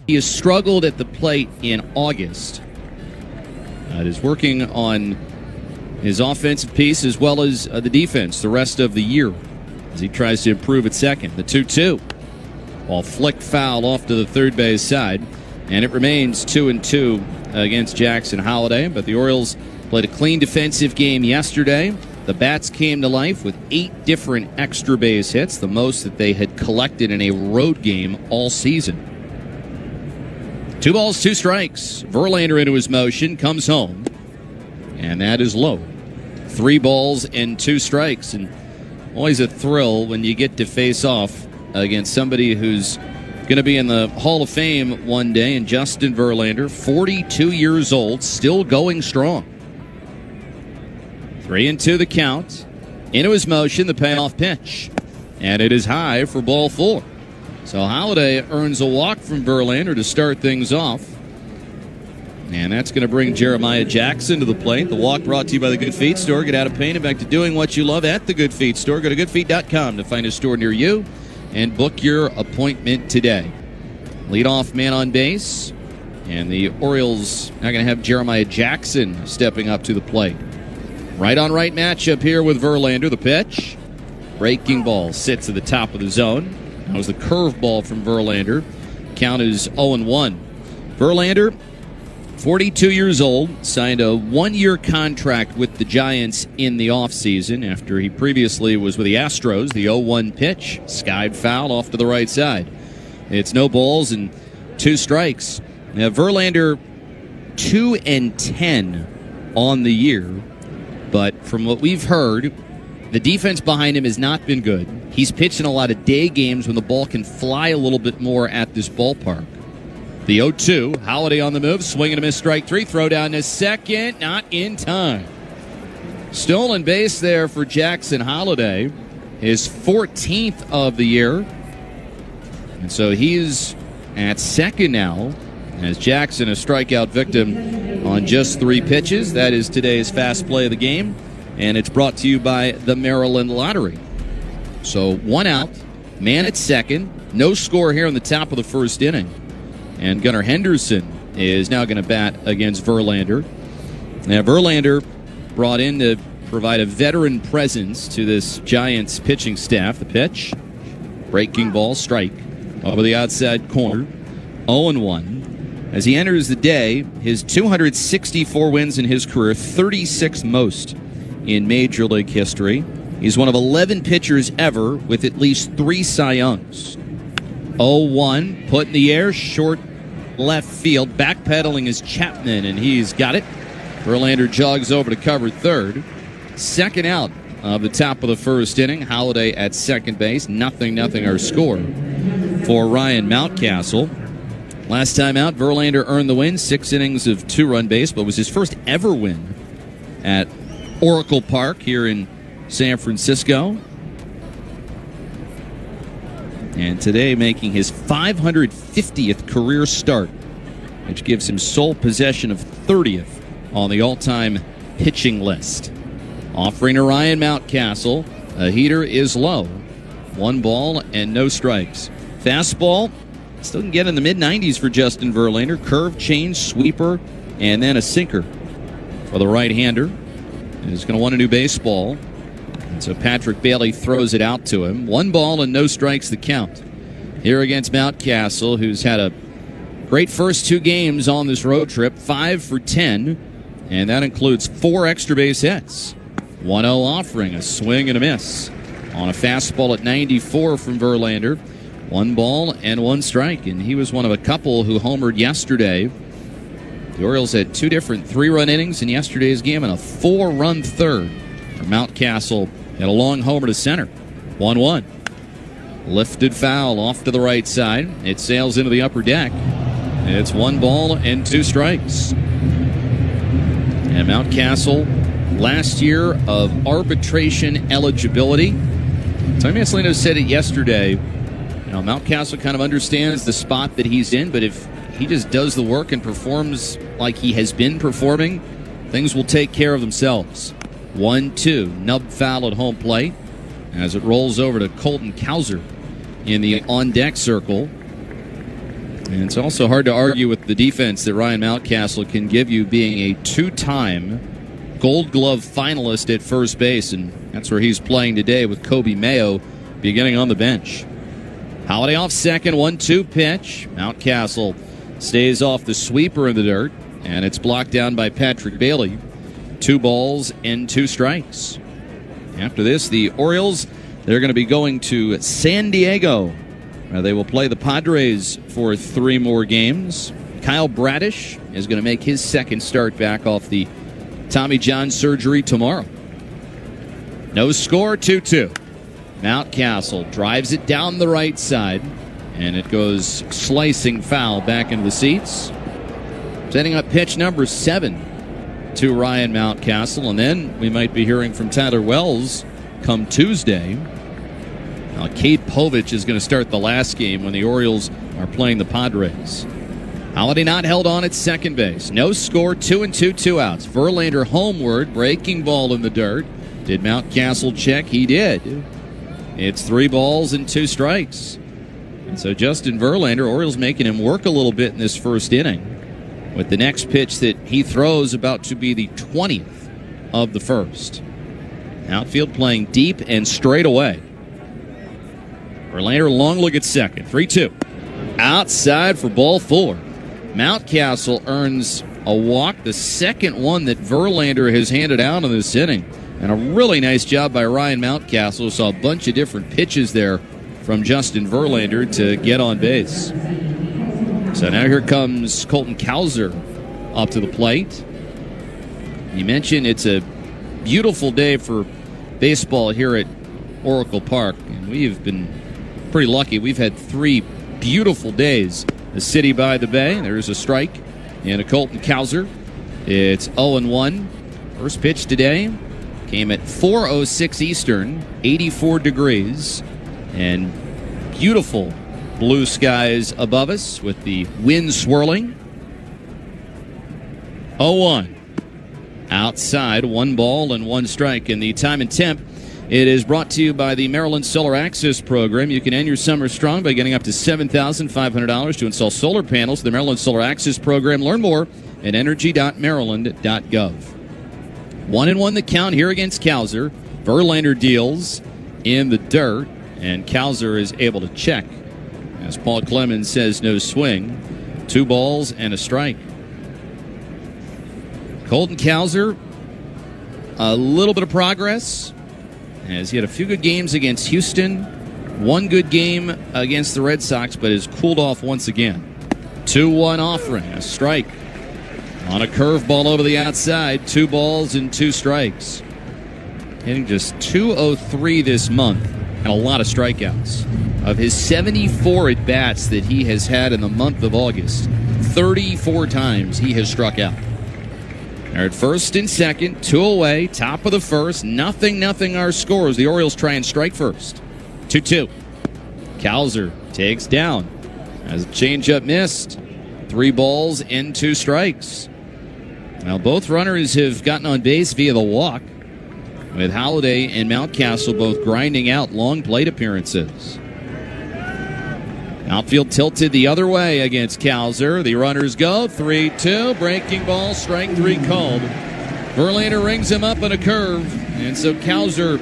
He has struggled at the plate in August. Is working on his offensive piece as well as the defense the rest of the year as he tries to improve at second. The 2-2. Ball flicked foul off to the third base side, and it remains 2-2 against Jackson Holliday. But the Orioles played a clean defensive game yesterday. The bats came to life with 8 different extra base hits, the most that they had collected in a road game all season. 2 balls, 2 strikes. Verlander into his motion, comes home, and that is low. 3 balls and 2 strikes, and always a thrill when you get to face off against somebody who's going to be in the Hall of Fame one day, and Justin Verlander, 42 years old, still going strong. 3-2 the count. Into his motion, the payoff pitch, and it is high for ball 4. So Holliday earns a walk from Verlander to start things off. And that's going to bring Jeremiah Jackson to the plate. The walk brought to you by the Good Feet Store. Get out of pain and back to doing what you love at the Good Feet Store. Go to goodfeet.com to find a store near you and book your appointment today. Leadoff man on base. And the Orioles now going to have Jeremiah Jackson stepping up to the plate. Right on right matchup here with Verlander. The pitch. Breaking ball sits at the top of the zone. That was the curveball from Verlander. Count is 0-1. Verlander, 42 years old, signed a 1-year contract with the Giants in the offseason after he previously was with the Astros. The 0-1 pitch, skied foul off to the right side. It's no balls and 2 strikes. Now, Verlander, 2-10 on the year, but from what we've heard, the defense behind him has not been good. He's pitched in a lot of day games when the ball can fly a little bit more at this ballpark. The 0-2, Holliday on the move, swing and a miss, strike 3, throw down to second, not in time. Stolen base there for Jackson Holliday, his 14th of the year. And so he's at second now, as Jackson, a strikeout victim on just 3 pitches. That is today's fast play of the game. And it's brought to you by the Maryland Lottery. So 1 out, man at second, no score here in the top of the first inning. And Gunnar Henderson is now going to bat against Verlander. Now Verlander brought in to provide a veteran presence to this Giants pitching staff. The pitch, breaking ball, strike, over the outside corner, 0-1. As he enters the day, his 264 wins in his career, 36th most in Major League history. He's one of 11 pitchers ever with at least 3 Cy Youngs. 0-1, put in the air, short left field, backpedaling is Chapman, and he's got it. Verlander jogs over to cover third. Second out of the top of the first inning. Holliday at second base. 0-0 our score for Ryan Mountcastle. Last time out, Verlander earned the win, 6 innings of 2-run base, but was his first ever win at Oracle Park here in San Francisco. And today making his 550th career start, which gives him sole possession of 30th on the all-time pitching list. Offering to Ryan Mountcastle, a heater is low. 1 ball and no strikes. Fastball still can get in the mid-90s for Justin Verlander. Curve, change, sweeper, and then a sinker for the right-hander. He's going to want a new baseball. And so Patrick Bailey throws it out to him. 1 ball and no strikes the count. Here against Mountcastle, who's had a great first 2 games on this road trip. 5 for 10, and that includes 4 extra base hits. 1-0 offering, a swing and a miss on a fastball at 94 from Verlander. 1 ball and 1 strike, and he was one of a couple who homered yesterday. The Orioles had 2 different 3-run innings in yesterday's game and a 4-run third. Mountcastle had a long homer to center. 1-1. Lifted foul off to the right side. It sails into the upper deck. It's 1 ball and 2 strikes. And Mountcastle, last year of arbitration eligibility. Tommy Maslino said it yesterday. Mountcastle kind of understands the spot that he's in, but if he just does the work and performs like he has been performing, things will take care of themselves. 1-2, nub foul at home plate as it rolls over to Colton Cowser in the on-deck circle. And it's also hard to argue with the defense that Ryan Mountcastle can give you, being a two-time Gold Glove finalist at first base, and that's where he's playing today with Kobe Mayo beginning on the bench. Holiday off second, 1-2 pitch. Mountcastle stays off the sweeper in the dirt, and it's blocked down by Patrick Bailey. 2 balls and 2 strikes. After this, the Orioles, they're going to be going to San Diego. They will play the Padres for 3 more games. Kyle Bradish is going to make his second start back off the Tommy John surgery tomorrow. No score, 2-2. Mountcastle drives it down the right side, and it goes slicing foul back into the seats. Setting up pitch number 7 to Ryan Mountcastle, and then we might be hearing from Tyler Wells come Tuesday. Now, Cade Povich is going to start the last game when the Orioles are playing the Padres. Holiday not held on at second base. No score, 2-2, 2 outs. Verlander homeward, breaking ball in the dirt. Did Mountcastle check? He did. It's 3 balls and 2 strikes. And so Justin Verlander, Orioles making him work a little bit in this first inning, with the next pitch that he throws about to be the 20th of the first. Outfield playing deep and straight away. Verlander, long look at second. 3-2. Outside for ball 4. Mountcastle earns a walk, the second one that Verlander has handed out in this inning. And a really nice job by Ryan Mountcastle. Saw a bunch of different pitches there from Justin Verlander to get on base. So now here comes Colton Cowser up to the plate. You mentioned it's a beautiful day for baseball here at Oracle Park. And we've been pretty lucky. We've had 3 beautiful days. The city by the bay. There's a strike and a Colton Cowser. It's 0-1. First pitch today came at 4:06 Eastern, 84 degrees, and beautiful blue skies above us with the wind swirling. 0-1. Outside, 1 ball and 1 strike. And the time and temp, it is brought to you by the Maryland Solar Access Program. You can end your summer strong by getting up to $7,500 to install solar panels. The Maryland Solar Access Program. Learn more at energy.maryland.gov. 1-1 the count here against Cowser. Verlander deals in the dirt, and Cowser is able to check. As Paul Clemens says, no swing. 2 balls and a strike. Colton Cowser, a little bit of progress, as he had a few good games against Houston, 1 good game against the Red Sox, but has cooled off once again. 2-1 offering, a strike. On a curveball over the outside, 2 balls and 2 strikes. Hitting just .203 this month and a lot of strikeouts. Of his 74 at-bats that he has had in the month of August, 34 times he has struck out. They're at first and second, 2 away, top of the first, 0-0 our scores. The Orioles try and strike first. 2-2. Cowser takes down. As a changeup missed. 3 balls and 2 strikes. Now both runners have gotten on base via the walk, with Halladay and Mountcastle both grinding out long plate appearances. Outfield tilted the other way against Cowser. The runners go. 3-2. Breaking ball. Strike 3 called. Verlander rings him up on a curve. And so Cowser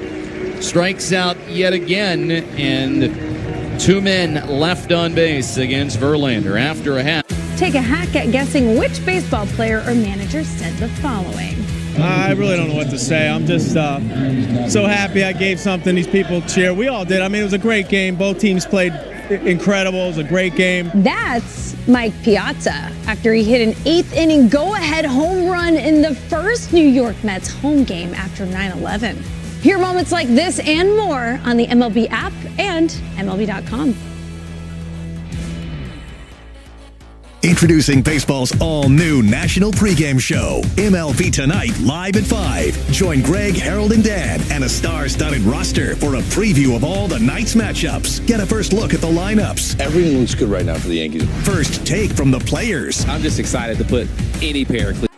strikes out yet again. And 2 men left on base against Verlander after a half. Take a hack at guessing which baseball player or manager said the following. I really don't know what to say. I'm just so happy I gave something these people cheer. We all did. I mean, it was a great game. Both teams played incredible. It was a great game. That's Mike Piazza after he hit an 8th inning go-ahead home run in the first New York Mets home game after 9/11. Hear moments like this and more on the MLB app and MLB.com. Introducing baseball's all-new national pregame show, MLB Tonight, live at 5. Join Greg, Harold, and Dan and a star-studded roster for a preview of all the night's matchups. Get a first look at the lineups. Everything looks good right now for the Yankees. First take from the players. I'm just excited to put any pair of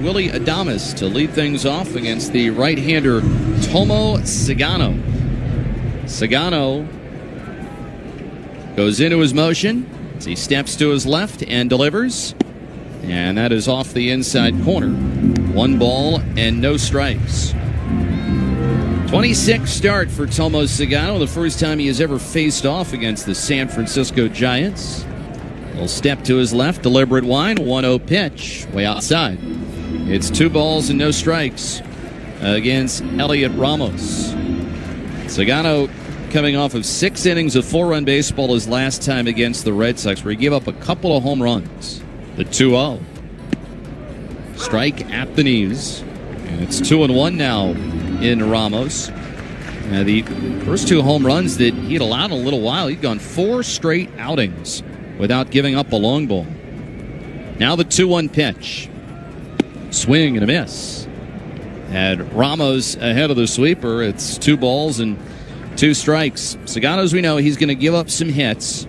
Willie Adames to lead things off against the right-hander Tomo Sagano. Sagano goes into his motion as he steps to his left and delivers. And that is off the inside corner. 1 ball and no strikes. 26 start for Tomo Sagano, the first time he has ever faced off against the San Francisco Giants. He'll step to his left, deliberate wind, 1-0 pitch, way outside. It's 2 balls and no strikes against Elliot Ramos. Sagano coming off of 6 innings of 4-run baseball his last time against the Red Sox, where he gave up a couple of home runs. The 2-0. Strike at the knees. And it's 2-1 now in Ramos. The first 2 home runs that he had allowed in a little while, he'd gone 4 straight outings without giving up a long ball. Now the 2-1 pitch. Swing and a miss. And Ramos ahead of the sweeper. It's 2 balls and 2 strikes. Sagano, as we know, he's going to give up some hits.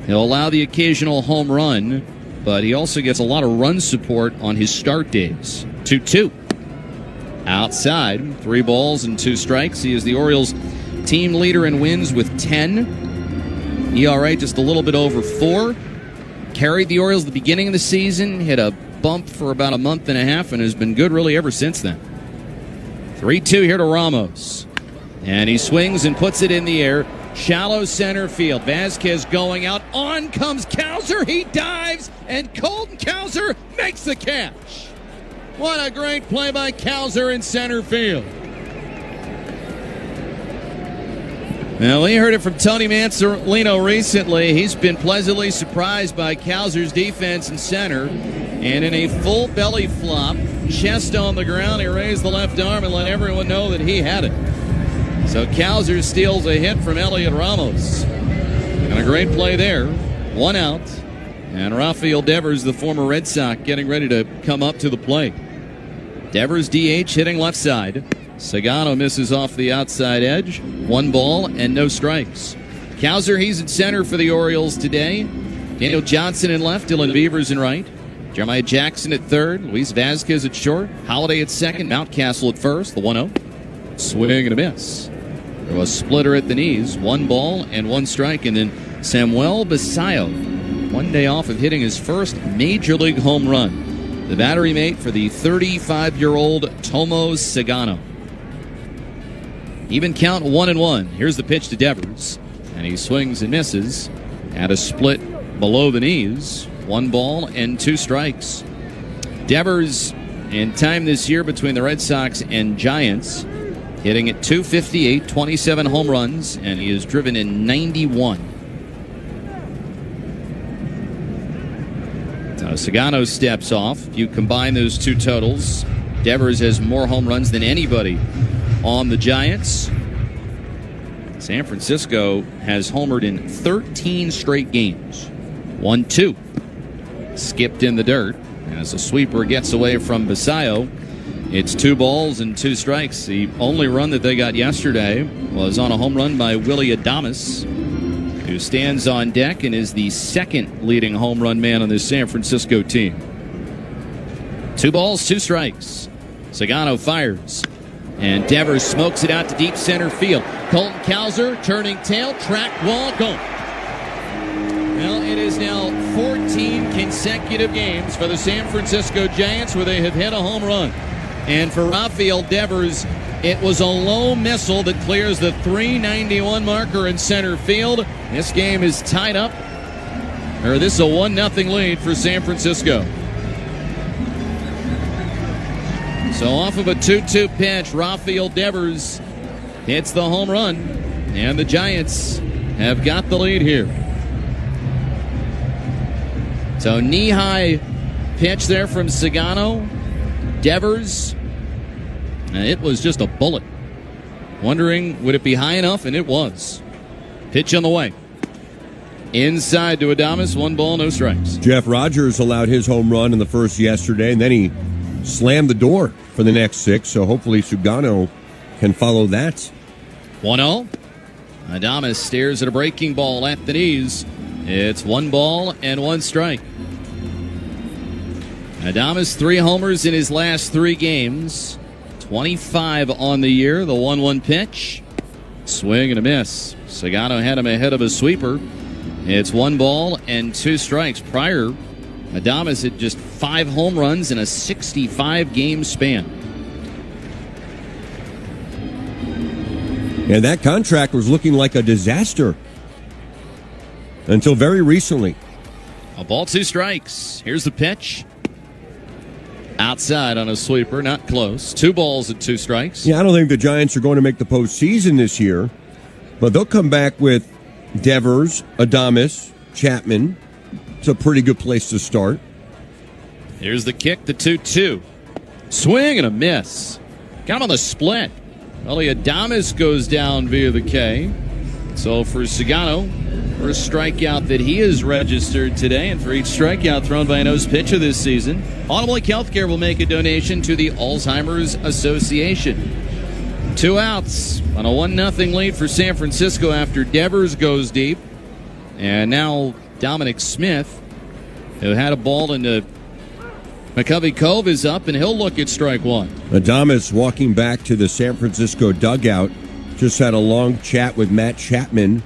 He'll allow the occasional home run, but he also gets a lot of run support on his start days. 2-2. Outside, 3 balls and 2 strikes. He is the Orioles' team leader in wins with 10. ERA just a little bit over 4. Carried the Orioles at the beginning of the season, hit a bump for about a month and a half, and has been good really ever since then. 3-2 here to Ramos. And he swings and puts it in the air. Shallow center field. Vasquez going out. On comes Cowser. He dives, and Colton Cowser makes the catch. What a great play by Cowser in center field. Now, we heard it from Tony Mansolino recently. He's been pleasantly surprised by Cowser's defense in center. And in a full belly flop, chest on the ground, he raised the left arm and let everyone know that he had it. So Cowser steals a hit from Elliot Ramos. And a great play there. 1 out. And Rafael Devers, the former Red Sox, getting ready to come up to the plate. Devers DH hitting left side. Sagano misses off the outside edge. 1 ball and no strikes. Cowser, he's in center for the Orioles today. Daniel Johnson in left, Dylan Beavers in right. Jeremiah Jackson at third, Luis Vasquez at short, Holiday at second, Mountcastle at first, the 1-0. Swing and a miss. There was a splitter at the knees, 1 ball and 1 strike, and then Samuel Basayo, 1 day off of hitting his first major league home run. The battery mate for the 35-year-old Tomo Sagano. Even count 1-1. Here's the pitch to Devers, and he swings and misses at a split below the knees. 1 ball and 2 strikes. Devers, in time this year between the Red Sox and Giants, hitting at .258, 27 home runs, and he is driven in 91. So Sagano steps off. If you combine those 2 totals, Devers has more home runs than anybody on the Giants. San Francisco has homered in 13 straight games. 1-2. Skipped in the dirt. As the sweeper gets away from Basayo, it's 2 balls and 2 strikes. The only run that they got yesterday was on a home run by Willie Adames, who stands on deck and is the second leading home run man on this San Francisco team. 2 balls, 2 strikes. Sagano fires. And Devers smokes it out to deep center field. Colton Cowser turning tail, track wall, gone. Well, it is now 14 consecutive games for the San Francisco Giants where they have hit a home run. And for Rafael Devers, it was a low missile that clears the .391 marker in center field. This game is tied up. This is a 1-0 lead for San Francisco. So off of a 2-2 pitch, Rafael Devers hits the home run, and the Giants have got the lead here. So knee-high pitch there from Sagano. Devers, it was just a bullet. Wondering, would it be high enough? And it was. Pitch on the way. Inside to Adames, 1 ball, no strikes. Jeff Rogers allowed his home run in the first yesterday, and then he slammed the door for the next 6, so hopefully Sagano can follow that. 1-0. Adames stares at a breaking ball at the knees. It's 1 ball and 1 strike. Adames, 3 homers in his last 3 games. 25 on the year. The 1-1 pitch. Swing and a miss. Sagano had him ahead of a sweeper. It's 1 ball and 2 strikes. Prior, Adames had just 5 home runs in a 65-game span. And that contract was looking like a disaster until very recently. A ball, 2 strikes. Here's the pitch. Outside on a sweeper, not close. 2 balls and 2 strikes. Yeah, I don't think the Giants are going to make the postseason this year, but they'll come back with Devers, Adames, Chapman. It's a pretty good place to start. Here's the kick, the 2-2. Swing and a miss. Got him on the split. Only Adames goes down via the K. So for Sagano, first strikeout that he has registered today, and for each strikeout thrown by a nose pitcher this season, Autumn Lake Healthcare will make a donation to the Alzheimer's Association. 2 outs on a 1-0 lead for San Francisco after Devers goes deep. And now Dominic Smith, who had a ball into McCovey Cove, is up, and he'll look at strike 1. Adames walking back to the San Francisco dugout. Just had a long chat with Matt Chapman,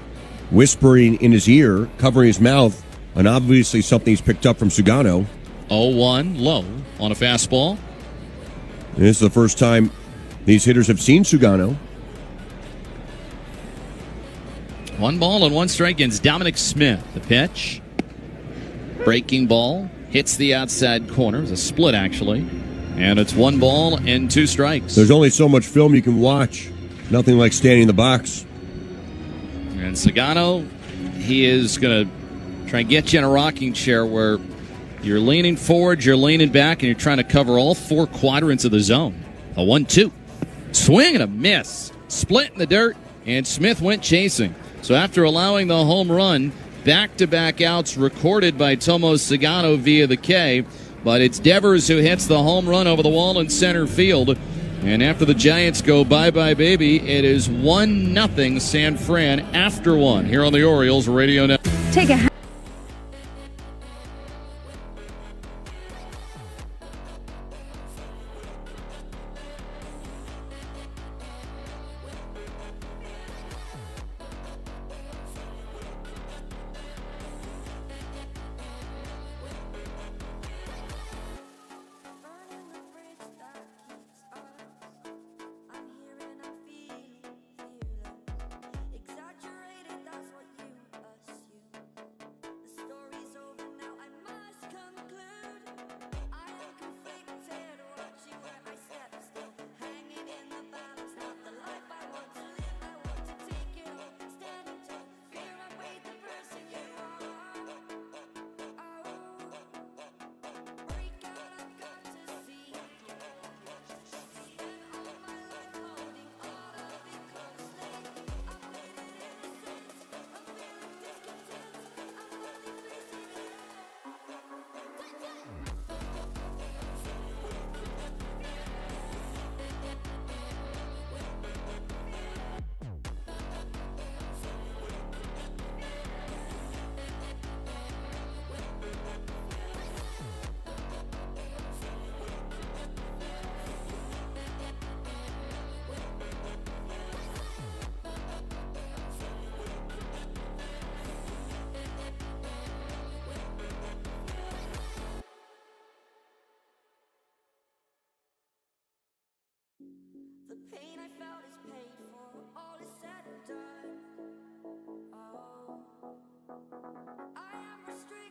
whispering in his ear, covering his mouth, and obviously something he's picked up from Sugano. 0-1 low on a fastball. And this is the first time these hitters have seen Sugano. 1 ball and 1 strike against Dominic Smith. The pitch. Breaking ball. Hits the outside corner. It's a split, actually. And it's 1 ball and 2 strikes. There's only so much film you can watch. Nothing like standing in the box. And Sagano, he is going to try and get you in a rocking chair where you're leaning forward, you're leaning back, and you're trying to cover all 4 quadrants of the zone. A 1-2. Swing and a miss. Split in the dirt, and Smith went chasing. So after allowing the home run, back-to-back outs recorded by Tomo Sagano via the K, but it's Devers who hits the home run over the wall in center field. And after the Giants go bye-bye, baby, it is 1-0 San Fran after 1 here on the Orioles Radio Network. Take a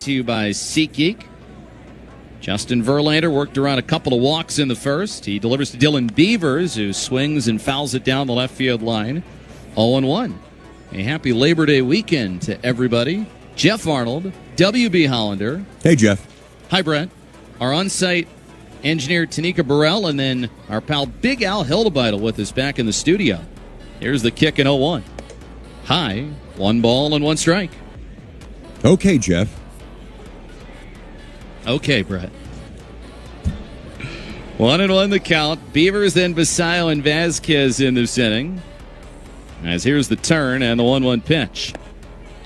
To you by SeatGeek. Justin Verlander worked around a couple of walks in the first. He delivers to Dylan Beavers, who swings and fouls it down the left field line. 0-1. A happy Labor Day weekend to everybody. Jeff Arnold, WB Hollander. Hey, Jeff. Hi, Brett. Our on-site engineer, Tanika Burrell, and then our pal Big Al Hildebeidel with us back in the studio. Here's the kick in 0-1. High, 1 ball and 1 strike. Okay, Jeff. Okay, Brett. 1-1 the count. Beavers, then Basayo and Vasquez in this inning. As here's the turn and the 1-1 pitch.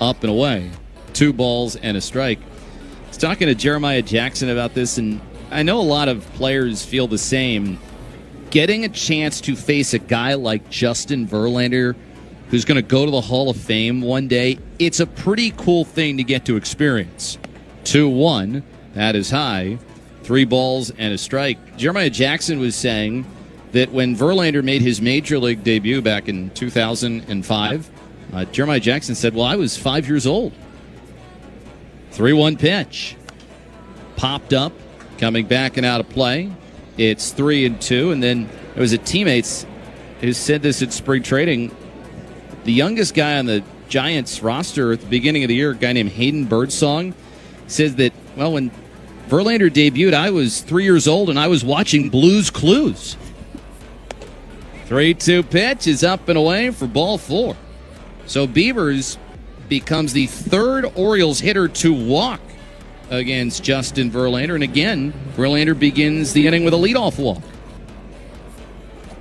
Up and away. 2 balls and a strike. I was talking to Jeremiah Jackson about this, and I know a lot of players feel the same. Getting a chance to face a guy like Justin Verlander, who's going to go to the Hall of Fame one day, it's a pretty cool thing to get to experience. 2-1, that is high. 3 balls and a strike. Jeremiah Jackson was saying that when Verlander made his major league debut back in 2005, Jeremiah Jackson said, well, I was 5 years old. 3-1 pitch. Popped up, coming back and out of play. It's 3-2, and then there was a teammate who said this at spring training. The youngest guy on the Giants roster at the beginning of the year, a guy named Hayden Birdsong, says that, well, when Verlander debuted, I was 3 years old, and I was watching Blue's Clues. 3-2 pitch is up and away for ball 4. So Beavers becomes the third Orioles hitter to walk against Justin Verlander. And again, Verlander begins the inning with a leadoff walk.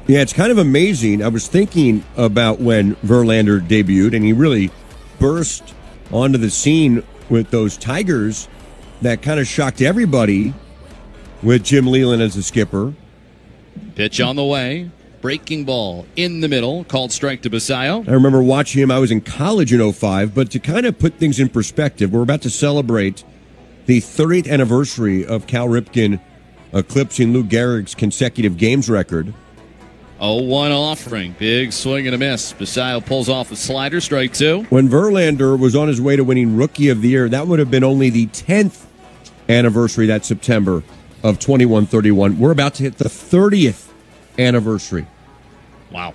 Yeah, it's kind of amazing. I was thinking about when Verlander debuted, and he really burst onto the scene with those Tigers that kind of shocked everybody with Jim Leyland as the skipper. Pitch on the way. Breaking ball in the middle, called strike to Basayo. I remember watching him. I was in college in 05, but to kind of put things in perspective, we're about to celebrate the 30th anniversary of Cal Ripken eclipsing Lou Gehrig's consecutive games record. 0-1 offering. Big swing and a miss. Basayo pulls off a slider, strike 2. When Verlander was on his way to winning Rookie of the Year, that would have been only the 10th anniversary that September of 21-31. We're about to hit the 30th anniversary. Wow.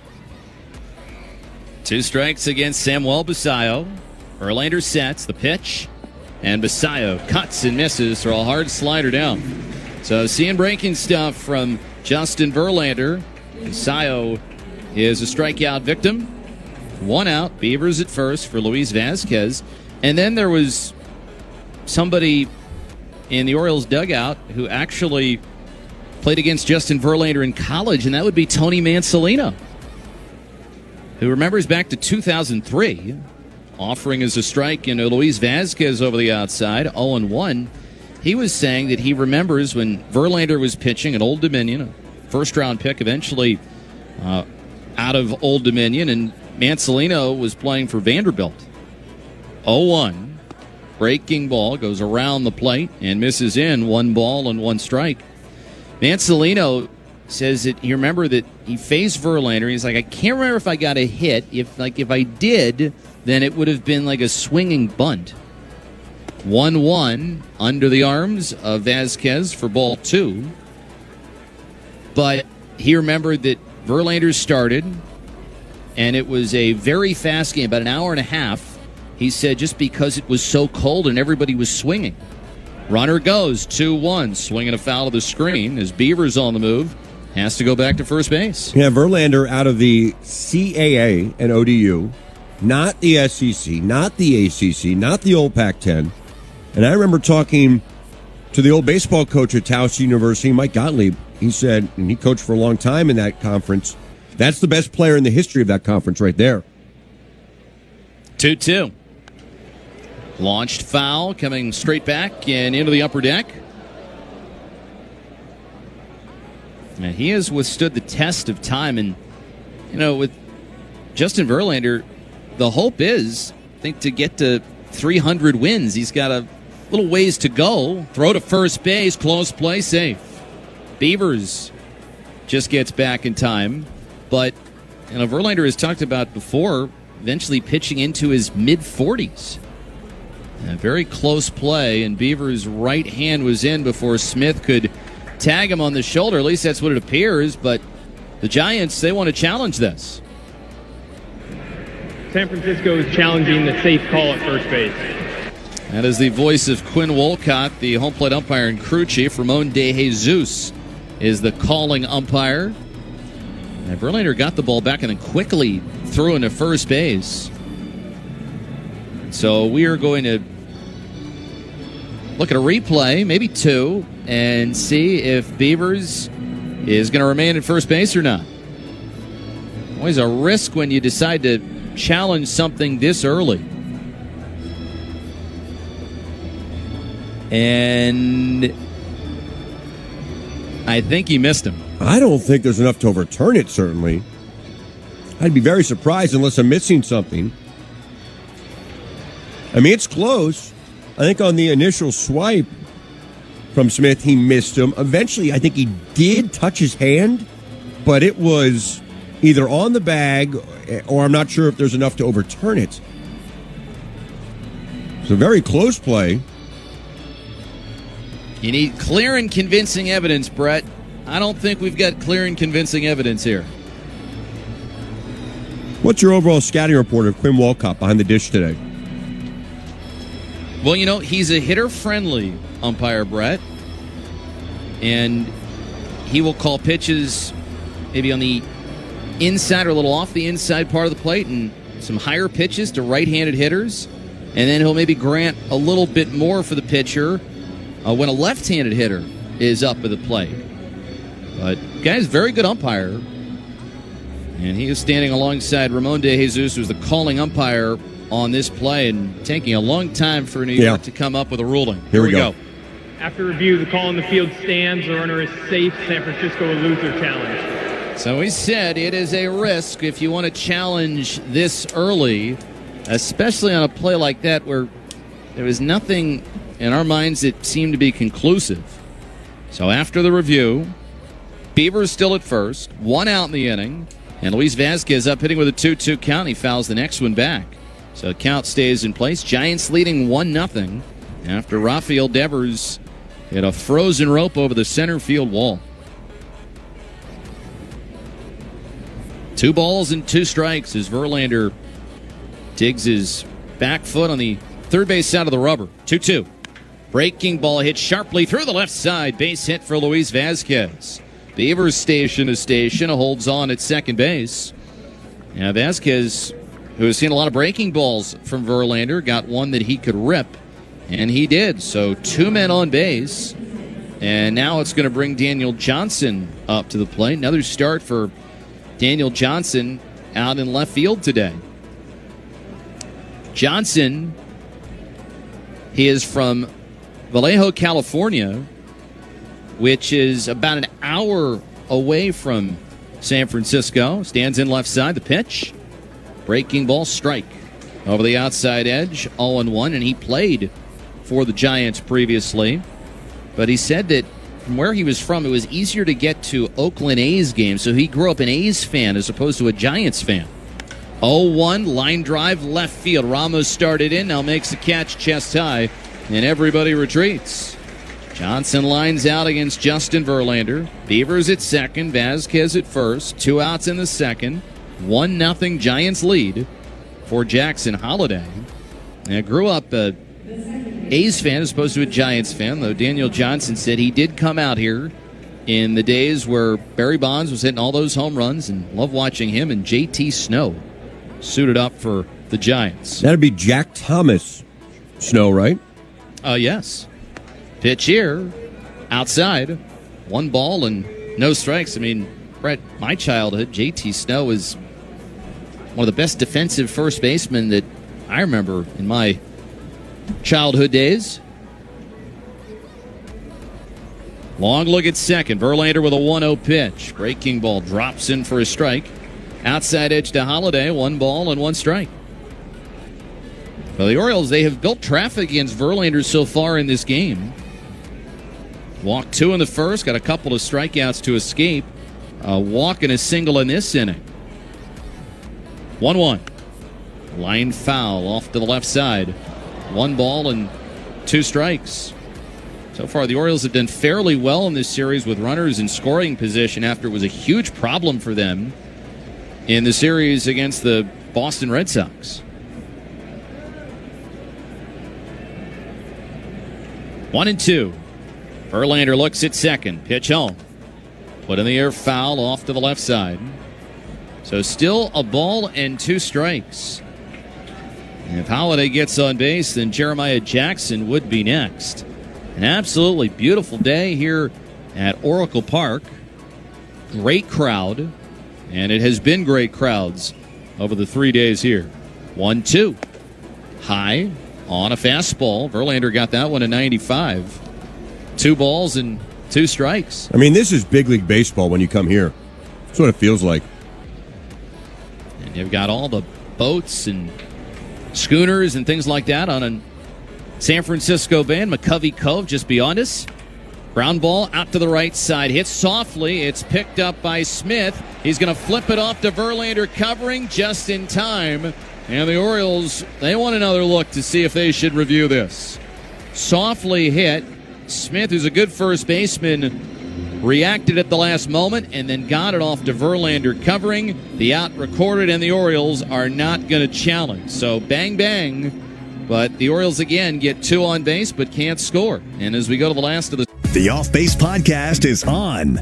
2 strikes against Samuel Basayo. Verlander sets the pitch, and Basayo cuts and misses for a hard slider down. So seeing breaking stuff from Justin Verlander. Basayo is a strikeout victim. 1 out. Beavers at first for Luis Vazquez. And then there was somebody in the Orioles dugout who actually played against Justin Verlander in college, and that would be Tony Mansolino, who remembers back to 2003, offering as a strike in Luis Vazquez over the outside, 0-1. He was saying that he remembers when Verlander was pitching at Old Dominion, a first-round pick eventually out of Old Dominion, and Mansolino was playing for Vanderbilt. 0-1. Breaking ball goes around the plate and misses in. 1 ball and 1 strike. Mansolino says that he remembered that he faced Verlander. He's like, I can't remember if I got a hit. If I did, then it would have been like a swinging bunt. 1-1 under the arms of Vazquez for ball 2. But he remembered that Verlander started, and it was a very fast game, about an hour and a half. He said just because it was so cold and everybody was swinging. Runner goes, 2-1, swinging a foul to the screen as Beavers on the move. Has to go back to first base. Yeah, Verlander out of the CAA and ODU, not the SEC, not the ACC, not the old Pac-10. And I remember talking to the old baseball coach at Taos University, Mike Gottlieb. He said, and he coached for a long time in that conference, that's the best player in the history of that conference right there. 2-2. Launched foul, coming straight back and into the upper deck. And he has withstood the test of time. And, you know, with Justin Verlander, the hope is, I think, to get to 300 wins. He's got a little ways to go. Throw to first base, close play, safe. Beavers just gets back in time. But, you know, Verlander has talked about before, eventually pitching into his mid-40s. A very close play, and Beaver's right hand was in before Smith could tag him on the shoulder. At least that's what it appears, but the Giants, they want to challenge this. San Francisco is challenging the safe call at first base. That is the voice of Quinn Wolcott, the home plate umpire and crew chief. Ramon De Jesus is the calling umpire. And Verlander got the ball back and then quickly threw into first base. So we are going to look at a replay, maybe 2, and see if Beavers is going to remain at first base or not. Always a risk when you decide to challenge something this early. And I think he missed him. I don't think there's enough to overturn it, certainly. I'd be very surprised unless I'm missing something. I mean, it's close. I think on the initial swipe from Smith, he missed him. Eventually, I think he did touch his hand, but it was either on the bag or I'm not sure if there's enough to overturn it. It's a very close play. You need clear and convincing evidence, Brett. I don't think we've got clear and convincing evidence here. What's your overall scouting report of Quinn Walcott behind the dish today? Well, you know, he's a hitter-friendly umpire, Brett. And he will call pitches maybe on the inside or a little off the inside part of the plate and some higher pitches to right-handed hitters. And then he'll maybe grant a little bit more for the pitcher when a left-handed hitter is up at the plate. But guy's a very good umpire. And he is standing alongside Ramon De Jesus, who's the calling umpire on this play and taking a long time for New York to come up with a ruling. Here we go. After review, the call in the field stands. The runner is safe. San Francisco will lose their challenge. So he said it is a risk if you want to challenge this early, especially on a play like that where there was nothing in our minds that seemed to be conclusive. So after the review, Beaver's still at first, 1 out in the inning, and Luis Vazquez up hitting with a 2-2 count. He fouls the next one back. So the count stays in place. Giants leading 1-0 after Rafael Devers hit a frozen rope over the center field wall. 2 balls and 2 strikes as Verlander digs his back foot on the third base side of the rubber. 2-2. Breaking ball hit sharply through the left side. Base hit for Luis Vazquez. Beavers station to station, holds on at second base. Now Vazquez, who has seen a lot of breaking balls from Verlander, got one that he could rip, and he did. So 2 men on base, and now it's going to bring Daniel Johnson up to the plate. Another start for Daniel Johnson out in left field today. Johnson, he is from Vallejo, California, which is about an hour away from San Francisco. Stands in left side. The pitch. Breaking ball, strike. Over the outside edge, 0-1, and he played for the Giants previously. But he said that from where he was from, it was easier to get to Oakland A's games, so he grew up an A's fan as opposed to a Giants fan. 0-1, line drive, left field. Ramos started in, now makes the catch chest high, and everybody retreats. Johnson lines out against Justin Verlander. Beavers at second, Vazquez at first. 2 outs in the second. 1-0 Giants lead for Jackson Holliday. And grew up a A's fan as opposed to a Giants fan, though Daniel Johnson said he did come out here in the days where Barry Bonds was hitting all those home runs and loved watching him and JT Snow suited up for the Giants. That'd be Jack Thomas Snow, right? Yes. Pitch here, outside, 1 ball and no strikes. I mean, Brett, my childhood, JT Snow was one of the best defensive first basemen that I remember in my childhood days. Long look at second. Verlander with a 1-0 pitch. Breaking ball drops in for a strike. Outside edge to Holliday, 1 ball and 1 strike. Well, the Orioles, they have built traffic against Verlander so far in this game. Walked 2 in the first, got a couple of strikeouts to escape. A walk and a single in this inning. 1-1. Line foul off to the left side. 1 ball and 2 strikes. So far, the Orioles have done fairly well in this series with runners in scoring position after it was a huge problem for them in the series against the Boston Red Sox. 1-2. Verlander looks at second. Pitch home. Put in the air, foul off to the left side. So still a ball and 2 strikes. And if Holliday gets on base, then Jeremiah Jackson would be next. An absolutely beautiful day here at Oracle Park. Great crowd. And it has been great crowds over the 3 days here. 1-2. High on a fastball. Verlander got that one at 95. 2 balls and 2 strikes. I mean, this is big league baseball when you come here. That's what it feels like. And you've got all the boats and schooners and things like that on a San Francisco Bay, McCovey Cove just beyond us. Ground ball out to the right side. Hits softly. It's picked up by Smith. He's going to flip it off to Verlander, covering just in time. And the Orioles, they want another look to see if they should review this. Softly hit. Smith, who's a good first baseman, reacted at the last moment and then got it off to Verlander, covering. The out recorded, and the Orioles are not going to challenge. So bang, bang. But the Orioles again get 2 on base but can't score. And as we go to the last of The Off Base Podcast is on.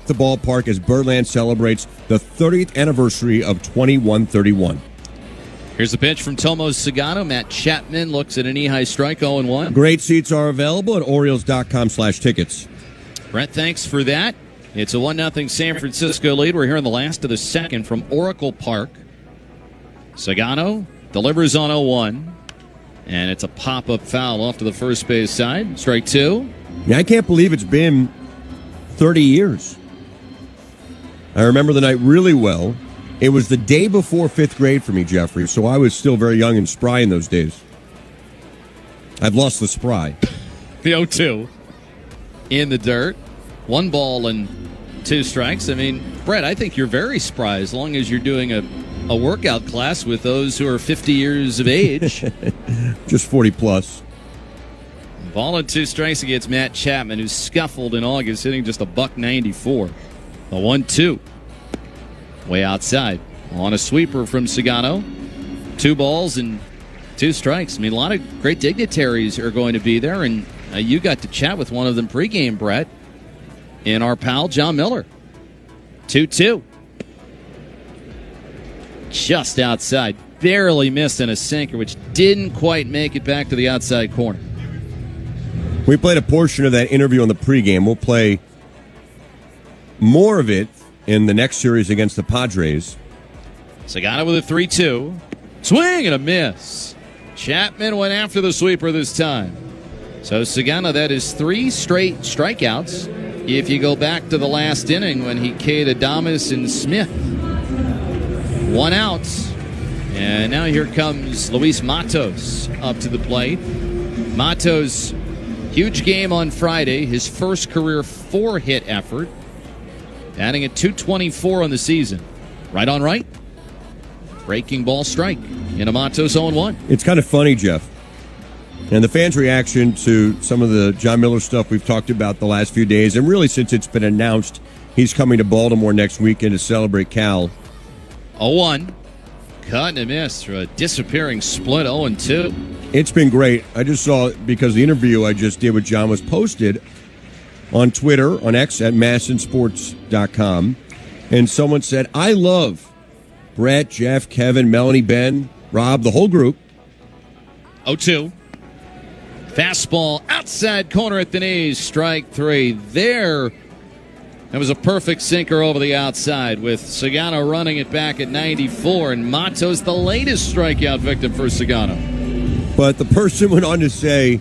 The ballpark as Birdland celebrates the 30th anniversary of 2131. Here's the pitch from Tomo Sagano. Matt Chapman looks at an knee-high strike, 0-1. Great seats are available at Orioles.com/tickets. Brett, thanks for that. It's a 1-0 San Francisco lead. We're here in the last of the second from Oracle Park. Sagano delivers on 0-1, and it's a pop-up foul off to the first base side. Strike 2. Yeah, I can't believe it's been 30 years. I remember the night really well. It was the day before 5th grade for me, Jeffrey, so I was still very young and spry in those days. I've lost the spry. The 0-2 in the dirt. 1 ball and 2 strikes. I mean, Brett, I think you're very spry as long as you're doing a workout class with those who are 50 years of age. Just 40 plus. Ball and 2 strikes against Matt Chapman, who scuffled in August, hitting just a $194. The 1-2. Way outside. On a sweeper from Sagano. 2 balls and 2 strikes. I mean, a lot of great dignitaries are going to be there, and you got to chat with one of them pregame, Brett, and our pal John Miller. 2-2. Just outside. Barely missed in a sinker, which didn't quite make it back to the outside corner. We played a portion of that interview on the pregame. We'll play more of it in the next series against the Padres. Sagano with a 3-2. Swing and a miss. Chapman went after the sweeper this time. So Sagano, that is 3 straight strikeouts if you go back to the last inning when he K'd Adames and Smith. 1 out. And now here comes Luis Matos up to the plate. Matos, huge game on Friday. His first career 4-hit effort. Adding at .224 on the season. Right on right. Breaking ball strike. In a Matos 0-1. It's kind of funny, Jeff. And the fans' reaction to some of the John Miller stuff we've talked about the last few days, and really since it's been announced he's coming to Baltimore next weekend to celebrate Cal. 0-1. Cut and a miss for a disappearing split. 0-2. It's been great. I just saw, because the interview I just did with John was posted on Twitter, on X, at massinsports.com. And someone said, I love Brett, Jeff, Kevin, Melanie, Ben, Rob, the whole group. 0-2. Fastball outside corner at the knees. Strike three. There. That was a perfect sinker over the outside with Sagano running it back at 94. And Mato's the latest strikeout victim for Sagano. But the person went on to say,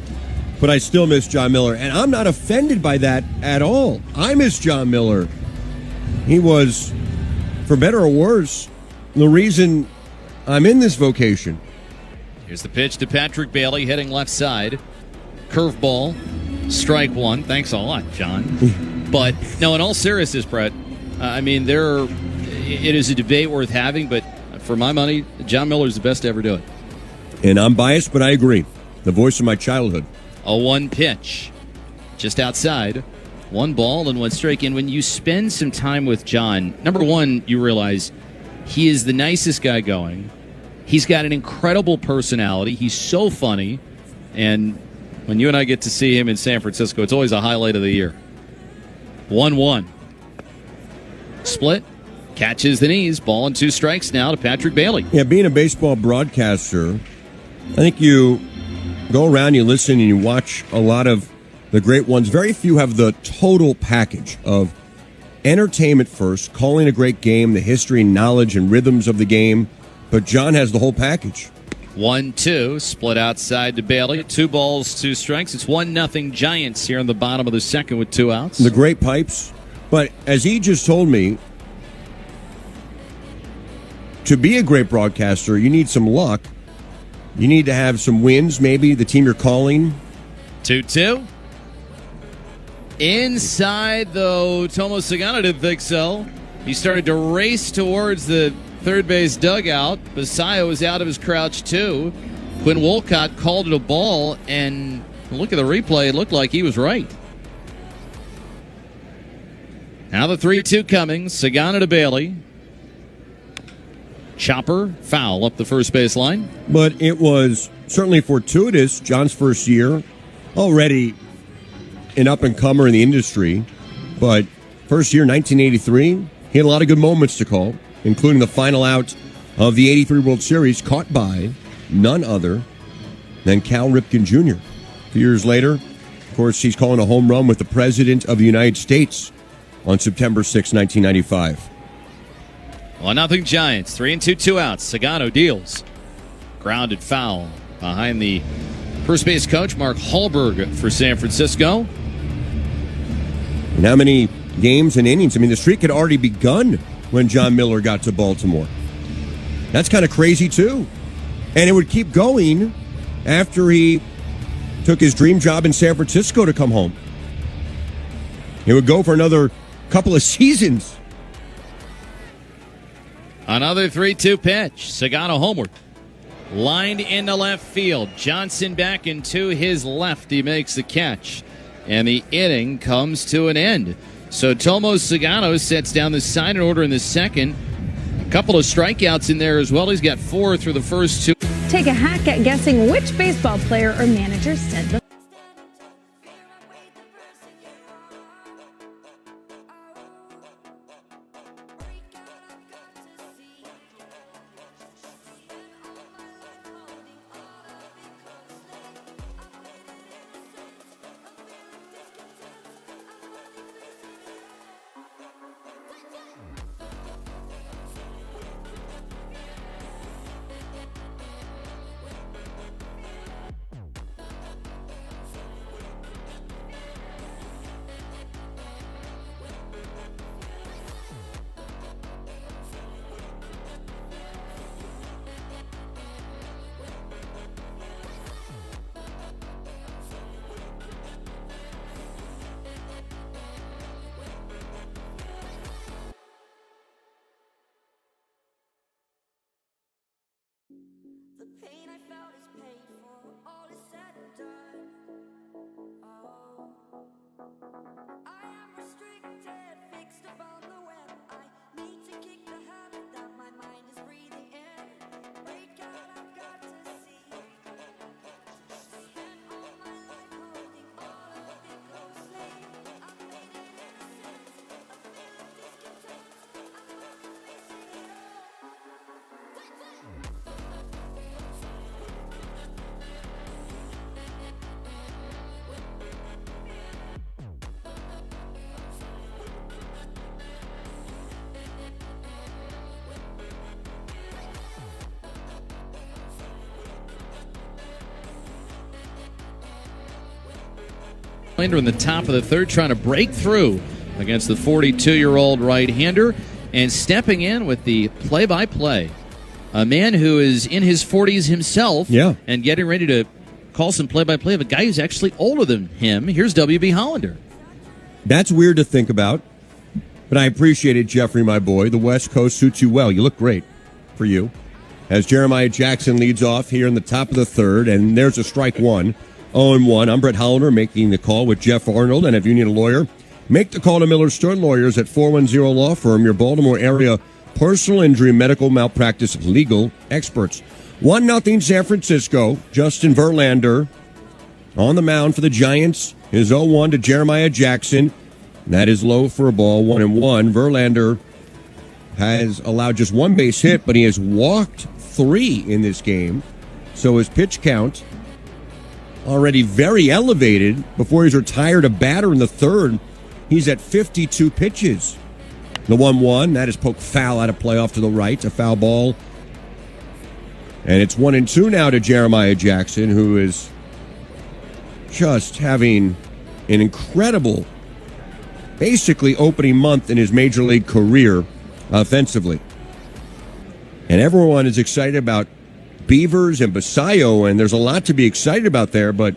but I still miss John Miller. And I'm not offended by that at all. I miss John Miller. He was, for better or worse, the reason I'm in this vocation. Here's the pitch to Patrick Bailey, hitting left side. Curveball, strike one. Thanks a lot, John. But, no, in all seriousness, Brett, it is a debate worth having, but for my money, John Miller's the best to ever do it. And I'm biased, but I agree. The voice of my childhood. A 1 pitch. Just outside. 1 ball and 1 strike. And when you spend some time with John, number one, you realize he is the nicest guy going. He's got an incredible personality. He's so funny. And when you and I get to see him in San Francisco, it's always a highlight of the year. 1-1. Split. Catches the knees. Ball and 2 strikes now to Patrick Bailey. Yeah, being a baseball broadcaster, I think you go around, you listen, and you watch a lot of the great ones. Very few have the total package of entertainment first, calling a great game, the history, knowledge, and rhythms of the game. But John has the whole package. 1-2, split outside to Bailey. 2 balls, 2 strikes. It's 1-0 Giants here in the bottom of the second with 2 outs. The great pipes. But as he just told me, to be a great broadcaster, you need some luck. You need to have some wins, maybe, the team you're calling. 2-2. Inside, though, Tomo Sagano didn't think so. He started to race towards the third base dugout. Basayo was out of his crouch, too. Quinn Wolcott called it a ball, and look at the replay. It looked like he was right. Now the 3-2 coming. Sagano to Bailey. Chopper, foul up the first base line. But it was certainly fortuitous. John's first year, already an up-and-comer in the industry. But first year, 1983, he had a lot of good moments to call, including the final out of the 83 World Series, caught by none other than Cal Ripken Jr. A few years later, of course, he's calling a home run with the President of the United States on September 6, 1995. 1-0 Giants. 3-2, 2 outs. Sagano deals. Grounded foul behind the first base coach, Mark Hallberg, for San Francisco. And how many games and innings? I mean, the streak had already begun when John Miller got to Baltimore. That's kind of crazy, too. And it would keep going after he took his dream job in San Francisco to come home. It would go for another couple of seasons. Another 3-2 pitch. Sagano homeward. Lined into left field. Johnson back into his left. He makes the catch. And the inning comes to an end. So Tomo Sagano sets down the sign order in the second. A couple of strikeouts in there as well. He's got 4 through the first 2. Take a hack at guessing which baseball player or manager said the in the top of the third, trying to break through against the 42-year-old right-hander, and stepping in with the play-by-play. A man who is in his 40s himself, and getting ready to call some play-by-play of a guy who's actually older than him. Here's W.B. Hollander. That's weird to think about, but I appreciate it, Jeffrey, my boy. The West Coast suits you well. You look great for you. As Jeremiah Jackson leads off here in the top of the third, and there's a strike one. 0-1. I'm Brett Hollander making the call with Jeff Arnold, and if you need a lawyer, make the call to Miller Stern Lawyers at 410 Law Firm, your Baltimore area personal injury, medical malpractice, legal experts. 1-0 San Francisco. Justin Verlander on the mound for the Giants. His 0-1 to Jeremiah Jackson. That is low for a ball, 1-1. Verlander has allowed just one base hit, but he has walked 3 in this game. So his pitch count already very elevated. Before he's retired a batter in the third, he's at 52 pitches. The 1-1, that is poked foul out of play off to the right, a foul ball. And it's 1-2 now to Jeremiah Jackson, who is just having an incredible, basically opening month in his major league career offensively. And everyone is excited about Beavers and Basayo, and there's a lot to be excited about there, but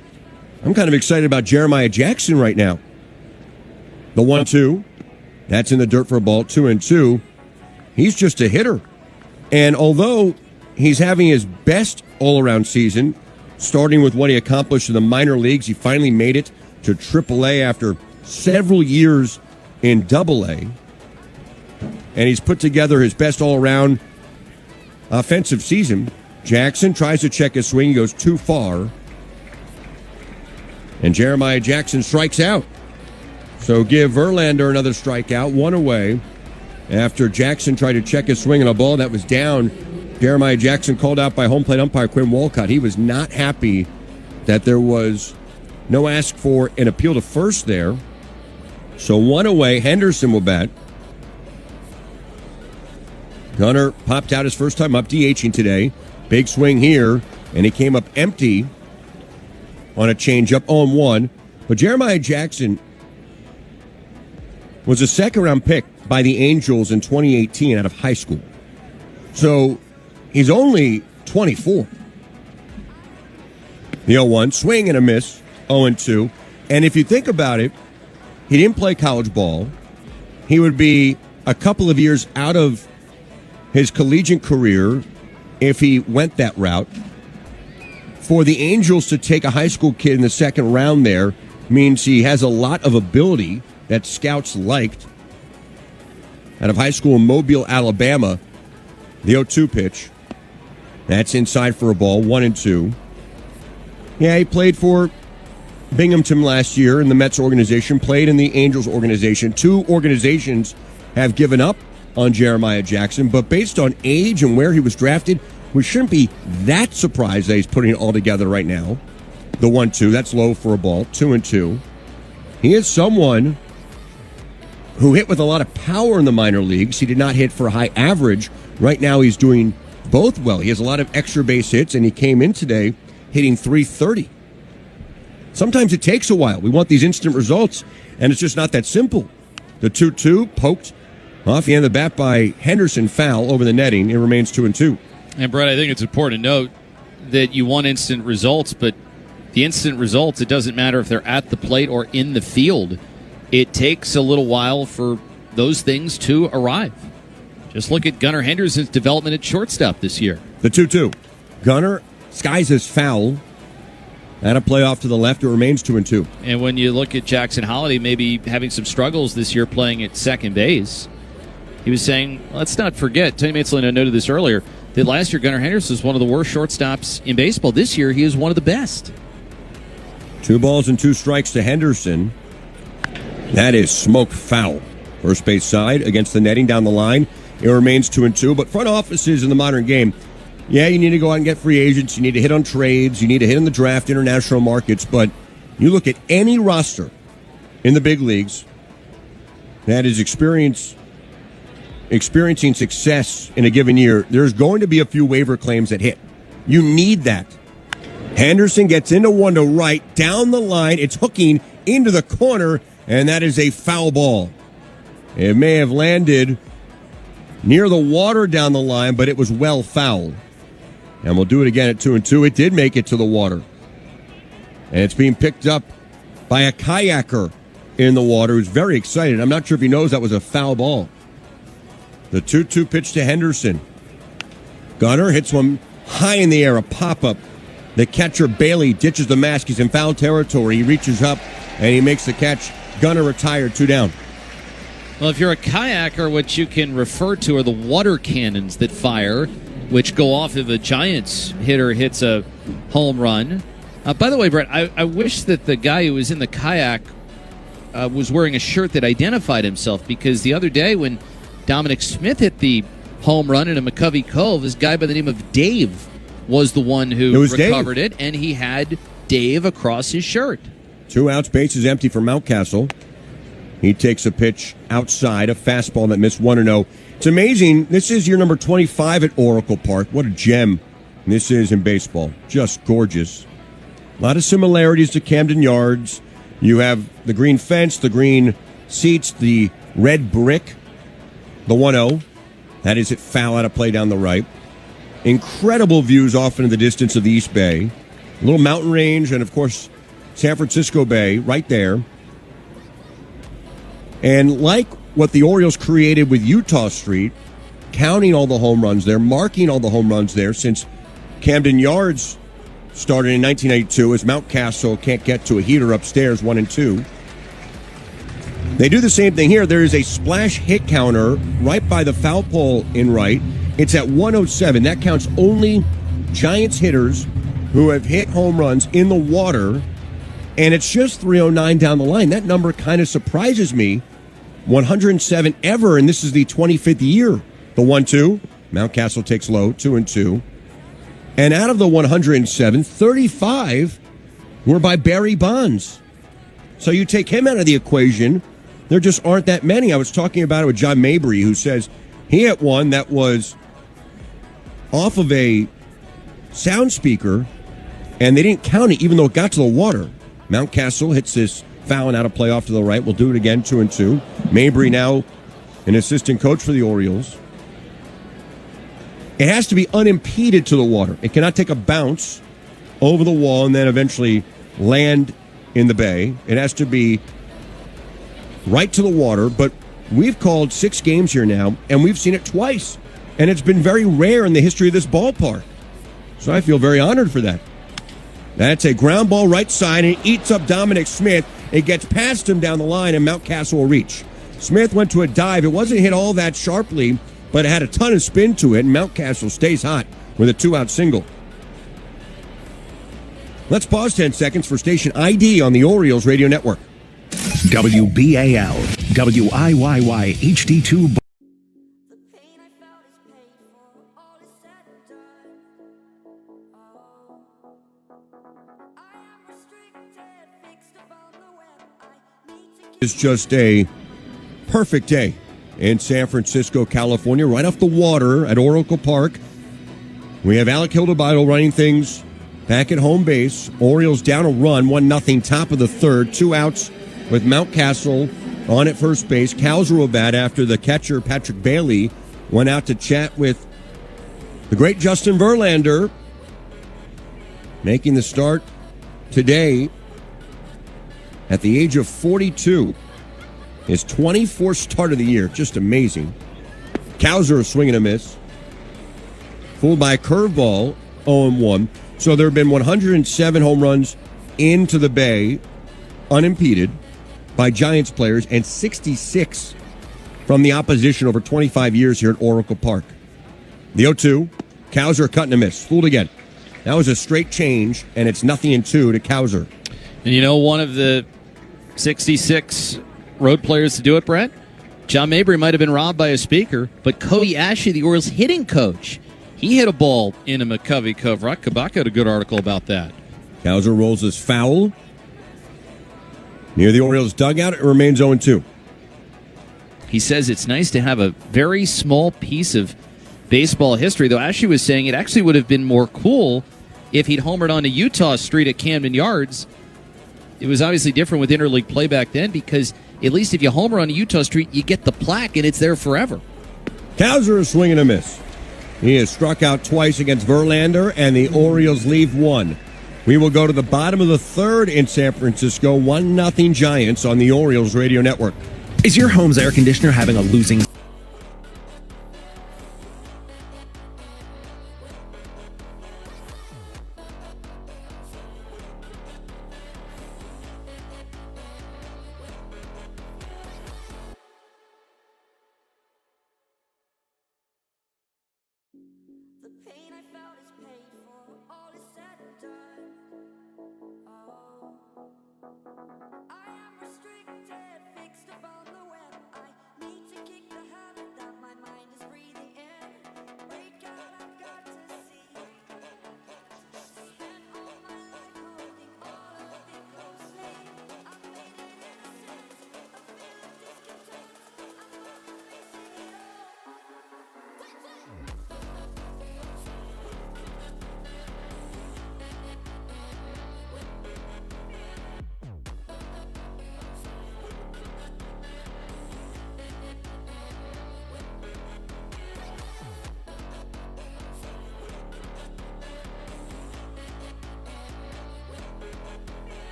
I'm kind of excited about Jeremiah Jackson right now. The 1-2, that's in the dirt for a ball, 2-2. He's just a hitter. And although he's having his best all-around season, starting with what he accomplished in the minor leagues, he finally made it to AAA after several years in AA. And he's put together his best all-around offensive season. Jackson tries to check his swing, he goes too far. And Jeremiah Jackson strikes out. So give Verlander another strikeout, 1 away. After Jackson tried to check his swing on a ball that was down, Jeremiah Jackson called out by home plate umpire Quinn Walcott. He was not happy that there was no ask for an appeal to first there. So 1 away, Henderson will bat. Gunnar popped out his first time up, DHing today. Big swing here, and he came up empty on a changeup, 0-1. But Jeremiah Jackson was a second-round pick by the Angels in 2018 out of high school. So he's only 24. The 0-1, swing and a miss, 0-2. And if you think about it, he didn't play college ball. He would be a couple of years out of his collegiate career if he went that route. For the Angels to take a high school kid in the second round there means he has a lot of ability that scouts liked. Out of high school in Mobile, Alabama, the 0-2 pitch. That's inside for a ball, 1-2. Yeah, he played for Binghamton last year in the Mets organization, played in the Angels organization. 2 organizations have given up on Jeremiah Jackson, but based on age and where he was drafted, we shouldn't be that surprised that he's putting it all together right now. The 1-2, that's low for a ball, 2-2. He is someone who hit with a lot of power in the minor leagues. He did not hit for a high average. Right now he's doing both well. He has a lot of extra base hits, and he came in today hitting .330. Sometimes it takes a while. We want these instant results, and it's just not that simple. The 2-2 poked off the end of the bat by Henderson, foul over the netting. It remains 2-2. And Brett, I think it's important to note that you want instant results, but the instant results, it doesn't matter if they're at the plate or in the field. It takes a little while for those things to arrive. Just look at Gunnar Henderson's development at shortstop this year. The 2-2. Gunnar skies his foul. And a playoff to the left, it remains 2-2. And when you look at Jackson Holliday maybe having some struggles this year playing at second base, he was saying, let's not forget, Tony Maitzlin noted this earlier, that last year Gunnar Henderson was one of the worst shortstops in baseball. This year he is one of the best. 2 balls and 2 strikes to Henderson. That is smoked foul. First base side against the netting down the line. It remains 2-2. But front offices in the modern game, yeah, you need to go out and get free agents. You need to hit on trades. You need to hit in the draft, international markets. But you look at any roster in the big leagues that is experiencing success in a given year, there's going to be a few waiver claims that hit. You need that. Henderson gets into one to right, down the line. It's hooking into the corner, and that is a foul ball. It may have landed near the water down the line, but it was well fouled. And we'll do it again at 2-2. It did make it to the water. And it's being picked up by a kayaker in the water who's very excited. I'm not sure if he knows that was a foul ball. The 2-2 pitch to Henderson. Gunnar hits one high in the air, a pop-up. The catcher, Bailey, ditches the mask. He's in foul territory. He reaches up, and he makes the catch. Gunnar retired, 2 down. Well, if you're a kayaker, what you can refer to are the water cannons that fire, which go off if a Giants hitter hits a home run. By the way, Brett, I wish that the guy who was in the kayak was wearing a shirt that identified himself, because the other day when Dominic Smith hit the home run in a McCovey Cove, this guy by the name of Dave was the one who recovered it, and he had Dave across his shirt. 2 outs, bases empty for Mountcastle. He takes a pitch outside, a fastball that missed 1-0. It's amazing. This is your number 25 at Oracle Park. What a gem this is in baseball. Just gorgeous. A lot of similarities to Camden Yards. You have the green fence, the green seats, the red brick, the 1-0. That is it, foul out of play down the right. Incredible views off into the distance of the East Bay. A little mountain range, and of course, San Francisco Bay right there. And like what the Orioles created with Utah Street, counting all the home runs there, marking all the home runs there since Camden Yards started in 1982 as Mountcastle can't get to a heater upstairs, 1-2. They do the same thing here. There is a splash hit counter right by the foul pole in right. It's at 107. That counts only Giants hitters who have hit home runs in the water, and it's just 309 down the line. That number kind of surprises me. 107 ever, and this is the 25th year. The 1-2, Mountcastle takes low, 2-2. And out of the 107, 35 were by Barry Bonds. So you take him out of the equation, there just aren't that many. I was talking about it with John Mabry, who says he hit one that was off of a sound speaker, and they didn't count it even though it got to the water. Mountcastle hits this foul and out of play off to the right. We'll do it again, 2-2. Mabry now an assistant coach for the Orioles. It has to be unimpeded to the water. It cannot take a bounce over the wall and then eventually land in the bay. It has to be right to the water, but we've called 6 games here now, and we've seen it twice. And it's been very rare in the history of this ballpark. So I feel very honored for that. That's a ground ball right side, and it eats up Dominic Smith. It gets past him down the line, and Mountcastle will reach. Smith went to a dive. It wasn't hit all that sharply, but it had a ton of spin to it, and Mountcastle stays hot with a 2-out single. Let's pause 10 seconds for station ID on the Orioles Radio Network. WBAL, WIYY HD2. It's just a perfect day in San Francisco, California, right off the water at Oracle Park. We have Alec Hildebrand running things back at home base. Orioles down a run, 1-0, top of the third, 2 outs with Mountcastle on at first base. Cowser will bat after the catcher, Patrick Bailey, went out to chat with the great Justin Verlander, making the start today at the age of 42. His 24th start of the year. Just amazing. Cowser a swing and a miss. Fooled by a curveball, 0-1. So there have been 107 home runs into the Bay, unimpeded, by Giants players, and 66 from the opposition over 25 years here at Oracle Park. The 0-2, Cowser cut and a miss. Fooled again. That was a straight change, and it's 0-2 to Cowser. And you know, one of the 66 road players to do it, Brett? John Mabry might have been robbed by a speaker, but Cody Ashley, the Orioles hitting coach, he hit a ball in a McCovey Cove. Rock Kabaka had a good article about that. Cowser rolls his foul. Near the Orioles dugout, it remains 0-2. He says it's nice to have a very small piece of baseball history, though Ashley was saying it actually would have been more cool if he'd homered onto Utah Street at Camden Yards it was obviously different with interleague play back then because at least if you homer on Utah Street, you get the plaque and it's there forever. Cowser is swinging a miss. He has struck out twice against Verlander, and the Orioles leave one. We will go to the bottom of the third in San Francisco. 1-0 Giants on the Orioles radio network. Is your home's air conditioner having a losing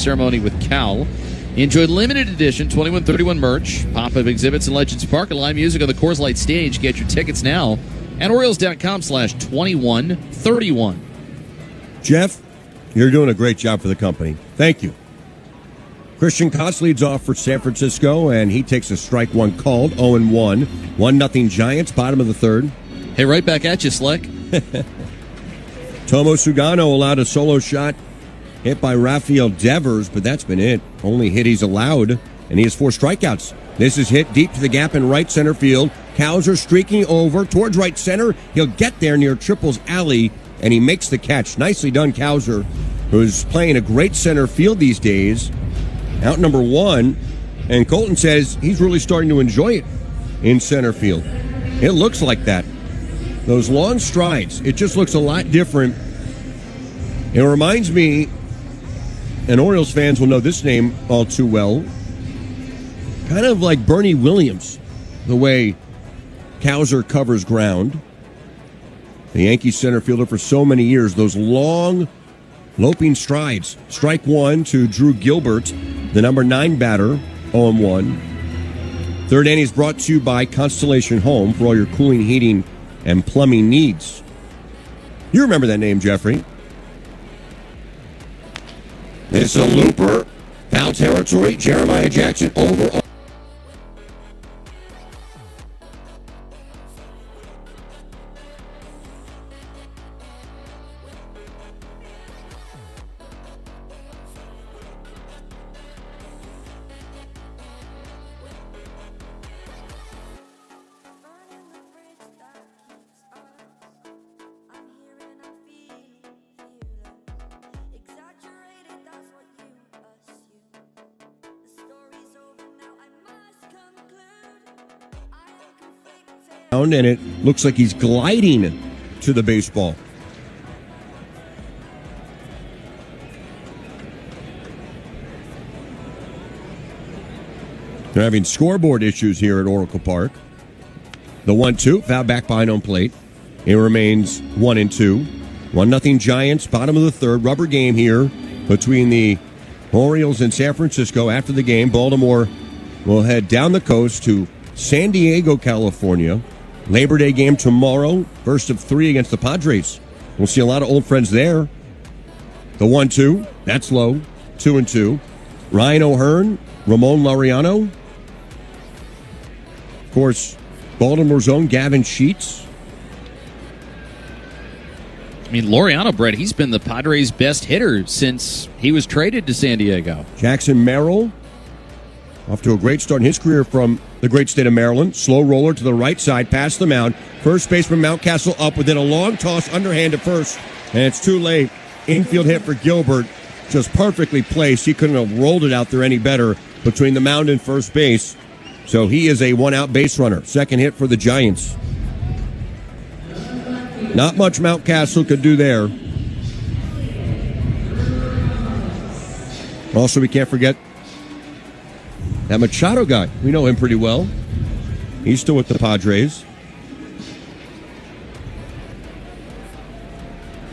ceremony with Cal. Enjoy limited edition 2131 merch, pop-up exhibits in Legends Park, and live music on the Coors Light stage. Get your tickets now at Orioles.com/2131. Jeff, you're doing a great job for the company. Thank you. Christian Koss leads off for San Francisco, and he takes a strike one called, 0-1. 1-0 Giants, bottom of the third. Hey, right back at you, Slick. Tomo Sugano allowed a solo shot hit by Rafael Devers, but that's been it. Only hit he's allowed, and he has 4 strikeouts. This is hit deep to the gap in right center field. Cowser streaking over towards right center. He'll get there near Triple's alley, and he makes the catch. Nicely done, Cowser, who's playing a great center field these days. Out number 1, and Colton says he's really starting to enjoy it in center field. It looks like that. Those long strides, it just looks a lot different. It reminds me, and Orioles fans will know this name all too well, kind of like Bernie Williams, the way Cowser covers ground. The Yankees center fielder for so many years, those long, loping strides. Strike one to Drew Gilbert, the number 9 batter, 0-1. Third inning is brought to you by Constellation Home for all your cooling, heating, and plumbing needs. You remember that name, Jeffrey. It's a looper. Foul territory. Jeremiah Jackson over. And it looks like he's gliding to the baseball. They're having scoreboard issues here at Oracle Park. The 1-2, foul back behind home plate. It remains 1-2. 1-0 Giants, bottom of the third. Rubber game here between the Orioles and San Francisco. After the game, Baltimore will head down the coast to San Diego, California. Labor Day game tomorrow. First of 3 against the Padres. We'll see a lot of old friends there. The 1-2, that's low. 2-2. Ryan O'Hearn, Ramon Laureano. Of course, Baltimore's own Gavin Sheets. mean, Laureano, Brett, he's been the Padres' best hitter since he was traded to San Diego. Jackson Merrill, off to a great start in his career from the great state of Maryland. Slow roller to the right side, past the mound. First baseman Mountcastle up within a long toss, underhand to first, and it's too late. Infield hit for Gilbert, just perfectly placed. He couldn't have rolled it out there any better between the mound and first base. So he is a one-out base runner. Second hit for the Giants. Not much Mountcastle could do there. Also, we can't forget that Machado guy. We know him pretty well. He's still with the Padres.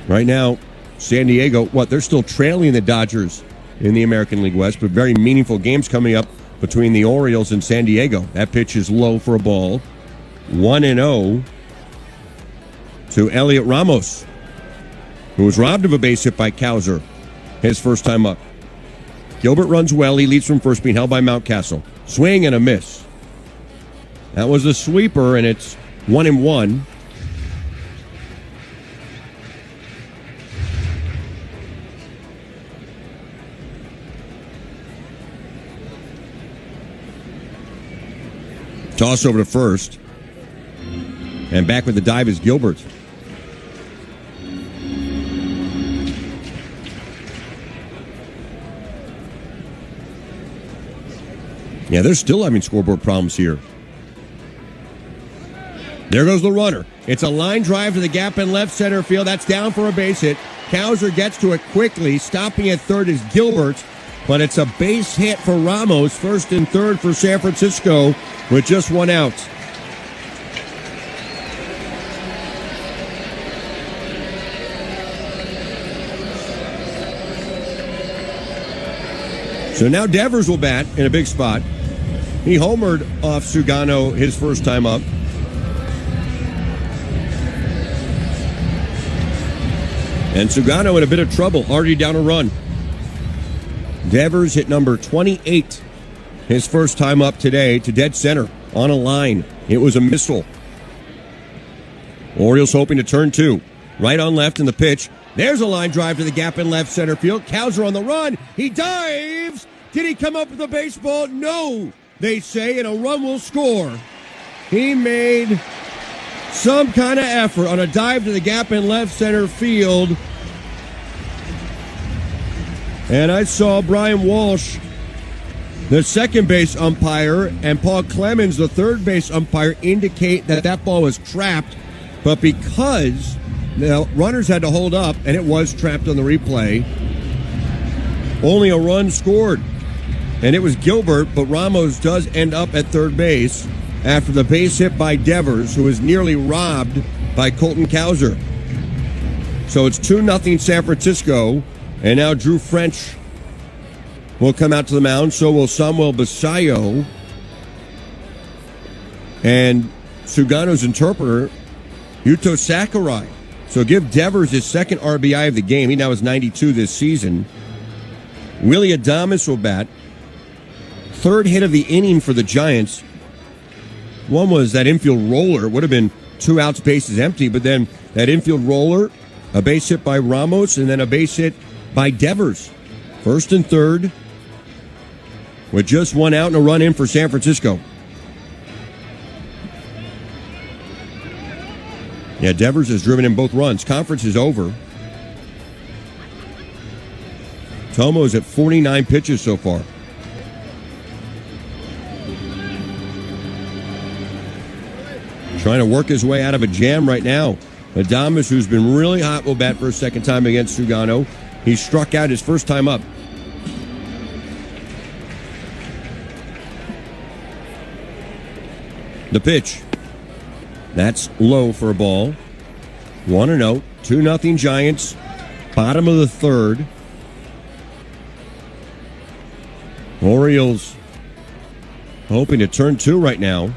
Right now, San Diego, they're still trailing the Dodgers in the American League West, but very meaningful games coming up between the Orioles and San Diego. That pitch is low for a ball. 1-0 to Elliot Ramos, who was robbed of a base hit by Cowser his first time up. Gilbert runs well. He leads from first, being held by Mountcastle. Swing and a miss. That was a sweeper, and it's 1-1. Toss over to first. And back with the dive is Gilbert. Yeah, they're still having scoreboard problems here. There goes the runner. It's a line drive to the gap in left center field. That's down for a base hit. Cowser gets to it quickly. Stopping at third is Gilbert. But it's a base hit for Ramos. First and third for San Francisco with just one out. So now Devers will bat in a big spot. He homered off Sugano his first time up. And Sugano in a bit of trouble, already down a run. Devers hit number 28 his first time up today to dead center on a line. It was a missile. Orioles hoping to turn two. Right on left in the pitch. There's a line drive to the gap in left center field. Cowser on the run. He dives. Did he come up with a baseball? No, they say, and a run will score. He made some kind of effort on a dive to the gap in left center field. And I saw Brian Walsh, the second base umpire, and Paul Clemens, the third base umpire, indicate that that ball was trapped. But because the runners had to hold up, and it was trapped on the replay, only a run scored. And it was Gilbert, but Ramos does end up at third base after the base hit by Devers, who was nearly robbed by Colton Cowser. So it's 2-0 San Francisco, and now Drew French will come out to the mound. So will Samuel Basayo. And Sugano's interpreter, Yuto Sakurai. So give Devers his second RBI of the game. He now has 92 this season. Willie Adames will bat. Third hit of the inning for the Giants. One was that infield roller. Would have been 2 outs, bases empty. But then that infield roller, a base hit by Ramos, and then a base hit by Devers. First and third, with just 1 out and a run in for San Francisco. Yeah, Devers has driven in both runs. Conference is over. Tomo's at 49 pitches so far. Trying to work his way out of a jam right now. Adames, who's been really hot, will bat for a second time against Sugano. He struck out his first time up. The pitch. That's low for a ball. 1-0. 2-0 Giants. Bottom of the third. Orioles hoping to turn two right now.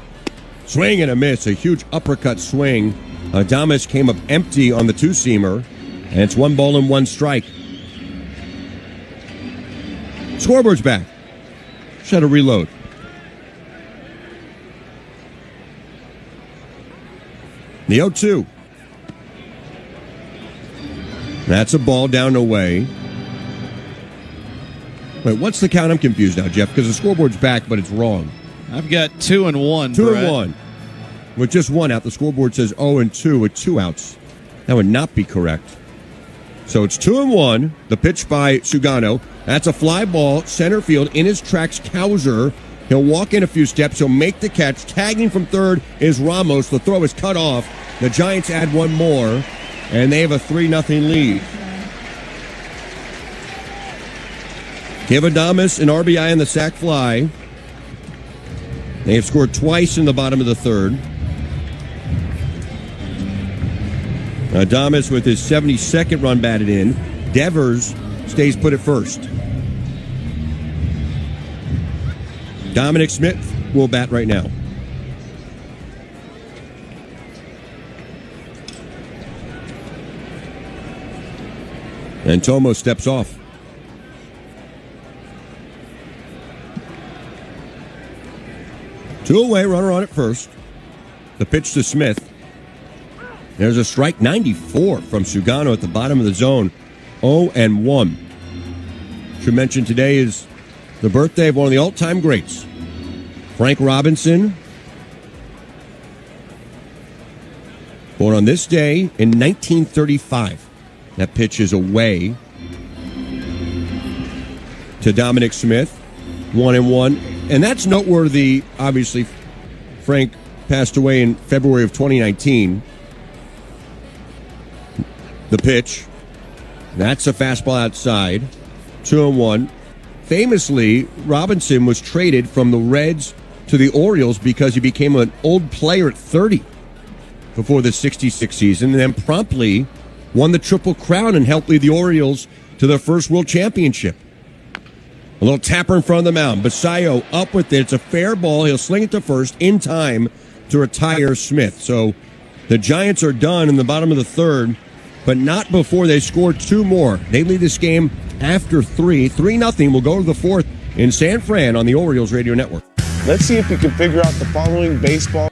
Swing and a miss. A huge uppercut swing. Adames came up empty on the two-seamer. And it's 1-1 strike. Scoreboard's back. Should have reload. The 0-2. That's a ball down and away. Wait, what's the count? I'm confused now, Jeff, because the scoreboard's back, but it's wrong. I've got 2-1. 2-1. With just one out, the scoreboard says 0-2 with 2 outs. That would not be correct. So it's 2-1. The pitch by Sugano. That's a fly ball, center field, in his tracks, Cowser. He'll walk in a few steps. He'll make the catch. Tagging from third is Ramos. The throw is cut off. The Giants add one more, and they have a 3-0 lead. Give Adames an RBI on the sac fly. They have scored twice in the bottom of the third. Adames with his 72nd run batted in. Devers stays put at first. Dominic Smith will bat right now. And Tomo steps off. Two away, runner on at first. The pitch to Smith. There's a strike, 94 from Sugano at the bottom of the zone. 0-1. Should mention today is the birthday of one of the all-time greats, Frank Robinson. Born on this day in 1935. That pitch is away to Dominic Smith. 1-1. And that's noteworthy. Obviously, Frank passed away in February of 2019. The pitch. That's a fastball outside. 2-1. Famously, Robinson was traded from the Reds to the Orioles because he became an old player at 30 before the 66 season, and then promptly won the Triple Crown and helped lead the Orioles to their first World Championship. A little tapper in front of the mound. Basayo up with it. It's a fair ball. He'll sling it to first in time to retire Smith. So the Giants are done in the bottom of the third, but not before they score 2 more. They lead this game after 3. 3-0 will go to the fourth in San Fran on the Orioles Radio Network. Let's see if you can figure out the following baseball.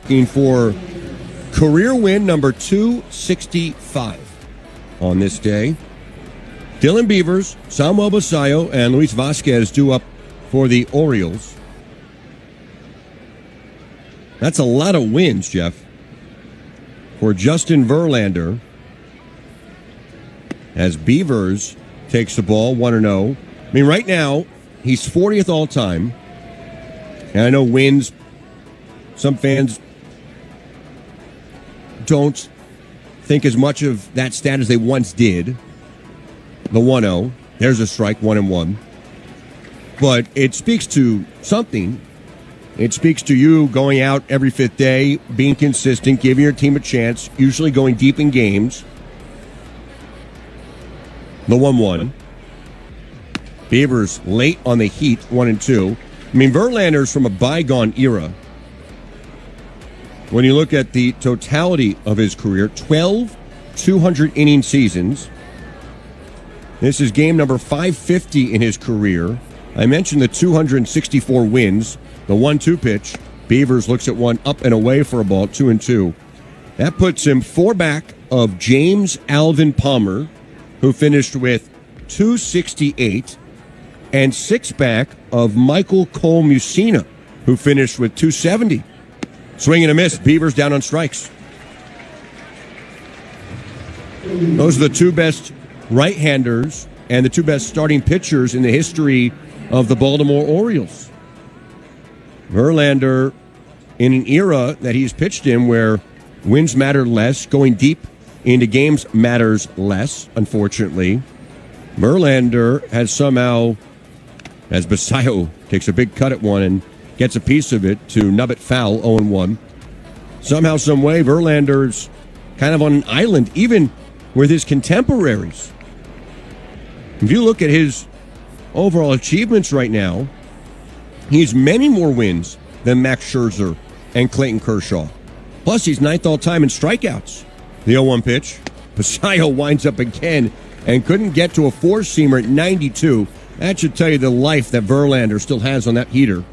Looking for career win number 265 on this day. Dylan Beavers, Samuel Basayo, and Luis Vasquez due up for the Orioles. That's a lot of wins, Jeff, for Justin Verlander, as Beavers takes the ball 1-0. I mean, right now, he's 40th all-time. And I know wins, some fans don't think as much of that stat as they once did. The 1-0. There's a strike, 1-1. But it speaks to something. It speaks to you going out every 5th day, being consistent, giving your team a chance, usually going deep in games. The 1-1. Beavers late on the heat, 1-2. I mean, Verlander's from a bygone era. When you look at the totality of his career, 12 200-inning seasons. This is game number 550 in his career. I mentioned the 264 wins. The 1-2 pitch. Beavers looks at one up and away for a ball, 2-2. That puts him 4 back of James Alvin Palmer, who finished with 268, and 6 back of Michael Cole Mussina, who finished with 270. Swing and a miss. Beavers down on strikes. Those are the 2 best right-handers and the 2 best starting pitchers in the history of the Baltimore Orioles. Verlander, in an era that he's pitched in where wins matter less, going deep into games matters less, unfortunately. Verlander has somehow, as Basayo takes a big cut at one and gets a piece of it to nub it foul, 0-1. Somehow, some way, Verlander's kind of on an island, even with his contemporaries. If you look at his overall achievements right now, he has many more wins than Max Scherzer and Clayton Kershaw. Plus, he's 9th all-time in strikeouts. The 0-1 pitch. Basayo winds up again and couldn't get to a 4-seamer at 92. That should tell you the life that Verlander still has on that heater.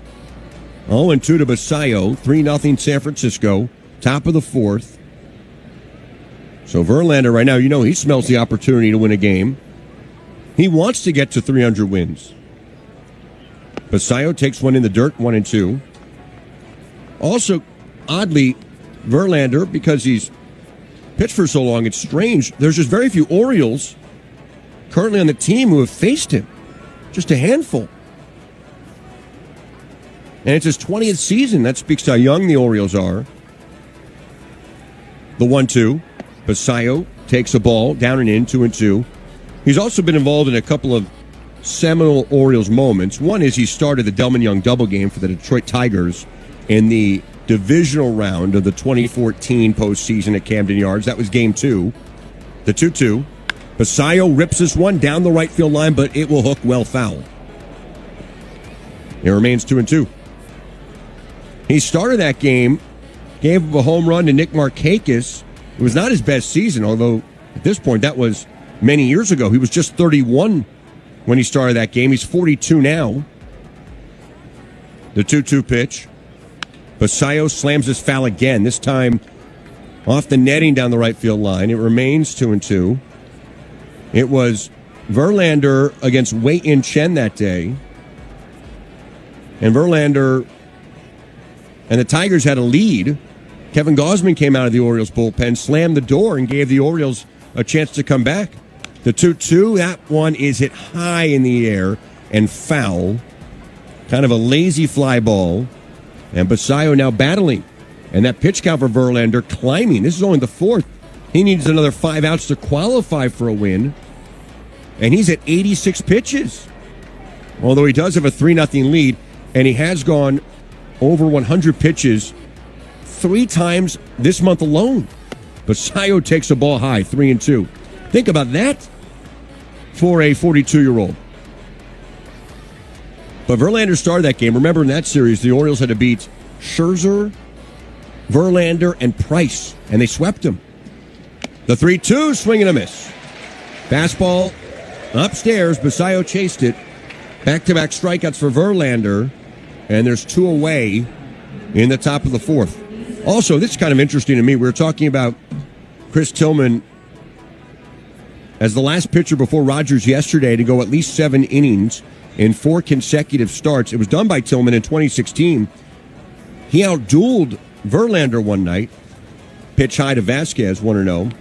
0-2 to Basayo. 3-0 San Francisco. Top of the 4th. So Verlander right now, he smells the opportunity to win a game. He wants to get to 300 wins. Basayo takes one in the dirt, 1-2. Also, oddly, Verlander, because he's pitched for so long, it's strange. There's just very few Orioles currently on the team who have faced him. Just a handful. And it's his 20th season. That speaks to how young the Orioles are. The 1-2. Basayo takes a ball down and in, 2-2. He's also been involved in a couple of seminal Orioles moments. One is he started the Delman Young double game for the Detroit Tigers in the divisional round of the 2014 postseason at Camden Yards. That was game 2. The 2-2. Basayo rips this one down the right field line, but it will hook well foul. It remains 2-2. He started that game, gave up a home run to Nick Markakis. It was not his best season, although at this point that was many years ago. He was just 31 when he started that game. He's 42 now. The 2-2 pitch. Basayo slams his foul again, this time off the netting down the right field line. It remains 2-2. It was Verlander against Wei-In Chen that day. And Verlander and the Tigers had a lead. Kevin Gausman came out of the Orioles bullpen, slammed the door, and gave the Orioles a chance to come back. The 2-2, that one is hit high in the air and foul. Kind of a lazy fly ball. And Basayo now battling. And that pitch count for Verlander climbing. This is only the 4th. He needs another 5 outs to qualify for a win. And he's at 86 pitches. Although he does have a 3-0 lead. And he has gone over 100 pitches 3 times this month alone. Basayo takes a ball high, 3-2. Think about that for a 42-year-old. But Verlander started that game. Remember, in that series, the Orioles had to beat Scherzer, Verlander, and Price, and they swept him. The 3-2, swing and a miss. Fastball upstairs. Basayo chased it. Back-to-back strikeouts for Verlander, and there's 2 away in the top of the 4th. Also, this is kind of interesting to me. We were talking about Chris Tillman as the last pitcher before Rogers yesterday to go at least 7 innings in 4 consecutive starts. It was done by Tillman in 2016. He outdueled Verlander one night. Pitch high to Vasquez, 1-0.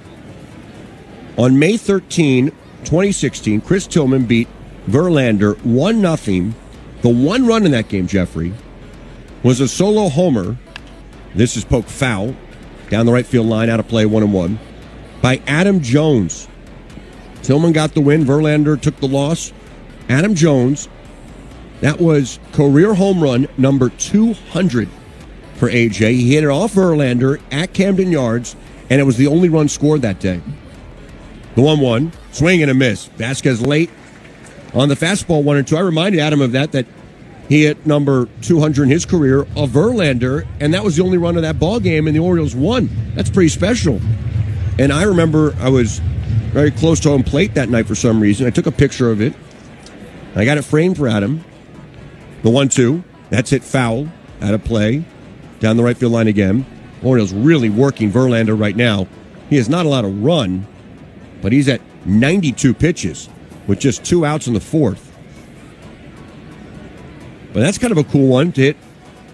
On May 13, 2016, Chris Tillman beat Verlander 1-0. The one run in that game, Jeffrey, was a solo homer. This is poked foul. Down the right field line, out of play, 1-1. By Adam Jones. Tillman got the win. Verlander took the loss. Adam Jones, that was career home run number 200 for AJ. He hit it off Verlander at Camden Yards, and it was the only run scored that day. The 1-1, swing and a miss. Vasquez late. on the fastball 1-2. I reminded Adam of that he hit number 200 in his career of Verlander, and that was the only run of that ball game, and the Orioles won. That's pretty special. And I remember I was very close to home plate that night for some reason. I took a picture of it. I got it framed for Adam. The 1-2. That's hit foul. Out of play. Down the right field line again. Orioles really working Verlander right now. He has not allowed to run, but he's at 92 pitches with just 2 outs in the 4th. But that's kind of a cool one to hit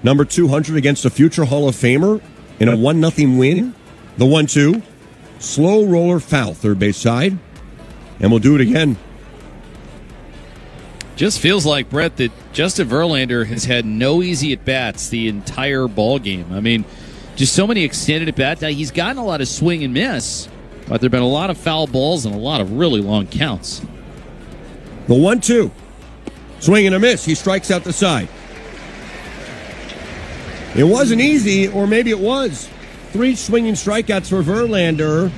number 200 against a future Hall of Famer in a 1-0 win. The 1-2. Slow roller foul, third base side. And we'll do it again. Just feels like, Brett, that Justin Verlander has had no easy at-bats the entire ball game. I mean, just so many extended at-bats. Now, he's gotten a lot of swing and miss, but there have been a lot of foul balls and a lot of really long counts. The 1-2. Swing and a miss. He strikes out the side. It wasn't easy, or maybe it was. 3 swinging strikeouts for Verlander,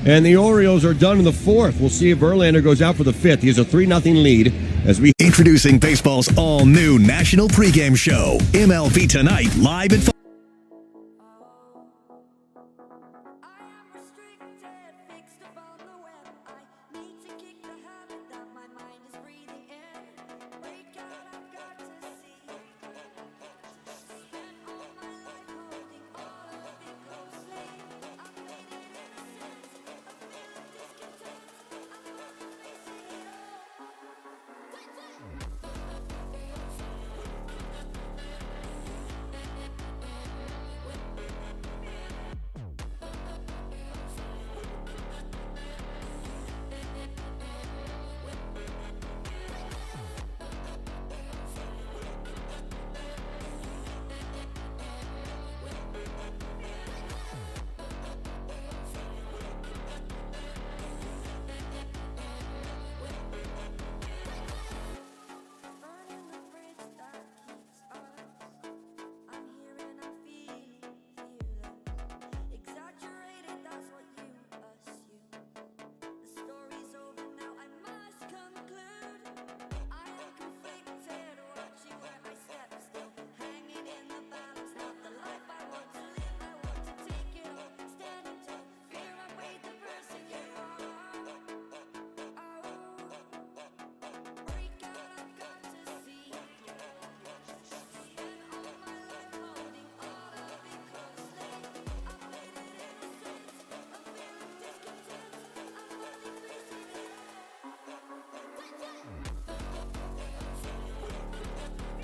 and the Orioles are done in the 4th. We'll see if Verlander goes out for the 5th. He has a 3-0 lead as we... Introducing baseball's all-new national pregame show, MLB Tonight, live at 5.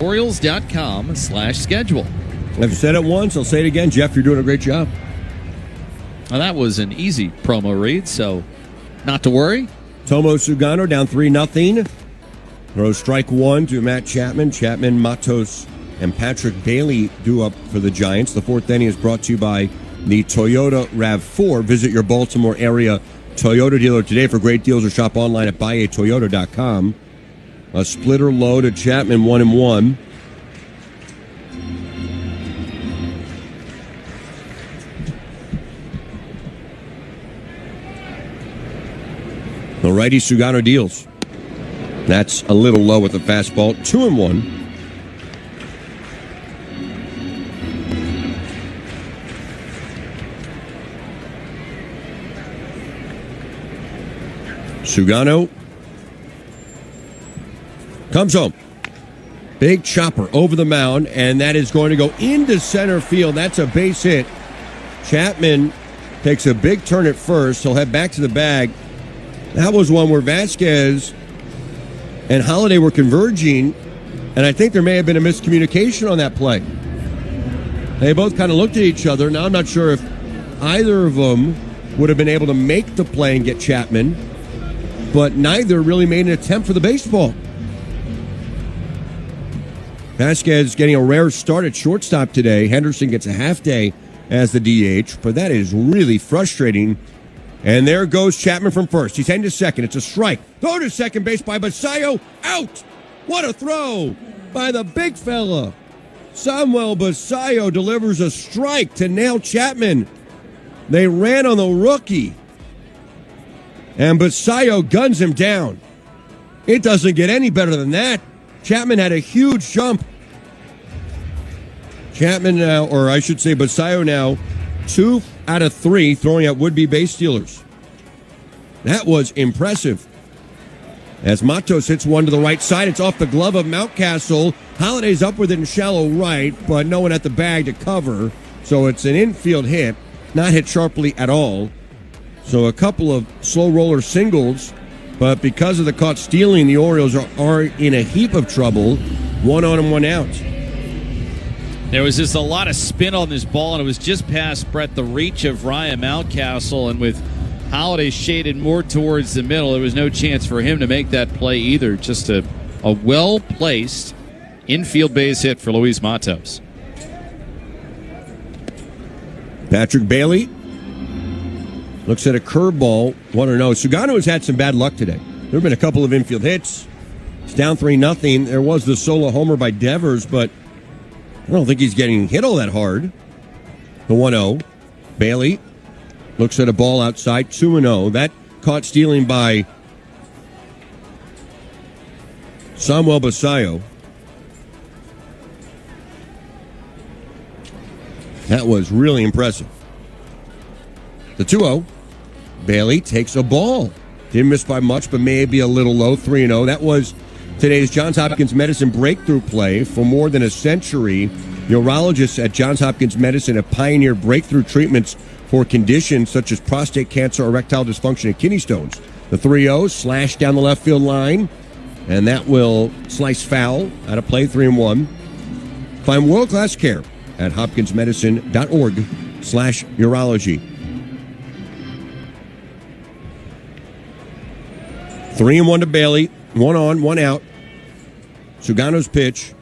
Orioles.com/schedule. I've said it once. I'll say it again. Jeff, you're doing a great job. Well, that was an easy promo read, so not to worry. Tomo Sugano down 3-0. Throws strike 1 to Matt Chapman. Chapman, Matos, and Patrick Bailey due up for the Giants. The 4th inning is brought to you by the Toyota RAV4. Visit your Baltimore area Toyota dealer today for great deals or shop online at buyatoyota.com. A splitter low to Chapman, 1-1. The righty Sugano deals. That's a little low with the fastball. 2-1. Sugano comes home. Big chopper over the mound, and that is going to go into center field. That's a base hit. Chapman takes a big turn at first. He'll head back to the bag. That was one where Vasquez and Holiday were converging, and I think there may have been a miscommunication on that play. They both kind of looked at each other. Now I'm not sure if either of them would have been able to make the play and get Chapman, but neither really made an attempt for the baseball. Vasquez getting a rare start at shortstop today. Henderson gets a half day as the DH, but that is really frustrating. And there goes Chapman from first. He's heading to second. It's a strike. Throw to second base by Basayo. Out! What a throw by the big fella. Samuel Basayo delivers a strike to nail Chapman. They ran on the rookie. And Basayo guns him down. It doesn't get any better than that. Chapman had a huge jump. Chapman now, or I should say Basayo now, 2 out of 3 throwing at would-be base stealers. That was impressive. As Matos hits one to the right side, it's off the glove of Mountcastle. Holiday's up with it in shallow right, but no one at the bag to cover. So it's an infield hit, not hit sharply at all. So a couple of slow roller singles, but because of the caught stealing, the Orioles are in a heap of trouble. 1 on and 1 out. There was just a lot of spin on this ball, and it was just past the reach of Ryan Mountcastle, and with Holiday shaded more towards the middle, there was no chance for him to make that play either. Just a well-placed infield base hit for Luis Matos. Patrick Bailey looks at a curveball, 1-0. Sugano has had some bad luck today. There have been a couple of infield hits. It's down 3-0. There was the solo homer by Devers, but I don't think he's getting hit all that hard. The 1-0. Bailey looks at a ball outside, 2-0. That caught stealing by Samuel Basayo. That was really impressive. The 2-0. Bailey takes a ball. Didn't miss by much, but maybe a little low, 3-0. That was today's Johns Hopkins Medicine breakthrough play. For more than a century, urologists at Johns Hopkins Medicine have pioneered breakthrough treatments for conditions such as prostate cancer, erectile dysfunction, and kidney stones. The 3-0 slash down the left field line, and that will slice foul out of play, 3-1. Find world-class care at hopkinsmedicine.org/urology. 3-1 to Bailey. 1 on, 1 out. Sugano's pitch,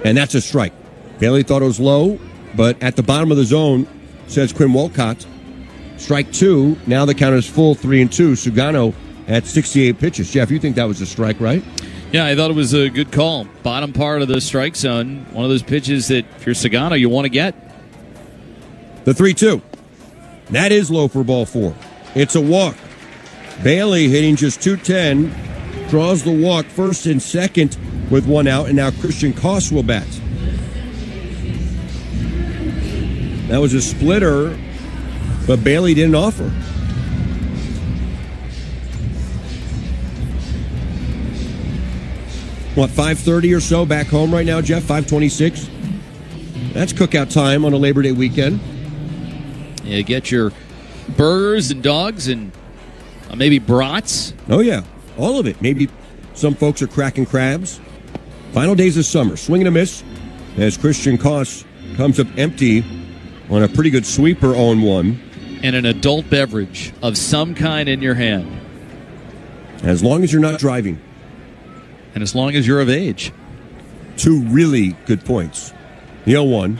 and that's a strike. Bailey thought it was low, but at the bottom of the zone, says Quinn Wolcott. Strike 2. Now the count is full, 3-2. Sugano at 68 pitches. Jeff, you think that was a strike, right? Yeah, I thought it was a good call. Bottom part of the strike zone. One of those pitches that, if you're Sugano, you want to get. The 3-2. That is low for ball 4. It's a walk. Bailey hitting just 210. Draws the walk first and second with 1 out, and now Christian Koss will bat. That was a splitter, but Bailey didn't offer. What, 5:30 or so back home right now, Jeff? 5:26? That's cookout time on a Labor Day weekend. Yeah, get your burgers and dogs and maybe brats. Oh, yeah. All of it. Maybe some folks are cracking crabs. Final days of summer. Swing and a miss as Christian Koss comes up empty on a pretty good sweeper 0-1. And an adult beverage of some kind in your hand. As long as you're not driving. And as long as you're of age. 2 really good points. The 0-1.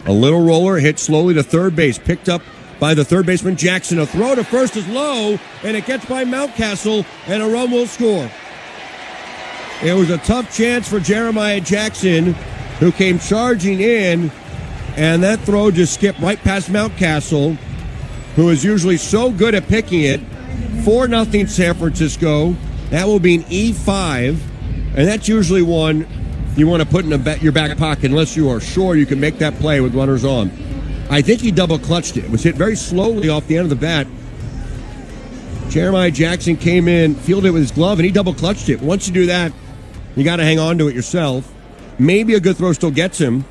A little roller hit slowly to third base. Picked up by the third baseman Jackson. A throw to first is low, and it gets by Mountcastle, and a run will score. It was a tough chance for Jeremiah Jackson, who came charging in, and that throw just skipped right past Mountcastle, who is usually so good at picking it. 4-0 San Francisco. That will be an E5, and that's usually one you want to put in your back pocket unless you are sure you can make that play with runners on. I think he double clutched it. It was hit very slowly off the end of the bat. Jeremiah Jackson came in, fielded it with his glove, and he double clutched it. Once you do that, you got to hang on to it yourself. Maybe a good throw still gets him.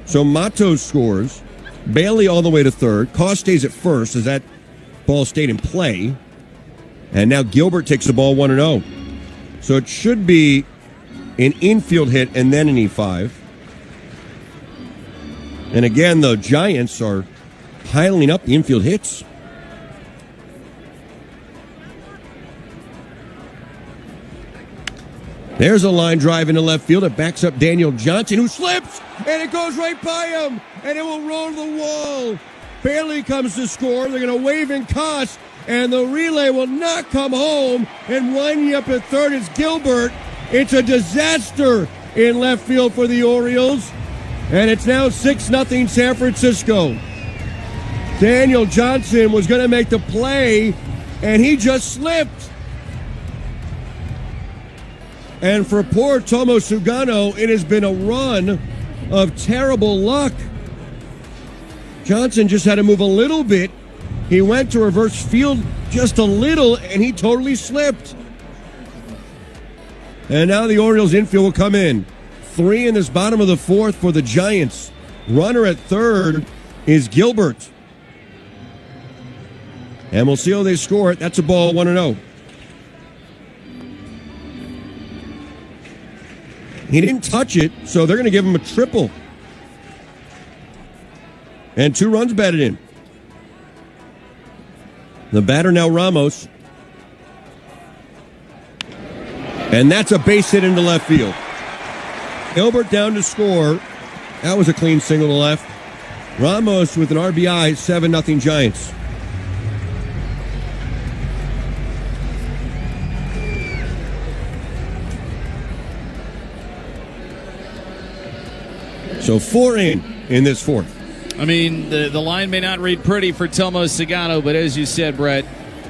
So Matos scores. Bailey all the way to third. Koss stays at first as that ball stayed in play. And now Gilbert takes the ball 1-0. So it should be an infield hit and then an E5. And again, the Giants are piling up the infield hits. There's a line drive into left field. It backs up Daniel Johnson, who slips, and it goes right by him, and it will roll to the wall. Bailey comes to score. They're going to wave in Koss, and the relay will not come home. And winding up at third is Gilbert. It's a disaster in left field for the Orioles. And it's now 6-0 San Francisco. Daniel Johnson was going to make the play, and he just slipped. And for poor Tomo Sugano, it has been a run of terrible luck. Johnson just had to move a little bit. He went to reverse field just a little, and he totally slipped. And now the Orioles infield will come in. 3 in this bottom of the 4th for the Giants. Runner at third is Gilbert. And we'll see how they score it. That's a ball, 1-0. He didn't touch it, so they're going to give him a triple. And 2 runs batted in. The batter now Ramos. And that's a base hit into left field. Gilbert down to score. That was a clean single to left. Ramos with an RBI, 7-0 Giants. So 4 in this 4th. I mean, the line may not read pretty for Tomo Sugano, but as you said, Brett,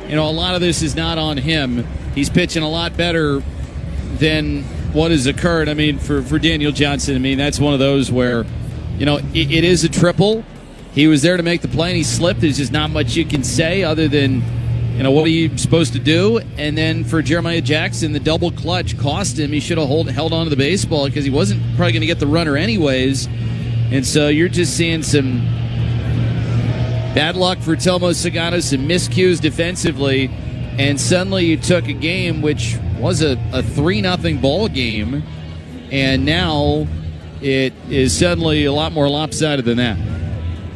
a lot of this is not on him. He's pitching a lot better than what has occurred. I mean, for Daniel Johnson, that's one of those where, it is a triple. He was there to make the play, and he slipped. There's just not much you can say other than, what are you supposed to do? And then for Jeremiah Jackson, the double clutch cost him. He should have held on to the baseball because he wasn't probably going to get the runner anyways. And so you're just seeing some bad luck for Tomo Sugano, some miscues defensively, and suddenly you took a game which was a 3-0 ball game, and now it is suddenly a lot more lopsided than that.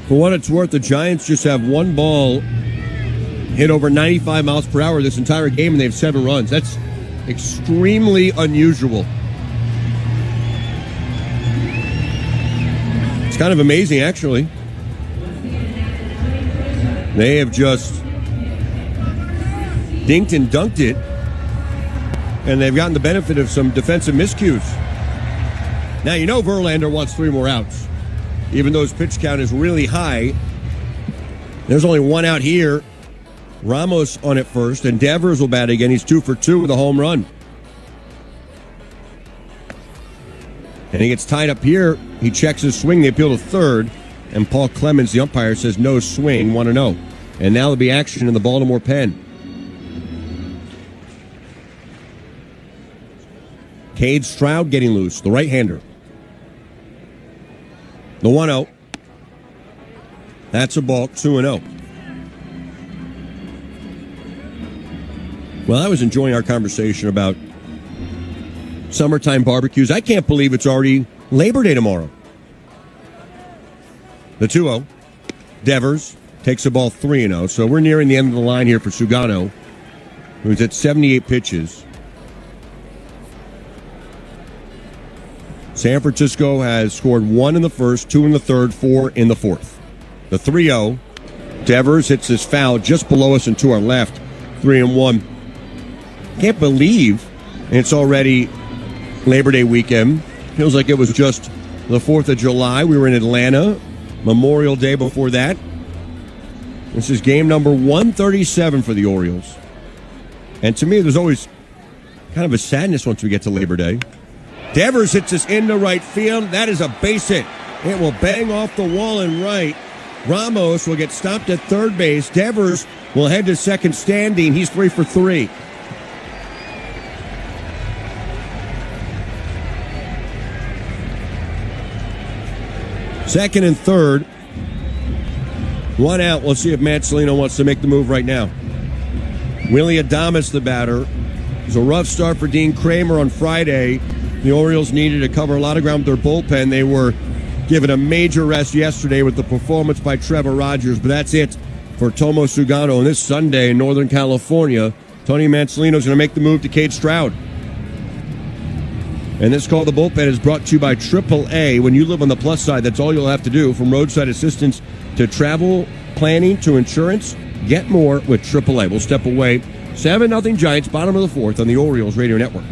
For what it's worth, the Giants just have one ball hit over 95 miles per hour this entire game, and they have 7 runs. That's extremely unusual. It's kind of amazing, actually. They have just dinked and dunked it, and they've gotten the benefit of some defensive miscues. Now, Verlander wants 3 more outs. Even though his pitch count is really high, there's only 1 out here. Ramos on it first, and Devers will bat again. He's 2 for 2 with a home run. And he gets tied up here. He checks his swing. They appeal to third. And Paul Clemens, the umpire, says no swing, 1-0. And now there'll be action in the Baltimore pen. Cade Stroud getting loose, the right-hander. The 1-0. That's a ball, 2-0. Well, I was enjoying our conversation about summertime barbecues. I can't believe it's already Labor Day tomorrow. The 2-0. Devers takes the ball 3-0. So we're nearing the end of the line here for Sugano, who's at 78 pitches. San Francisco has scored 1 in the first, 2 in the third, 4 in the fourth. The 3-0. Devers hits his foul just below us and to our left. 3-1. Can't believe it's already Labor Day weekend. Feels like it was just the 4th of July. We were in Atlanta. Memorial Day before that. This is game number 137 for the Orioles. And to me, there's always kind of a sadness once we get to Labor Day. Devers hits this into right field. That is a base hit. It will bang off the wall and right. Ramos will get stopped at third base. Devers will head to second standing. He's 3 for 3. Second and third. 1 out. We'll see if Matt Salino wants to make the move right now. Willie Adames, the batter. It was a rough start for Dean Kramer on Friday. The Orioles needed to cover a lot of ground with their bullpen. They were given a major rest yesterday with the performance by Trevor Rogers, but that's it for Tomo Sugano. And this Sunday in Northern California, Tony Mansolino is going to make the move to Cade Stroud. And this call, the bullpen, is brought to you by AAA. When you live on the plus side, that's all you'll have to do. From roadside assistance to travel planning to insurance, get more with AAA. We'll step away. 7-0 Giants, bottom of the fourth on the Orioles Radio Network.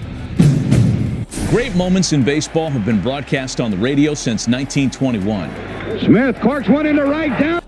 Great moments in baseball have been broadcast on the radio since 1921. Smith corks one into right down.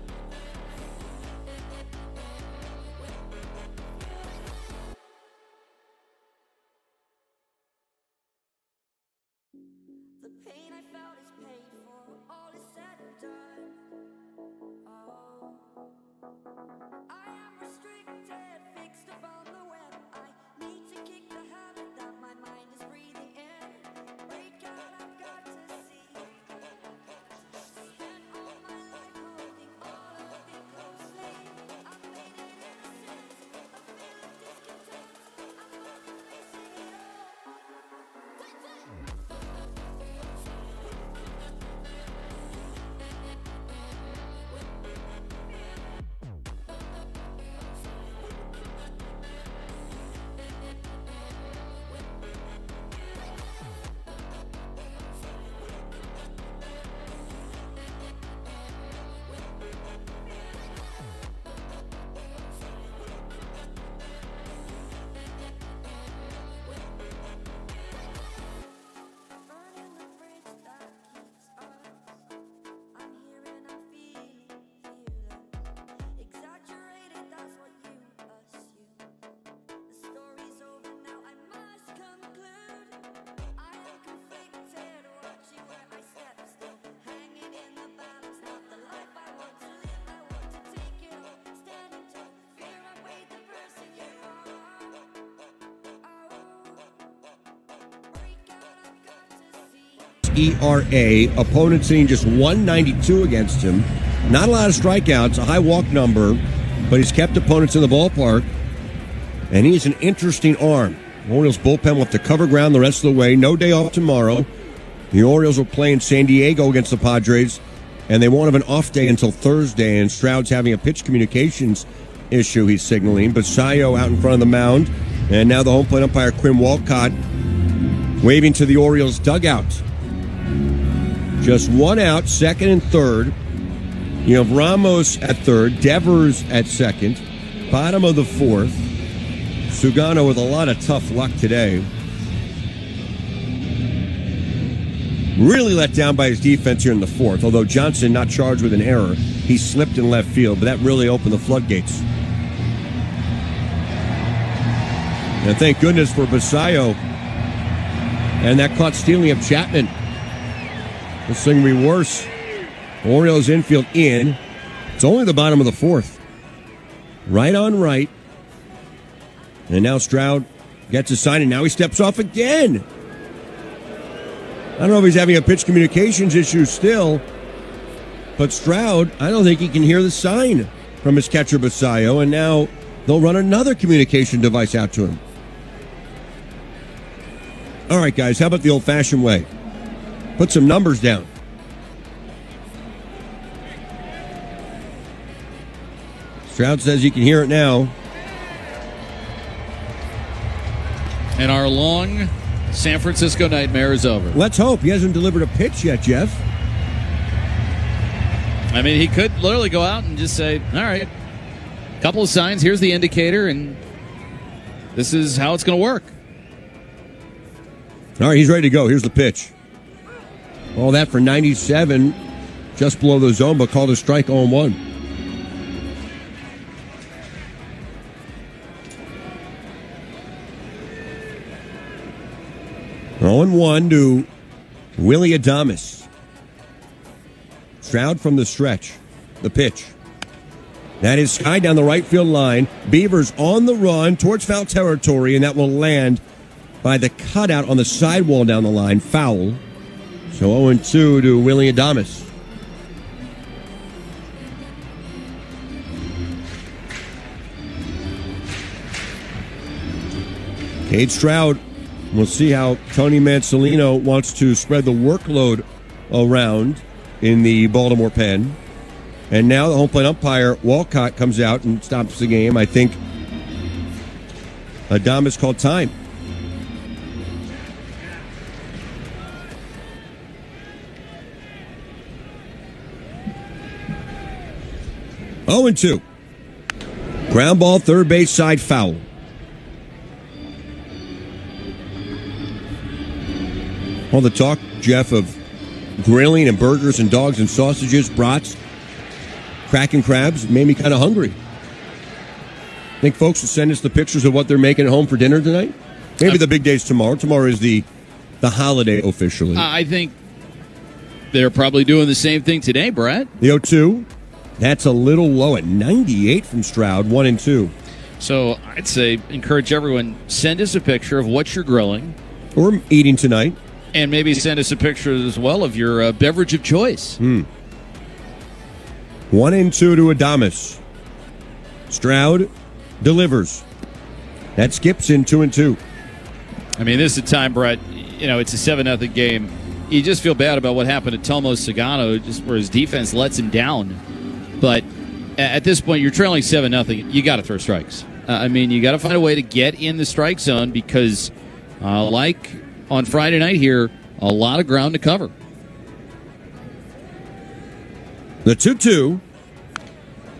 ERA. Opponents hitting just 192 against him. Not a lot of strikeouts, a high walk number, but he's kept opponents in the ballpark. And he's an interesting arm. The Orioles bullpen will have to cover ground the rest of the way. No day off tomorrow. The Orioles will play in San Diego against the Padres, and they won't have an off day until Thursday. And Stroud's having a pitch communications issue, he's signaling. Basayo out in front of the mound. And now the home plate umpire, Quinn Walcott, waving to the Orioles dugout. Just one out, second and third. You have Ramos at third, Devers at second, bottom of the fourth. Sugano with a lot of tough luck today. Really let down by his defense here in the fourth, although Johnson not charged with an error. He slipped in left field, but that really opened the floodgates. And thank goodness for Basayo. And that caught stealing of Chapman. This thing will be worse. Orioles infield in. It's only the bottom of the fourth. Right on right. And now Stroud gets a sign, and now he steps off again. I don't know if he's having a pitch communications issue still, but Stroud, I don't think he can hear the sign from his catcher Basayo, and now they'll run another communication device out to him. All right, guys, how about the old-fashioned way? Put some numbers down. Stroud says he can hear it now. And our long San Francisco nightmare is over. Let's hope. He hasn't delivered a pitch yet, Jeff. I mean, he could literally go out and just say, all right, couple of signs, here's the indicator, and this is how it's going to work. All right, he's ready to go. Here's the pitch. All that for 97, just below the zone, but called a strike 0-1. Oh, 0-1 to Willie Adames. Stroud from the stretch. The pitch. That is high down the right field line. Beavers on the run towards foul territory, and that will land by the cutout on the sidewall down the line. Foul. So 0-2 to Willie Adames. Cade Stroud. We'll see how Tony Mansolino wants to spread the workload around in the Baltimore pen. And now the home plate umpire, Walcott, comes out and stops the game. I think Adames called time. Oh, 0-2. Ground ball, third base side, foul. All the talk, Jeff, of grilling and burgers and dogs and sausages, brats, cracking crabs, made me kind of hungry. Think folks will send us the pictures of what they're making at home for dinner tonight? Maybe the big day's tomorrow. Tomorrow is the holiday officially. I think they're probably doing the same thing today, Brett. The 0-2, that's a little low at 98 from Stroud, 1-2. So I'd say encourage everyone, send us a picture of what you're grilling. Or eating tonight. And maybe send us a picture as well of your beverage of choice. 1-2 to Adames. Stroud delivers. That skips in 2-2. I mean, this is a time, Brett, it's a 7-0 game. You just feel bad about what happened to Tomo Sagano, just where his defense lets him down. But at this point, you're trailing 7-0. You got to throw strikes. You got to find a way to get in the strike zone because, like on Friday night here, a lot of ground to cover. The 2-2,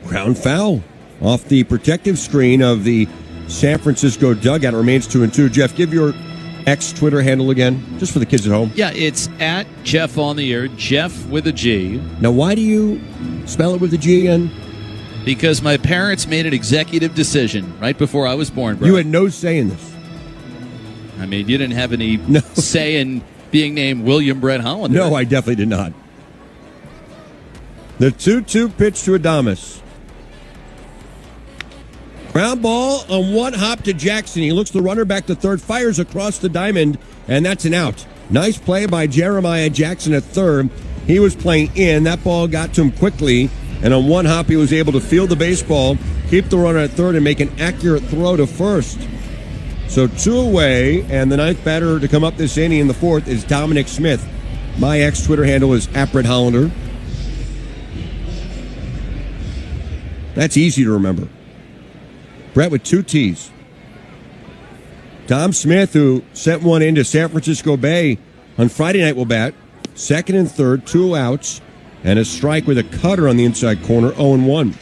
ground foul off the protective screen of the San Francisco dugout. It remains 2-2. Jeff, give your X Twitter handle again, just for the kids at home. Yeah, it's at Jeff on the air, Jeff with a G. Now, why do you spell it with a G again? Because my parents made an executive decision right before I was born, bro. You had no say in this. I mean, you didn't have any say in being named William Brett Hollander. No, I definitely did not. The 2-2 pitch to Adames. Ground ball on one hop to Jackson. He looks the runner back to third, fires across the diamond, and that's an out. Nice play by Jeremiah Jackson at third. He was playing in. That ball got to him quickly, and on one hop he was able to field the baseball, keep the runner at third, and make an accurate throw to first. So 2 away, and the ninth batter to come up this inning in the fourth is Dominic Smith. My ex-Twitter handle is @BrettHollander. That's easy to remember. Brett with 2 T's. Dom Smith, who sent one into San Francisco Bay on Friday night, will bat. Second and third, 2 outs, and a strike with a cutter on the inside corner, 0-1.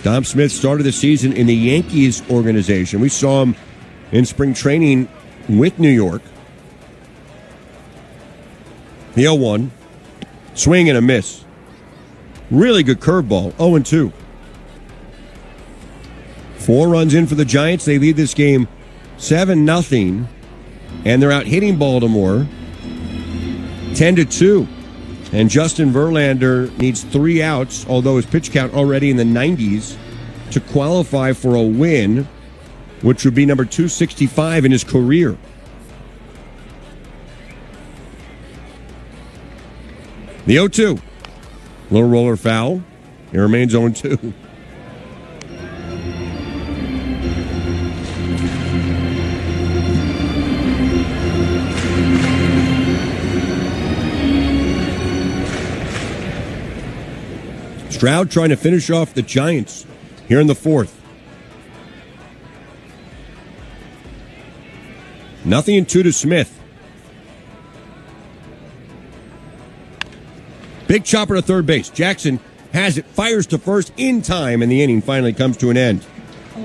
Dom Smith started the season in the Yankees organization. We saw him in spring training with New York. The 0-1. Swing and a miss. Really good curveball, 0-2. 4 runs in for the Giants. They lead this game 7-0. And they're out hitting Baltimore 10-2. And Justin Verlander needs 3 outs, although his pitch count already in the 90s, to qualify for a win, which would be number 265 in his career. The 0-2. Low roller foul. It remains 0-2. Stroud trying to finish off the Giants here in the fourth. 0-2 to Smith. Big chopper to third base. Jackson has it, fires to first in time, and the inning finally comes to an end.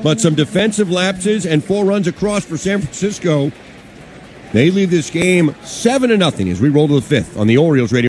But some defensive lapses and 4 runs across for San Francisco. They leave this game 7-0 as we roll to the fifth on the Orioles radio.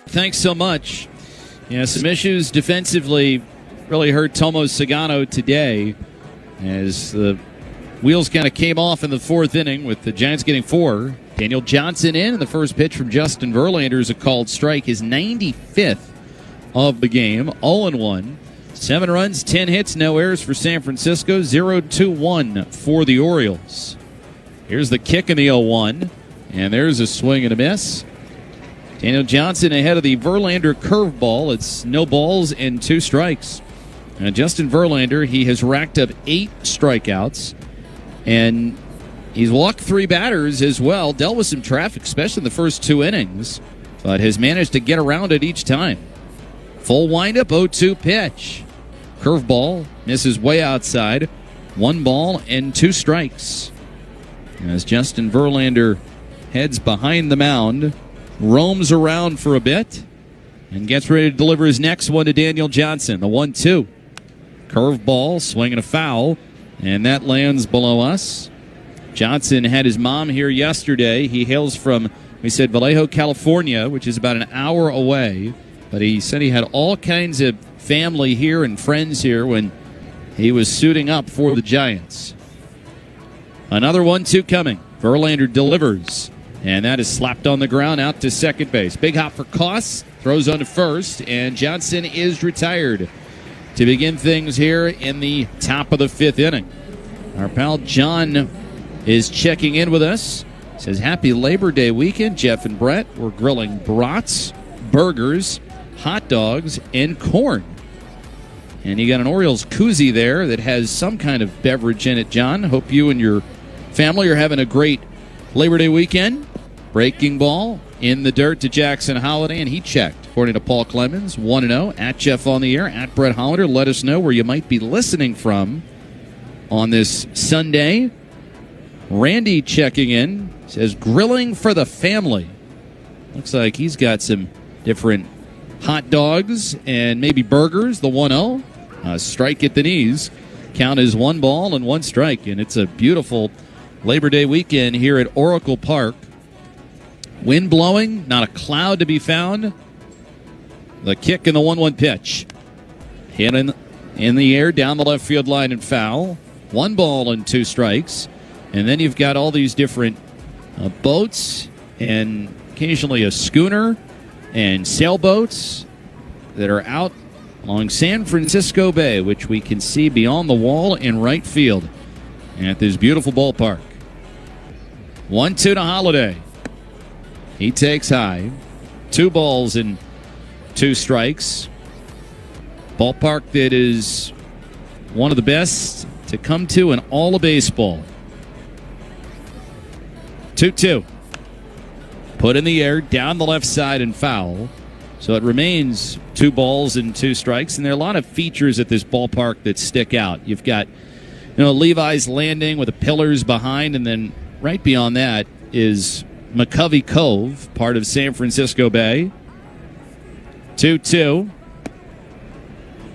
Thanks so much. Yeah, some issues defensively really hurt Tomo Sagano today as the wheels kind of came off in the fourth inning with the Giants getting 4. Daniel Johnson in, and the first pitch from Justin Verlander is a called strike, his 95th of the game, 0-1. 7 runs, 10 hits, no errors for San Francisco, 0-2-1 for the Orioles. Here's the kick in the 0-1, and there's a swing and a miss. Daniel Johnson ahead of the Verlander curveball. It's no balls and 2 strikes. Justin Verlander, he has racked up 8 strikeouts, and he's walked 3 batters as well, dealt with some traffic, especially in the first 2 innings, but has managed to get around it each time. Full windup, 0-2 pitch. Curveball, misses way outside. 1 ball and 2 strikes. As Justin Verlander heads behind the mound, roams around for a bit, and gets ready to deliver his next one to Daniel Johnson. The 1-2. Curveball, swinging a foul, and that lands below us. Johnson had his mom here yesterday. He hails from, we said, Vallejo, California, which is about an hour away. But he said he had all kinds of family here and friends here when he was suiting up for the Giants. Another 1-2 coming. Verlander delivers. And that is slapped on the ground out to second base. Big hop for Koss. Throws on to first. And Johnson is retired to begin things here in the top of the fifth inning. Our pal John is checking in with us. Says, happy Labor Day weekend, Jeff and Brett. We're grilling brats, burgers, hot dogs, and corn. And you got an Orioles koozie there that has some kind of beverage in it, John. Hope you and your family are having a great Labor Day weekend. Breaking ball in the dirt to Jackson Holiday, and he checked. According to Paul Clemens, 1-0. At Jeff on the air, at Brett Hollander. Let us know where you might be listening from on this Sunday. Randy checking in. Says, grilling for the family. Looks like he's got some different hot dogs and maybe burgers. The 1-0. Strike at the knees. Count as 1 ball and 1 strike. And it's a beautiful Labor Day weekend here at Oracle Park. Wind blowing, not a cloud to be found. The kick and the 1-1 pitch. Hit in the air, down the left field line and foul. 1 ball and 2 strikes. And then you've got all these different boats and occasionally a schooner and sailboats that are out along San Francisco Bay, which we can see beyond the wall in right field at this beautiful ballpark. 1-2 to Holiday. He takes high. 2 balls and 2 strikes. Ballpark that is one of the best to come to in all of baseball. 2-2. Put in the air, down the left side and foul. So it remains 2 balls and 2 strikes. And there are a lot of features at this ballpark that stick out. You've got, Levi's Landing with the pillars behind, and then right beyond that is McCovey Cove, part of San Francisco Bay. 2-2.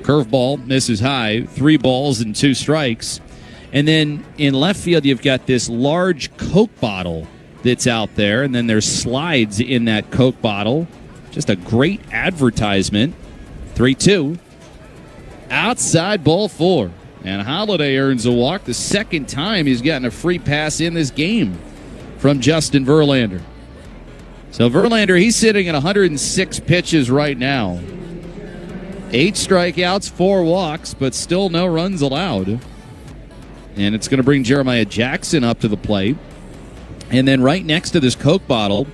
Curveball misses high. 3 balls and 2 strikes. And then in left field, you've got this large Coke bottle that's out there, and then there's slides in that Coke bottle. Just a great advertisement. 3-2. Outside ball 4. And Holiday earns a walk. The second time he's gotten a free pass in this game from Justin Verlander. So Verlander, he's sitting at 106 pitches right now. 8 strikeouts, 4 walks, but still no runs allowed. And it's going to bring Jeremiah Jackson up to the plate. And then right next to this Coke bottle,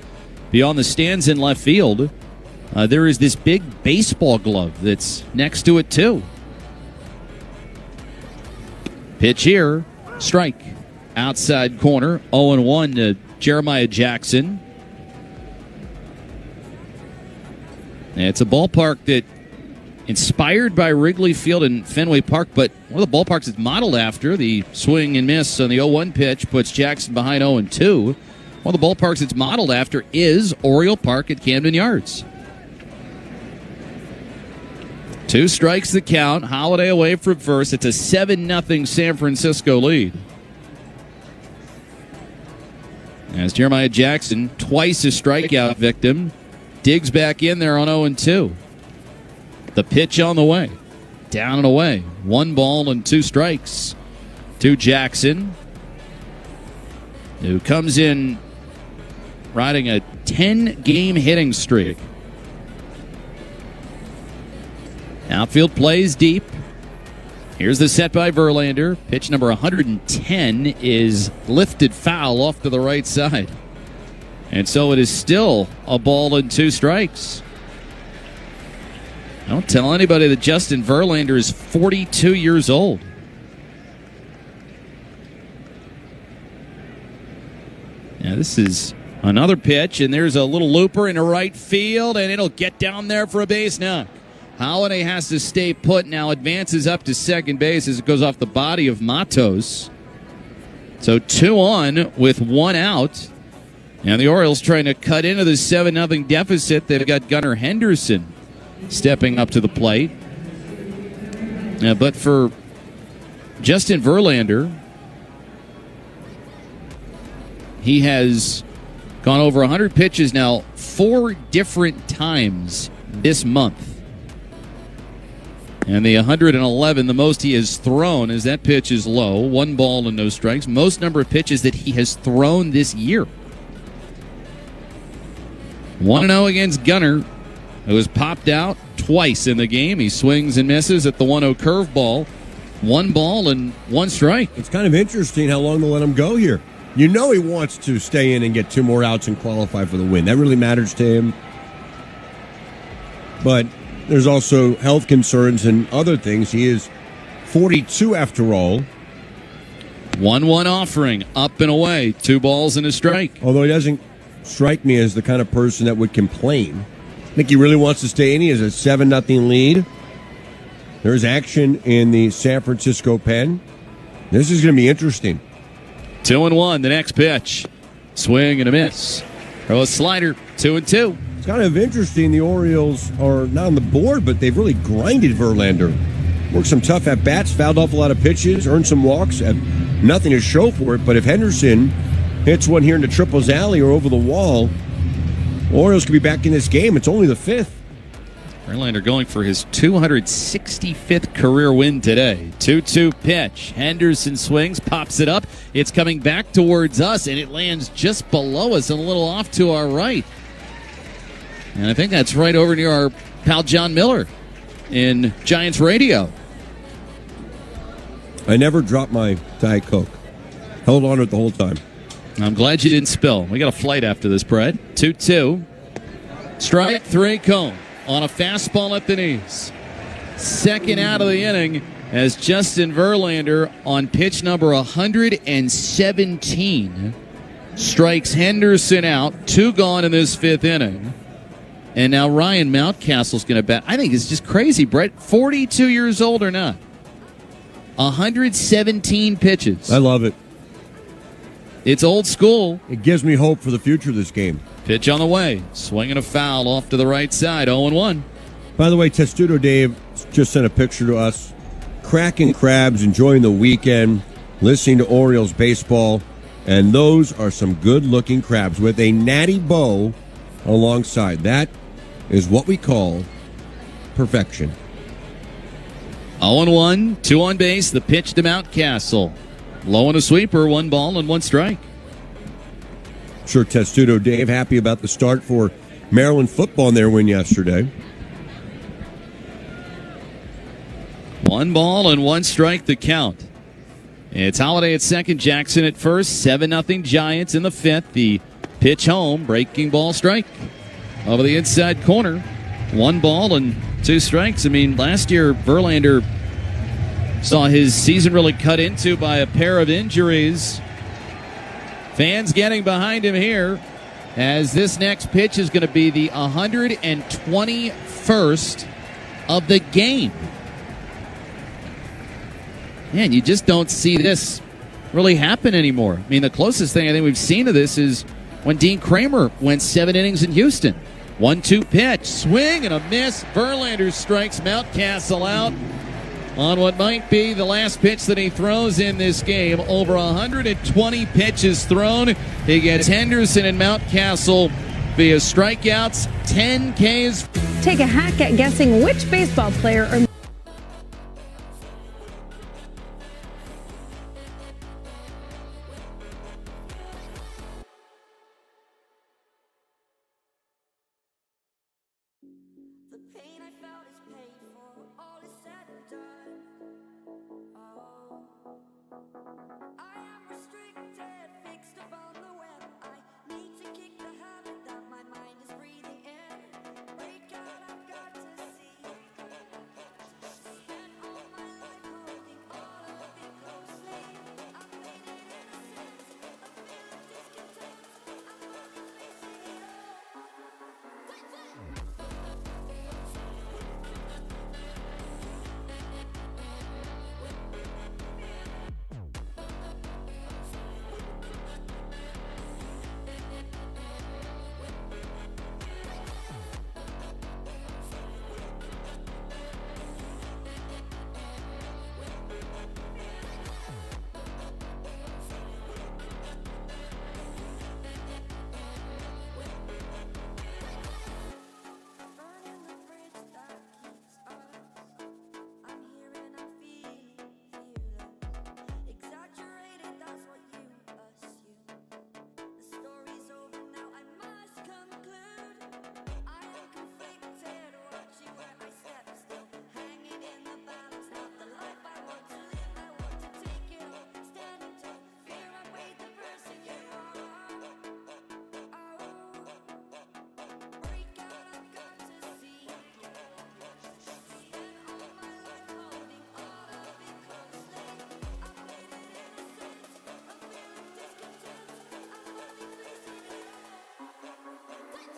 beyond the stands in left field, there is this big baseball glove that's next to it too. Pitch here, strike. Outside corner, 0-1 to Jeremiah Jackson. And it's a ballpark that inspired by Wrigley Field and Fenway Park, but one of the ballparks it's modeled after. The swing and miss on the 0-1 pitch puts Jackson behind 0-2. One of the ballparks it's modeled after is Oriole Park at Camden Yards. 2 strikes the count. Holiday away from first. It's a 7-0 San Francisco lead. As Jeremiah Jackson, twice a strikeout victim, digs back in there on 0-2. The pitch on the way. Down and away. 1 ball and 2 strikes to Jackson, who comes in riding a 10-game hitting streak. Outfield plays deep. Here's the set by Verlander. Pitch number 110 is lifted foul off to the right side. And so it is still a ball and 2 strikes. Don't tell anybody that Justin Verlander is 42 years old. Now this is another pitch, and there's a little looper in the right field, and it'll get down there for a base knock. Holiday has to stay put, now advances up to second base as it goes off the body of Matos. So 2 on with 1 out. And the Orioles trying to cut into the 7-0 deficit. They've got Gunnar Henderson stepping up to the plate. But for Justin Verlander, he has gone over 100 pitches now 4 different times this month. And the 111, the most he has thrown, as that pitch is low, 1 ball and no strikes. Most number of pitches that he has thrown this year. 1-0 against Gunnar, who has popped out twice in the game. He swings and misses at the 1-0 curveball. 1 ball and 1 strike. It's kind of interesting how long they'll let him go here. You know he wants to stay in and get 2 more outs and qualify for the win. That really matters to him. But there's also health concerns and other things. He is 42 after all. 1-1 offering, up and away, 2 balls and a strike. Although he doesn't strike me as the kind of person that would complain. I think he really wants to stay in. He has a 7-0 lead. There's action in the San Francisco pen. This is going to be interesting. 2-1, the next pitch. Swing and a miss. Throw a slider, 2-2. It's kind of interesting. The Orioles are not on the board, but they've really grinded Verlander. Worked some tough at-bats, fouled off a lot of pitches, earned some walks, have nothing to show for it. But if Henderson hits one here into Triple's alley or over the wall, Orioles could be back in this game. It's only the 5th. Verlander going for his 265th career win today. 2-2 pitch. Henderson swings, pops it up. It's coming back towards us, and it lands just below us and a little off to our right. And I think that's right over near our pal John Miller in Giants Radio. I never dropped my Diet Coke. Held on to it the whole time. I'm glad you didn't spill. We got a flight after this, Brett. 2-2. Strike 3 cone on a fastball at the knees. Second out of the inning as Justin Verlander on pitch number 117 strikes Henderson out. 2 gone in this 5th inning. And now Ryan Mountcastle's going to bat. I think it's just crazy, Brett. 42 years old or not. 117 pitches. I love it. It's old school. It gives me hope for the future of this game. Pitch on the way. Swinging a foul off to the right side. 0-1. By the way, Testudo Dave just sent a picture to us. Cracking crabs, enjoying the weekend, listening to Orioles baseball. And those are some good-looking crabs with a natty bow alongside. That is what we call perfection. 0-1, 2 on base. The pitch to Mountcastle. Low on a sweeper, 1 ball and 1 strike. Sure, Testudo Dave happy about the start for Maryland football in their win yesterday. 1 ball and 1 strike the count. It's Holiday at second, Jackson at first. 7-0 Giants in the 5th. The pitch home, breaking ball strike. Over the inside corner. 1 ball and 2 strikes. I mean, last year, Verlander saw his season really cut into by a pair of injuries. Fans getting behind him here as this next pitch is going to be the 121st of the game. Man, you just don't see this really happen anymore. I mean, the closest thing I think we've seen to this is when Dean Kramer went 7 innings in Houston. 1-2 pitch, swing and a miss. Verlander strikes Mountcastle out on what might be the last pitch that he throws in this game. Over 120 pitches thrown. He gets Henderson and Mountcastle via strikeouts, 10 Ks. Take a hack at guessing which baseball player or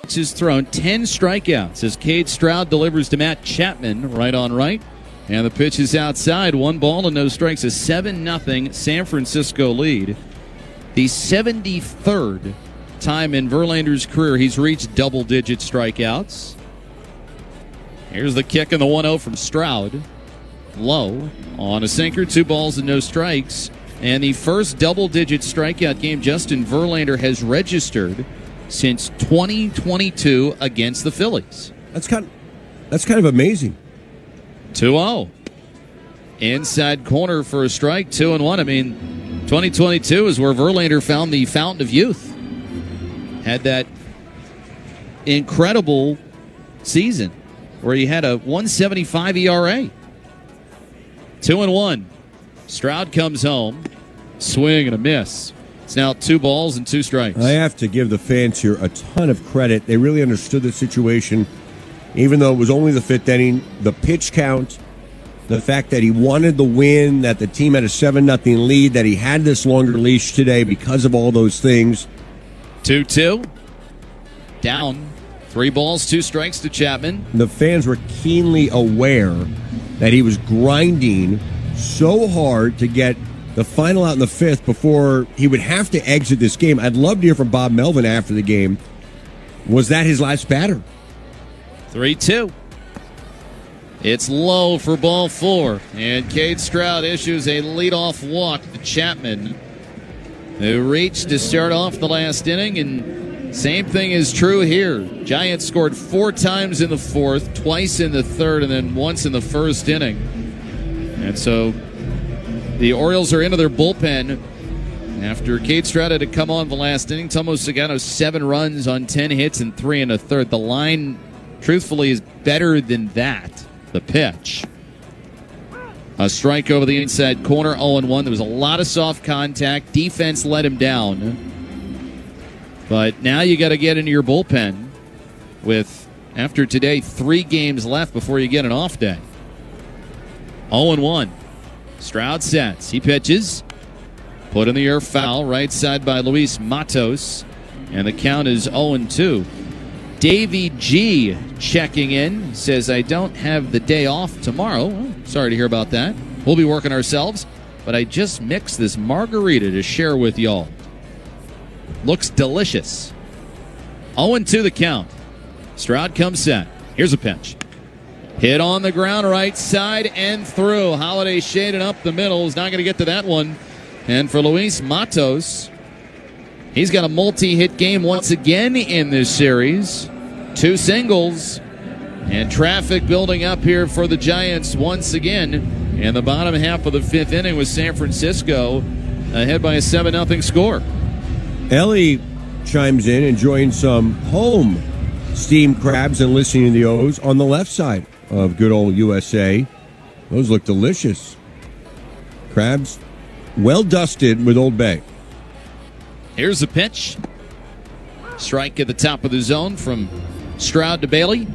Is thrown 10 strikeouts as Cade Stroud delivers to Matt Chapman right on right. And the pitch is outside. 1 ball and no strikes. A 7-0 San Francisco lead. The 73rd time in Verlander's career he's reached double-digit strikeouts. Here's the kick and the 1-0 from Stroud. Low on a sinker. 2 balls and no strikes. And the first double-digit strikeout game Justin Verlander has registered since 2022 against the Phillies. That's kind of amazing. 2-0. Inside corner for a strike, 2-1. I mean, 2022 is where Verlander found the fountain of youth. Had that incredible season where he had a 1.75 ERA. 2-1. Stroud comes home. Swing and a miss. It's now 2 balls and 2 strikes. I have to give the fans here a ton of credit. They really understood the situation, even though it was only the 5th inning. The pitch count, the fact that he wanted the win, that the team had a 7-0 lead, that he had this longer leash today because of all those things. 2-2. Down. 3 balls, 2 strikes to Chapman. The fans were keenly aware that he was grinding so hard to get the final out in the 5th before he would have to exit this game. I'd love to hear from Bob Melvin after the game. Was that his last batter? 3-2. It's low for ball 4. And Cade Stroud issues a leadoff walk to Chapman, who reached to start off the last inning. And same thing is true here. Giants scored 4 times in the 4th, twice in the 3rd, and then once in the 1st inning. And so the Orioles are into their bullpen after Cade Stroud had to come on the last inning. Tomo Sagano 7 runs on 10 hits and 3 in a third. The line, truthfully, is better than that. The pitch. A strike over the inside corner, 0-1. There was a lot of soft contact. Defense let him down. But now you got to get into your bullpen with, after today, 3 games left before you get an off day. 0-1. Stroud sets. He pitches. Put in the air foul. Right side by Luis Matos. And the count is 0-2. Davey G checking in. Says, I don't have the day off tomorrow. Well, sorry to hear about that. We'll be working ourselves. But I just mixed this margarita to share with y'all. Looks delicious. 0-2 the count. Stroud comes set. Here's a pitch. Hit on the ground, right side and through. Holiday shaded up the middle. Is not going to get to that one. And for Luis Matos, he's got a multi-hit game once again in this series. 2 singles. And traffic building up here for the Giants once again. In the bottom half of the 5th inning with San Francisco ahead by a 7-0 score. Ellie chimes in, enjoying some home steamed crabs and listening to the O's on the left side of good old USA. Those look delicious. Crabs well dusted with Old Bay. Here's the pitch. Strike at the top of the zone from Stroud to Bailey.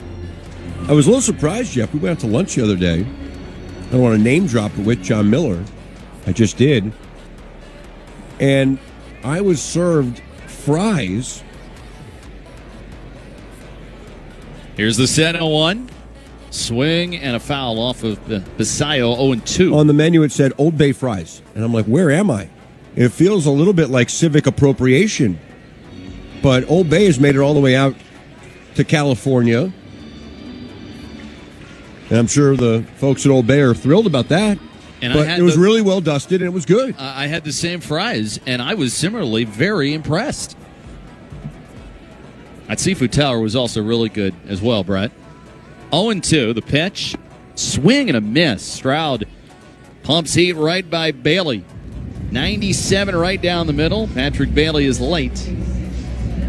I was a little surprised, Jeff. We went out to lunch the other day. I don't want to name drop it with John Miller. I just did. And I was served fries. Here's the set 0-1. Swing and a foul off of the Basayo, 0-2. On the menu it said Old Bay fries. And I'm like, where am I? It feels a little bit like civic appropriation. But Old Bay has made it all the way out to California. And I'm sure the folks at Old Bay are thrilled about that. And but it was really well dusted, and it was good. I had the same fries, and I was similarly very impressed. That Seafood Tower was also really good as well, Brett. 0-2, the pitch. Swing and a miss. Stroud pumps heat right by Bailey. 97 right down the middle. Patrick Bailey is late.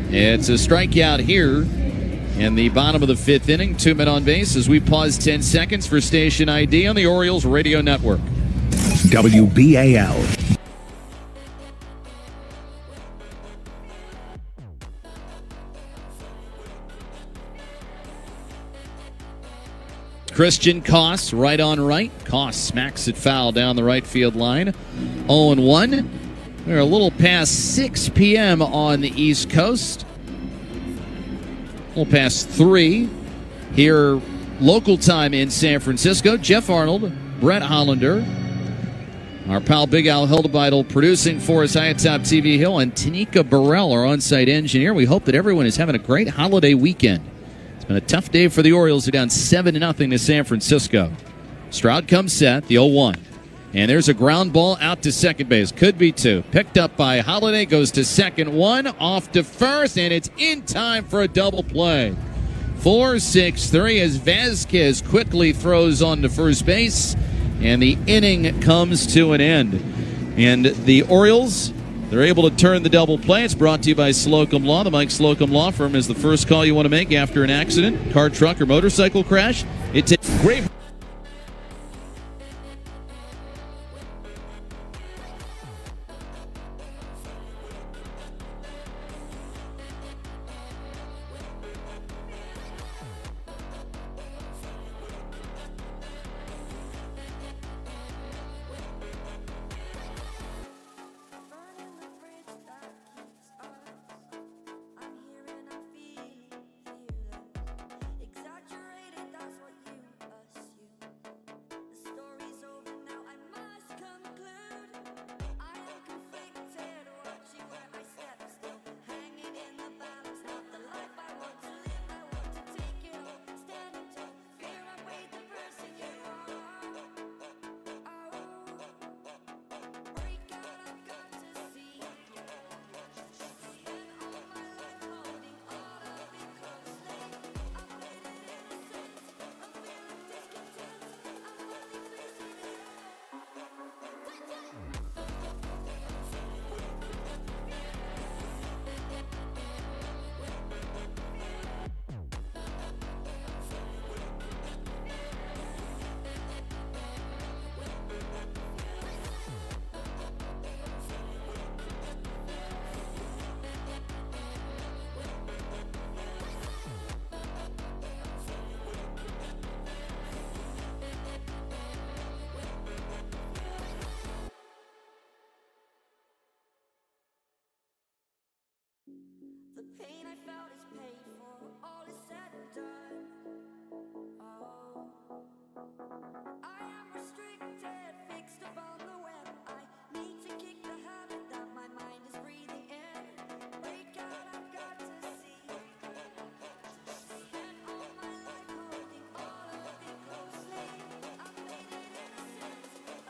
It's a strikeout here in the bottom of the 5th inning. 2 men on base as we pause 10 seconds for station ID on the Orioles Radio Network. WBAL. Christian Koss right on right. Koss smacks it foul down the right field line. 0-1. We're a little past 6 p.m. on the East Coast. We'll pass 3 here, local time in San Francisco. Jeff Arnold, Brett Hollander, our pal Big Al Hildebeidel producing for us, Top TV Hill, and Tanika Burrell, our on-site engineer. We hope that everyone is having a great holiday weekend. It's been a tough day for the Orioles. They're down 7-0 to San Francisco. Stroud comes set, the 0-1. And there's a ground ball out to second base. Could be 2. Picked up by Holiday, goes to second 1, off to first, and it's in time for a double play. 4-6-3 as Vasquez quickly throws on to first base, and the inning comes to an end. And the Orioles, they're able to turn the double play. It's brought to you by Slocum Law. The Mike Slocum Law Firm is the first call you want to make after an accident, car, truck, or motorcycle crash. It's a great...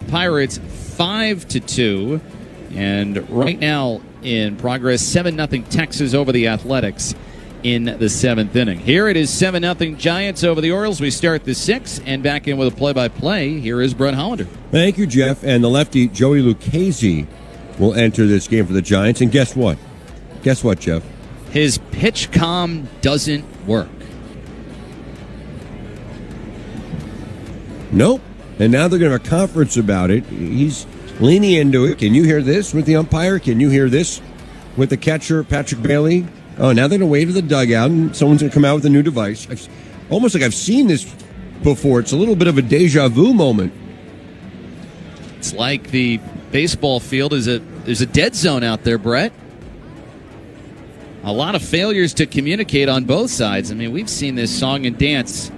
Pirates 5-2, and right now in progress, 7-0 Texas over the Athletics in the 7th inning. Here it is 7-0 Giants over the Orioles. We start the 6th, and back in with a play-by-play. Here is Brett Hollander. Thank you, Jeff. And the lefty Joey Lucchese will enter this game for the Giants. And guess what? Guess what, Jeff? His pitch comm doesn't work. Nope. And now they're going to have a conference about it. He's leaning into it. Can you hear this with the umpire? Can you hear this with the catcher, Patrick Bailey? Oh, now they're going to wait to the dugout, and someone's going to come out with a new device. Almost like I've seen this before. It's a little bit of a deja vu moment. It's like the baseball field there's a dead zone out there, Brett. A lot of failures to communicate on both sides. I mean, we've seen this song and dance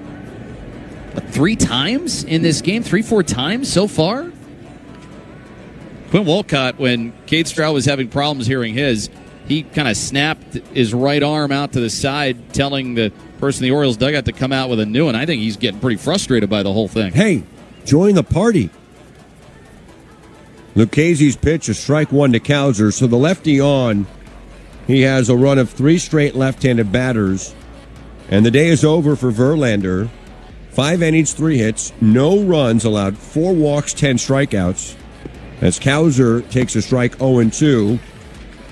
3 times in this game, 3-4 times so far. Quinn Wolcott, when Cade Stroud was having problems hearing his, he kind of snapped his right arm out to the side, telling the person in the Orioles dugout to come out with a new one. I think he's getting pretty frustrated by the whole thing. Hey, join the party. Lucchese's pitch, a strike 1 to Cowser. So the lefty on, he has a run of 3 straight left-handed batters. And the day is over for Verlander. 5 innings, 3 hits, no runs allowed, 4 walks, 10 strikeouts. As Cowser takes a strike 0-2.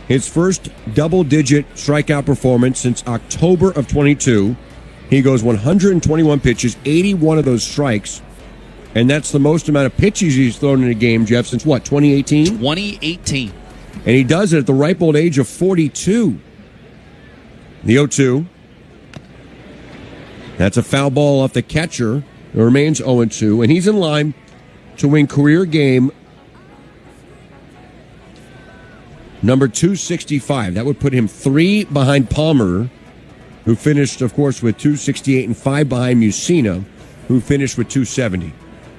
His first double-digit strikeout performance since October of 22. He goes 121 pitches, 81 of those strikes. And that's the most amount of pitches he's thrown in a game, Jeff, since what, 2018? 2018. And he does it at the ripe old age of 42. The 0-2. That's a foul ball off the catcher. It remains 0-2, and he's in line to win career game number 265. That would put him 3 behind Palmer who finished, of course, with 268 and 5 behind Mussina, who finished with 270.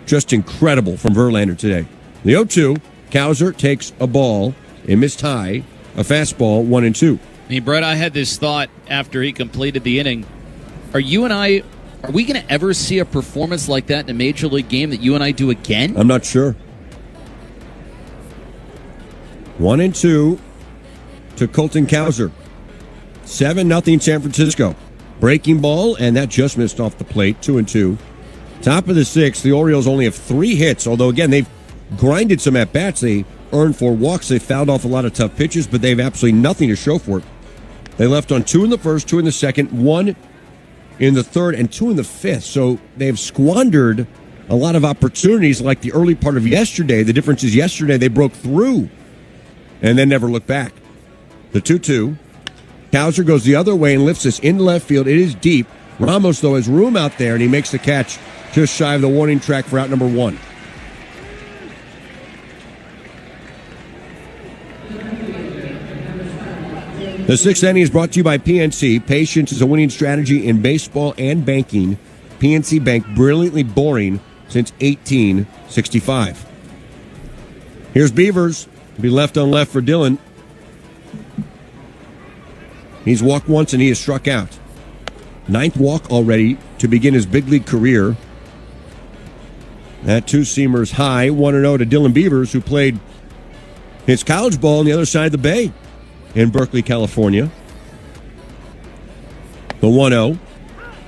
Just incredible from Verlander today. The 0-2, Cowser takes a ball, a missed high, a fastball, 1-2. I mean, Brett, I had this thought after he completed the inning. Are we going to ever see a performance like that in a Major League game that you and I do again? I'm not sure. 1-2 to Colton Cowser. 7-0 San Francisco. Breaking ball, and that just missed off the plate. 2-2. Top of the sixth, the Orioles only have 3 hits, although, again, they've grinded some at-bats. They earned 4 walks. They fouled off a lot of tough pitches, but they have absolutely nothing to show for it. They left on 2 in the first, 2 in the second, 1 in the third, and 2 in the fifth. So they've squandered a lot of opportunities like the early part of yesterday. The difference is yesterday they broke through and then never looked back. The 2-2. Cowser goes the other way and lifts this into left field. It is deep. Ramos, though, has room out there, and he makes the catch just shy of the warning track for out number 1. The 6th inning is brought to you by PNC. Patience is a winning strategy in baseball and banking. PNC Bank, brilliantly boring since 1865. Here's Beavers. Be left on left for Dylan. He's walked once and he is struck out. 9th walk already to begin his big league career. That 2-seamer's high. 1-0 to Dylan Beavers, who played his college ball on the other side of the bay in Berkeley, California. The 1-0.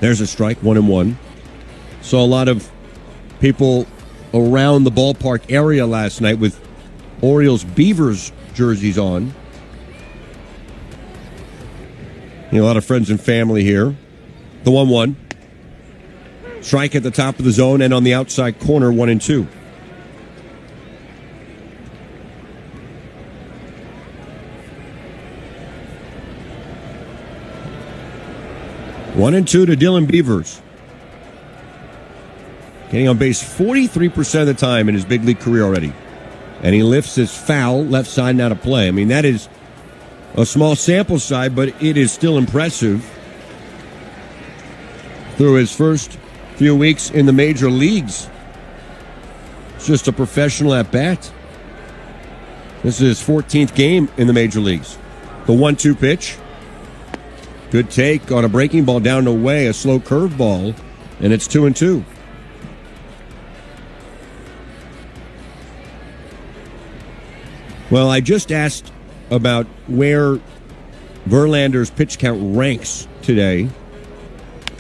There's a strike, 1-1. Saw a lot of people around the ballpark area last night with Orioles Beavers jerseys on. A lot of friends and family here. The 1-1. Strike at the top of the zone and on the outside corner, 1-2. One and 2 to Dylan Beavers. Getting on base 43% of the time in his big league career already. And he lifts his foul left side out of play. I mean, that is a small sample size, but it is still impressive. Through his first few weeks in the major leagues, it's just a professional at bat. This is his 14th game in the major leagues. The 1-2 pitch. Good take on a breaking ball down and away, a slow curveball, and it's 2-2. Well, I just asked about where Verlander's pitch count ranks today.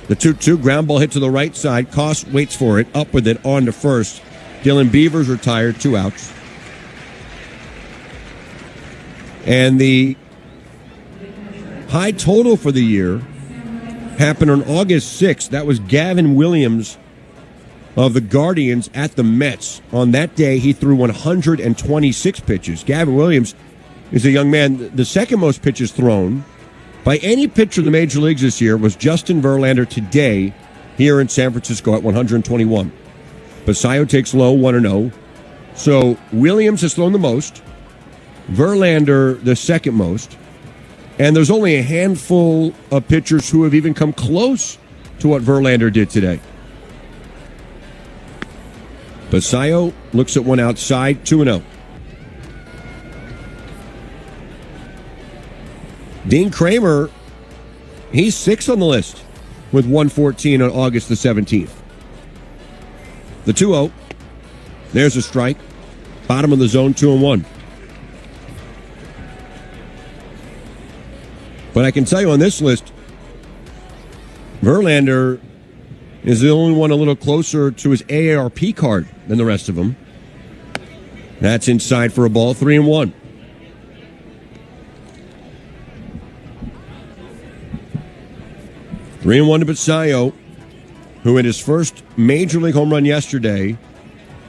The 2-2 ground ball hit to the right side. Koss waits for it, up with it, on to first. Dylan Beavers retired, 2 outs. And the high total for the year happened on August 6th. That was Gavin Williams of the Guardians at the Mets. On that day, he threw 126 pitches. Gavin Williams is a young man. The second most pitches thrown by any pitcher in the major leagues this year was Justin Verlander today here in San Francisco at 121. Basayo takes low, 1-0. So Williams has thrown the most. Verlander the second most. And there's only a handful of pitchers who have even come close to what Verlander did today. Basayo looks at one outside, 2-0. Dean Kramer, he's 6th on the list with 114 on August the 17th. The 2-0. There's a strike. Bottom of the zone, 2-1. But I can tell you on this list, Verlander is the only one a little closer to his AARP card than the rest of them. That's inside for a ball, 3-1. Three and 1 to Basayo, who in his first major league home run yesterday,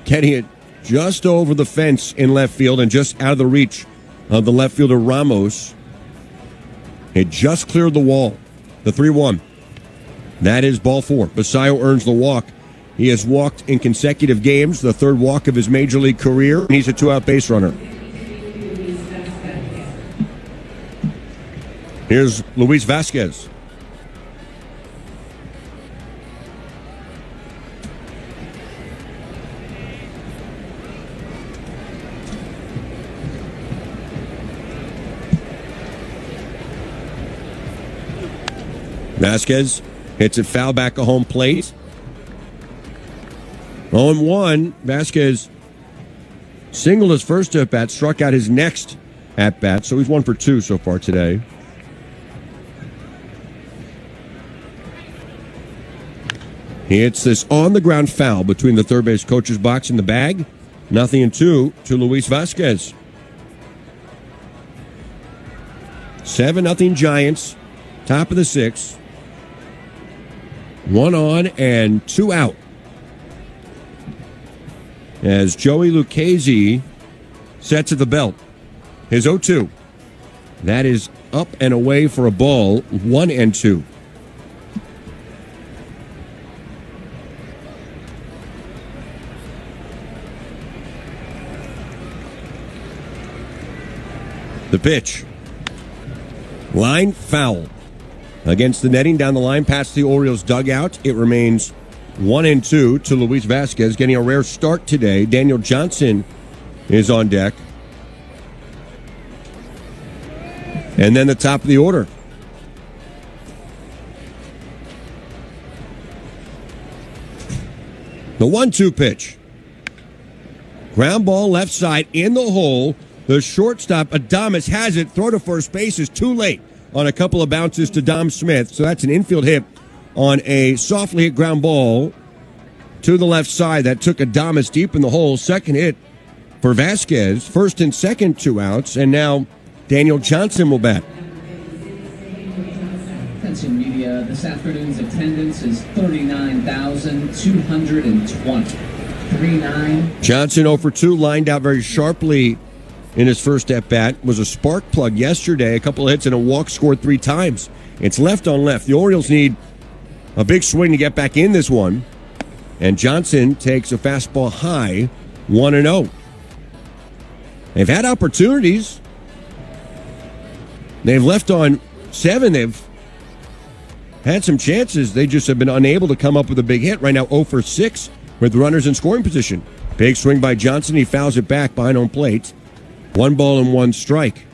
getting it just over the fence in left field and just out of the reach of the left fielder Ramos. It just cleared the wall. The 3-1. That is ball 4. Basayo earns the walk. He has walked in consecutive games, the third walk of his major league career, and he's a 2-out base runner. Here's Luis Vasquez. Vasquez hits it foul back of home plate. 0-1. Vasquez singled his first at-bat, struck out his next at-bat, so he's 1 for 2 so far today. He hits this on-the-ground foul between the third base coach's box and the bag. 0-2 to Luis Vasquez. 7-0 Giants. Top of the 6th. 1 on and 2 out. As Joey Lucchesi sets at the belt. His 0-2. That is up and away for a ball. 1-2. The pitch. Line foul. Against the netting down the line past the Orioles dugout. It remains 1-2 to Luis Vasquez, getting a rare start today. Daniel Johnson is on deck. And then the top of the order. The 1-2 pitch. Ground ball left side in the hole. The shortstop, Adames, has it. Throw to first base is too late on a couple of bounces to Dom Smith. So that's an infield hit on a softly hit ground ball to the left side. That took Adames deep in the hole. Second hit for Vasquez. First and second, 2 outs. And now Daniel Johnson will bat. Attention media, this afternoon's attendance is 39,220. 3-9. Johnson 0 for 2, lined out very sharply in his first at-bat. Was a spark plug yesterday. A couple of hits and a walk, scored 3 times. It's left on left. The Orioles need a big swing to get back in this one. And Johnson takes a fastball high, 1-0. They've had opportunities. They've left on 7. They've had some chances. They just have been unable to come up with a big hit. Right now, 0 for 6 with runners in scoring position. Big swing by Johnson. He fouls it back behind home plate. 1 ball and 1 strike.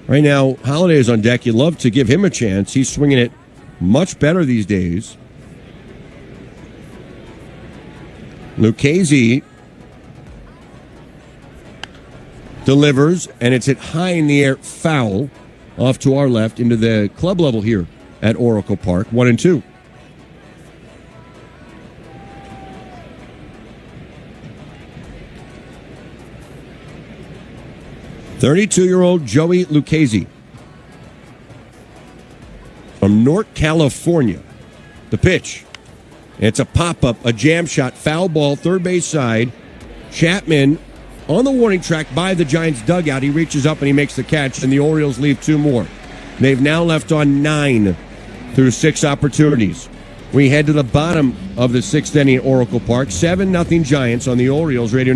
Right now, Holiday is on deck. You'd love to give him a chance. He's swinging it much better these days. Lucchesi delivers, and it's hit high in the air, foul, off to our left into the club level here at Oracle Park. 1-2. "32-year-old Joey Lucchesi from North California. The pitch. It's a pop-up, a jam shot, foul ball, third base side. Chapman on the warning track by the Giants dugout. He reaches up and he makes the catch, and the Orioles leave 2 more. They've now left on 9 through 6 opportunities. We head to the bottom of the 6th inning at Oracle Park. 7-0 Giants on the Orioles radio.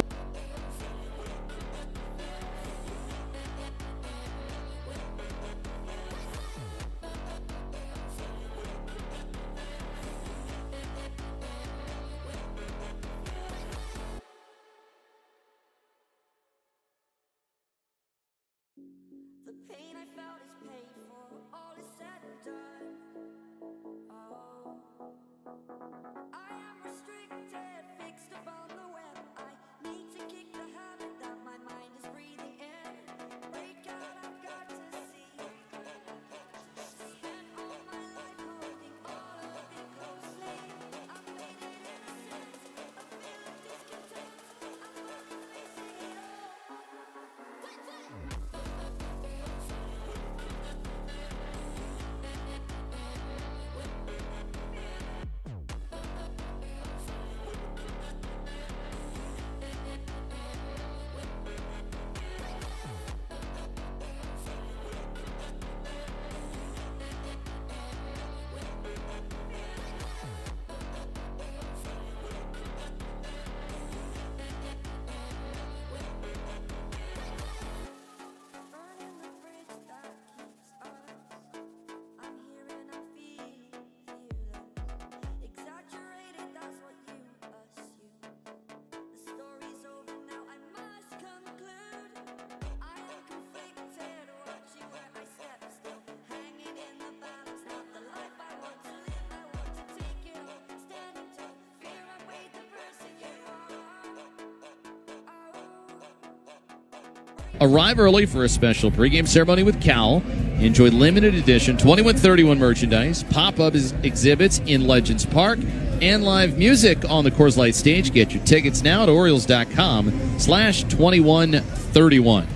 Arrive early for a special pregame ceremony with Cal. Enjoy limited edition 2131 merchandise, pop-up exhibits in Legends Park, and live music on the Coors Light stage. Get your tickets now at Orioles.com/2131.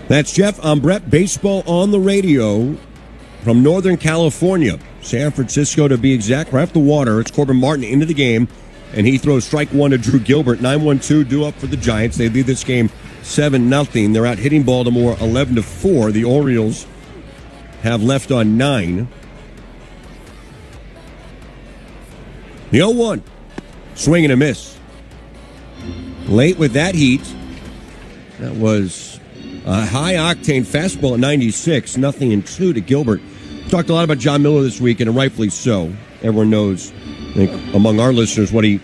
That's Jeff. I'm Brett. Baseball on the radio from Northern California. San Francisco, to be exact, right off the water. It's Corbin Martin into the game, and he throws strike one to Drew Gilbert. 9-1-2 due up for the Giants. They lead this game 7-0. They're out hitting Baltimore 11-4. The Orioles have left on 9. The 0-1. Swing and a miss. Late with that heat. That was a high-octane fastball at 96. 0-2 to Gilbert. Talked a lot about John Miller this week, and rightfully so. Everyone knows, I think, among our listeners, what he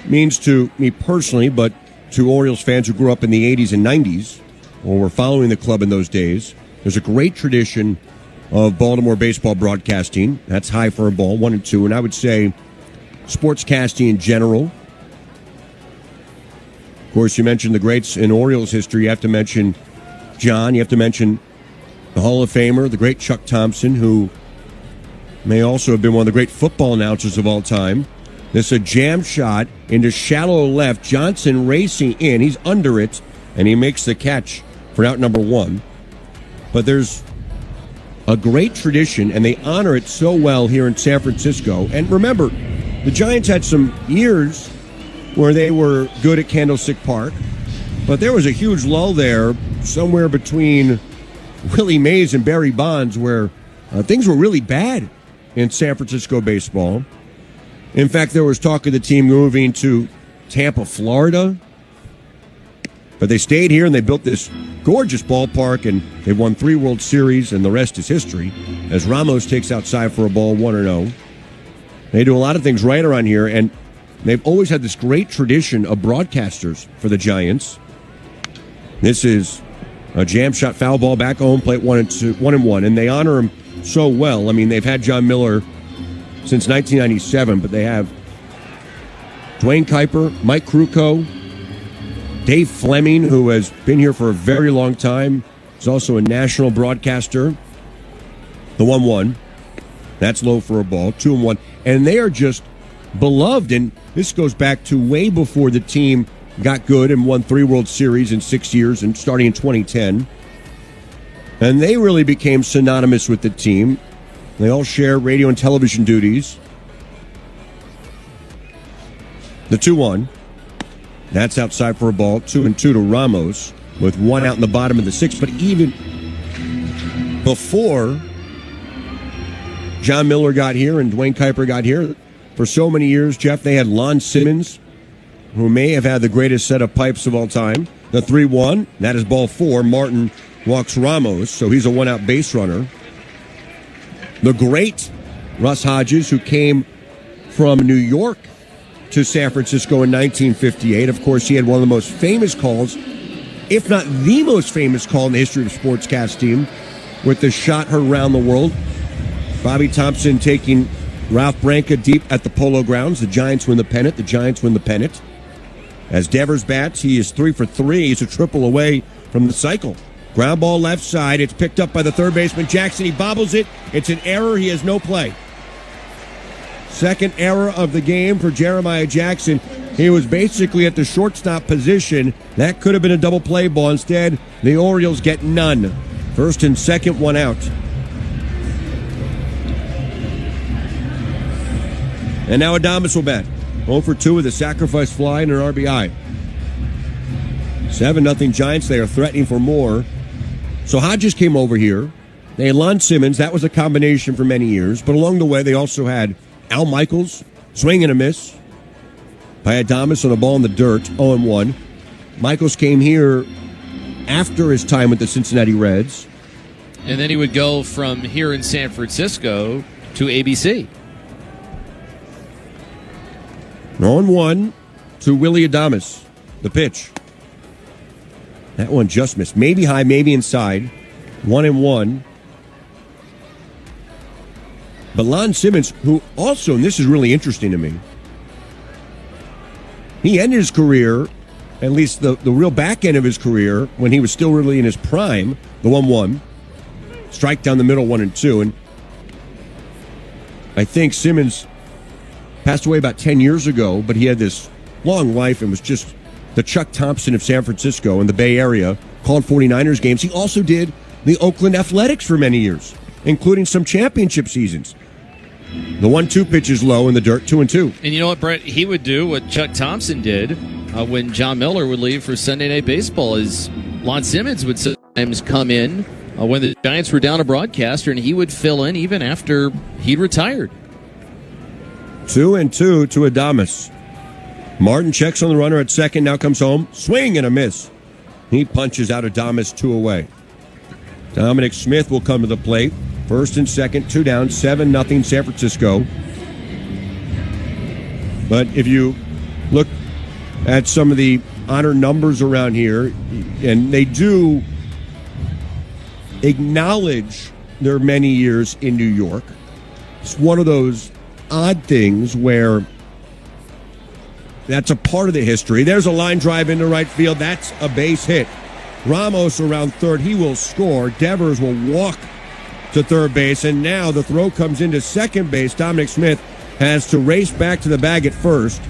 means to me personally, but to Orioles fans who grew up in the 80s and 90s, or were following the club in those days. There's a great tradition of Baltimore baseball broadcasting. That's high for a ball, 1 and 2. And I would say sportscasting in general. Of course, you mentioned the greats in Orioles history. You have to mention John. You have to mention the Hall of Famer, the great Chuck Thompson, who may also have been one of the great football announcers of all time. This is a jam shot into shallow left. Johnson racing in. He's under it, and he makes the catch for out number 1. But there's a great tradition, and they honor it so well here in San Francisco. And remember, the Giants had some years where they were good at Candlestick Park, but there was a huge lull there somewhere between Willie Mays and Barry Bonds where things were really bad in San Francisco baseball. In fact, there was talk of the team moving to Tampa, Florida. But they stayed here and they built this gorgeous ballpark, and they won 3 World Series, and the rest is history as Ramos takes outside for a ball 1-0. They do a lot of things right around here, and they've always had this great tradition of broadcasters for the Giants. This is a jam shot foul ball back home plate 1-1, and they honor him so well. I mean, they've had John Miller since 1997, but they have Dwayne Kuiper, Mike Krukow, Dave Fleming, who has been here for a very long time. He's also a national broadcaster. The 1-1. That's low for a ball. 2-1. And they are just beloved. And this goes back to way before the team got good and won 3 World Series in 6 years, and starting in 2010. And they really became synonymous with the team. They all share radio and television duties. The 2-1. That's outside for a ball. 2-2 to Ramos with 1 out in the bottom of the 6th. But even before John Miller got here and Dwayne Kuiper got here, for so many years, Jeff, they had Lon Simmons, who may have had the greatest set of pipes of all time. The 3-1, that is ball 4. Martin walks Ramos, so he's a 1-out base runner. The great Russ Hodges, who came from New York to San Francisco in 1958. Of course, he had one of the most famous calls, if not the most famous call in the history of sportscasting, with the shot heard around the world. Bobby Thompson taking Ralph Branca deep at the Polo Grounds. The Giants win the pennant. The Giants win the pennant. As Devers bats, he is 3 for 3. He's a triple away from the cycle. Ground ball left side. It's picked up by the third baseman, Jackson. He bobbles it. It's an error. He has no play. Second error of the game for Jeremiah Jackson. He was basically at the shortstop position. That could have been a double play ball. Instead, the Orioles get none. First and second, 1 out. And now Adames will bat. 0 for 2 with a sacrifice fly and an RBI. 7-0 Giants. They are threatening for more. So Hodges came over here. They had Lon Simmons. That was a combination for many years. But along the way, they also had Al Michaels, swing and a miss by Adames on a ball in the dirt, 0-1. Michaels came here after his time with the Cincinnati Reds. And then he would go from here in San Francisco to ABC. 0-1 to Willie Adames. The pitch. That one just missed. Maybe high, maybe inside. 1-1. But Lon Simmons, who also, and this is really interesting to me, he ended his career at least the real back end of his career, when he was still really in his prime, the 1-1, strike down the middle 1-2. And I think Simmons passed away about 10 years ago, but he had this long life and was just the Chuck Thompson of San Francisco and the Bay Area, called 49ers games. He also did the Oakland Athletics for many years, including some championship seasons. The 1-2 pitch is low in the dirt, 2-2. And you know what, Brett? He would do what Chuck Thompson did when John Miller would leave for Sunday Night Baseball. Is Lon Simmons would sometimes come in when the Giants were down a broadcaster, and he would fill in even after he'd retired. 2-2 to Adames. Martin checks on the runner at second, now comes home. Swing and a miss. He punches out Adames 2 away. Dominic Smith will come to the plate. First and second, 2 down, 7-0 San Francisco. But if you look at some of the honor numbers around here, and they do acknowledge their many years in New York, it's one of those odd things where that's a part of the history. There's a line drive into right field. That's a base hit. Ramos around third. He will score. Devers will walk to third base. And now the throw comes into second base. Dominic Smith has to race back to the bag at first.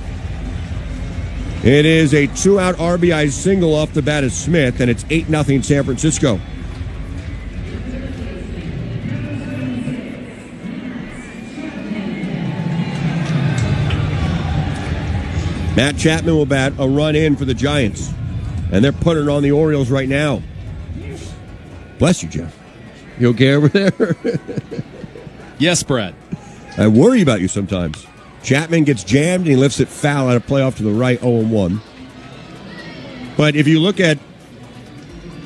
It is a 2-out RBI single off the bat of Smith, and it's 8-0 San Francisco. Matt Chapman will bat a run in for the Giants. And they're putting it on the Orioles right now. Bless you, Jeff. You okay over there? Yes, Brett. I worry about you sometimes. Chapman gets jammed and he lifts it foul out of play off to the right, 0-1. But if you look at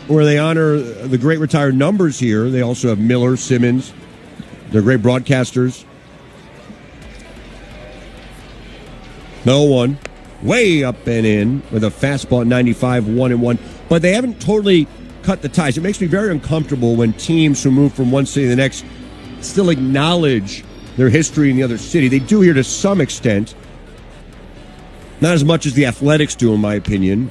where they honor the great retired numbers here, they also have Miller, Simmons. They're great broadcasters. 0-1. Way up and in with a fastball at 95, 1-1. But they haven't totally cut the ties. It makes me very uncomfortable when teams who move from one city to the next still acknowledge their history in the other city. They do here to some extent. Not as much as the Athletics do, in my opinion.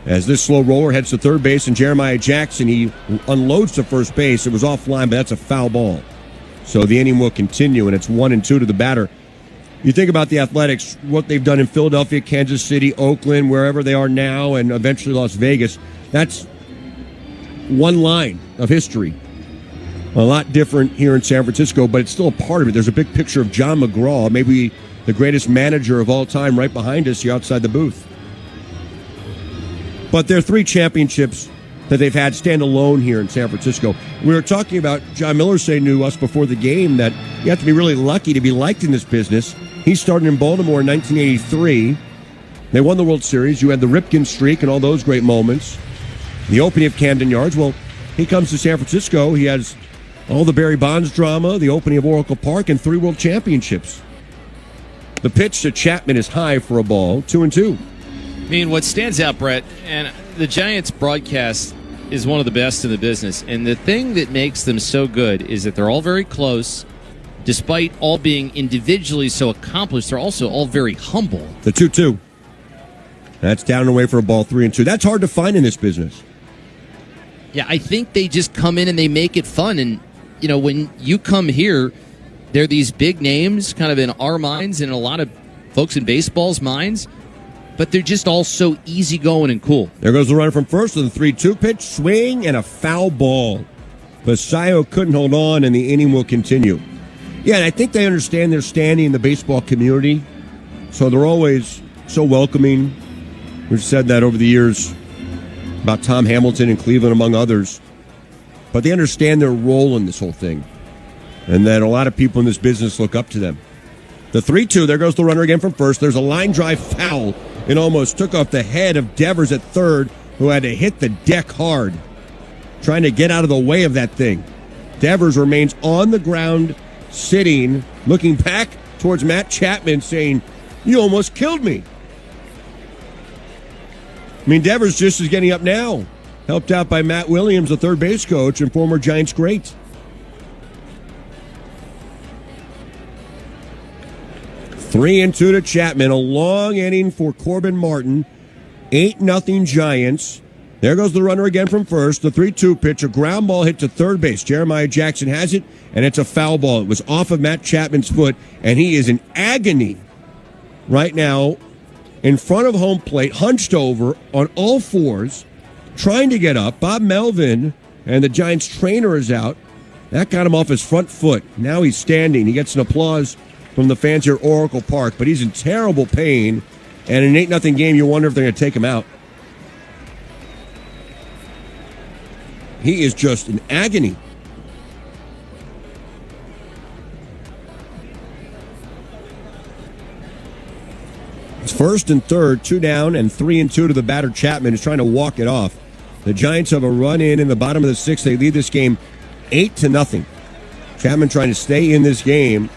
As this slow roller heads to third base, and Jeremiah Jackson, he unloads to first base. It was offline, but that's a foul ball. So the inning will continue, and it's 1-2 to the batter. You think about the Athletics, what they've done in Philadelphia, Kansas City, Oakland, wherever they are now, and eventually Las Vegas. That's one line of history. A lot different here in San Francisco, but it's still a part of it. There's a big picture of John McGraw, maybe the greatest manager of all time, right behind us here outside the booth. But there are 3 championships that they've had stand alone here in San Francisco. We were talking about John Miller saying to us before the game that you have to be really lucky to be liked in this business. He started in Baltimore in 1983. They won the World Series. You had the Ripken streak and all those great moments. The opening of Camden Yards. Well, he comes to San Francisco. He has all the Barry Bonds drama, the opening of Oracle Park, and 3 world championships. The pitch to Chapman is high for a ball, 2-2. I mean, what stands out, Brett, and the Giants broadcast is one of the best in the business. And the thing that makes them so good is that they're all very close. Despite all being individually so accomplished, they're also all very humble. The 2-2. That's down and away for a ball, 3-2. That's hard to find in this business. Yeah, I think they just come in and they make it fun. And, you know, when you come here, they're these big names kind of in our minds and in a lot of folks in baseball's minds. But they're just all so easygoing and cool. There goes the runner from first with a 3-2 pitch, swing, and a foul ball. Basayo couldn't hold on, and the inning will continue. Yeah, and I think they understand their standing in the baseball community, so they're always so welcoming. We've said that over the years about Tom Hamilton in Cleveland, among others. But they understand their role in this whole thing, and that a lot of people in this business look up to them. The 3-2, there goes the runner again from first. There's a line drive foul. It almost took off the head of Devers at third, who had to hit the deck hard, trying to get out of the way of that thing. Devers remains on the ground, sitting, looking back towards Matt Chapman, saying, "You almost killed me." I mean, Devers just is getting up now, helped out by Matt Williams, the third base coach and former Giants great. 3-2 to Chapman. A long inning for Corbin Martin. 8-0 Giants. There goes the runner again from first. The 3-2 pitch, a ground ball hit to third base. Jeremiah Jackson has it, and it's a foul ball. It was off of Matt Chapman's foot, and he is in agony right now in front of home plate, hunched over on all fours, trying to get up. Bob Melvin and the Giants trainer is out. That got him off his front foot. Now he's standing. He gets an applause from the fans here at Oracle Park, but he's in terrible pain. And in an 8-0 game, you wonder if they're going to take him out. He is just in agony. It's first and third, 2 down, and 3-2 to the batter. Chapman is trying to walk it off. The Giants have a run in the bottom of the sixth. They lead this game 8-0. Chapman trying to stay in this game.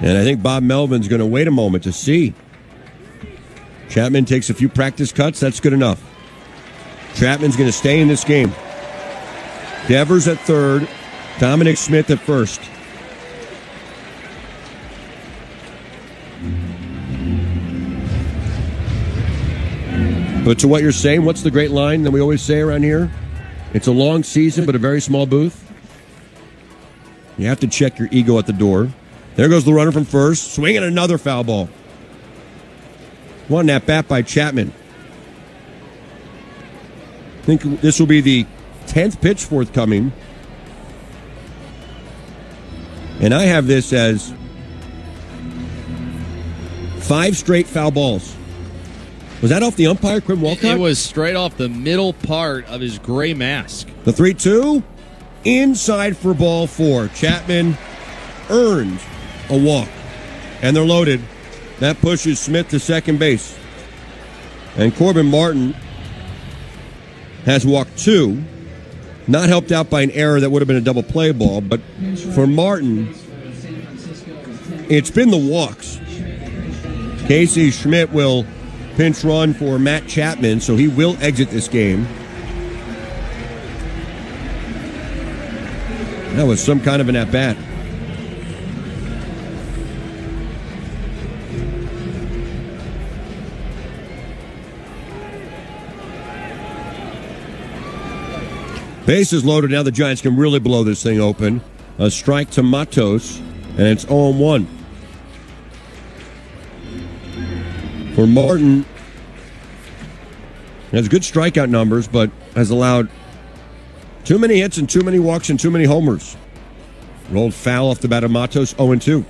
And I think Bob Melvin's going to wait a moment to see. Chapman takes a few practice cuts. That's good enough. Chapman's going to stay in this game. Devers at third. Dominic Smith at first. But to what you're saying, what's the great line that we always say around here? It's a long season, but a very small booth. You have to check your ego at the door. There goes the runner from first, swinging another foul ball. One at bat by Chapman. I think this will be the 10th pitch forthcoming. And I have this as 5 straight foul balls. Was that off the umpire, Quinn Walcott? It was straight off the middle part of his gray mask. The 3-2, inside for ball 4. Chapman earned a walk, and they're loaded. That pushes Smith to second base. And Corbin Martin has walked 2, not helped out by an error that would have been a double play ball, but for Martin, it's been the walks. Casey Schmidt will pinch run for Matt Chapman, so he will exit this game. That was some kind of an at-bat. Bases loaded. Now the Giants can really blow this thing open. A strike to Matos, and it's 0-1. For Martin, has good strikeout numbers, but has allowed too many hits and too many walks and too many homers. Rolled foul off the bat of Matos, 0-2.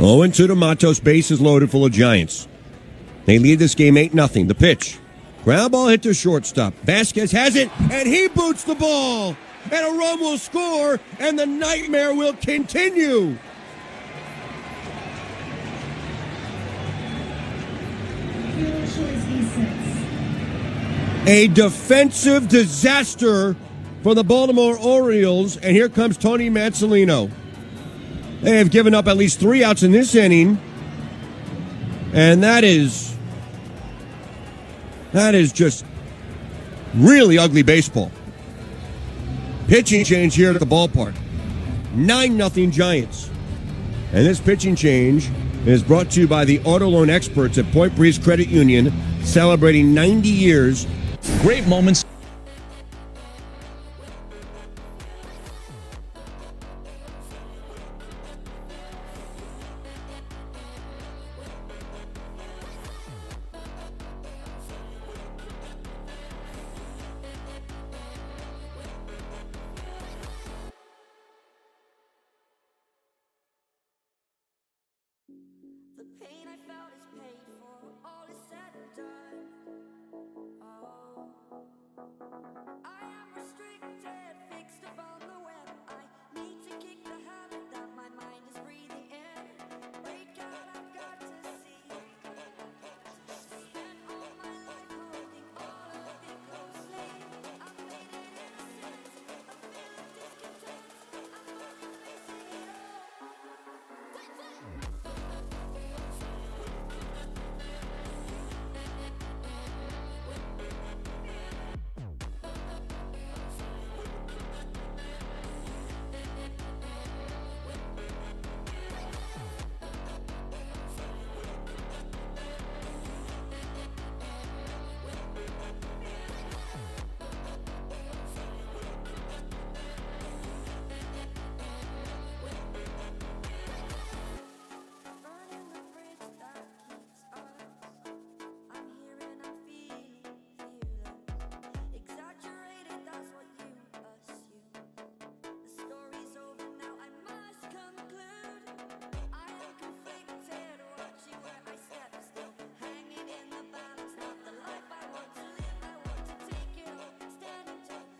Oh, and 2 to Matos. Bases loaded, full of Giants. They lead this game 8-0. The pitch. Ground ball hit to shortstop. Vasquez has it, and he boots the ball. And a run will score, and the nightmare will continue. A defensive disaster for the Baltimore Orioles, and here comes Tony Mansolino. They have given up at least 3 outs in this inning, and that is just really ugly baseball. Pitching change here at the ballpark. 9-0 Giants. And this pitching change is brought to you by the auto loan experts at Point Breeze Credit Union, celebrating 90 years. Great moments.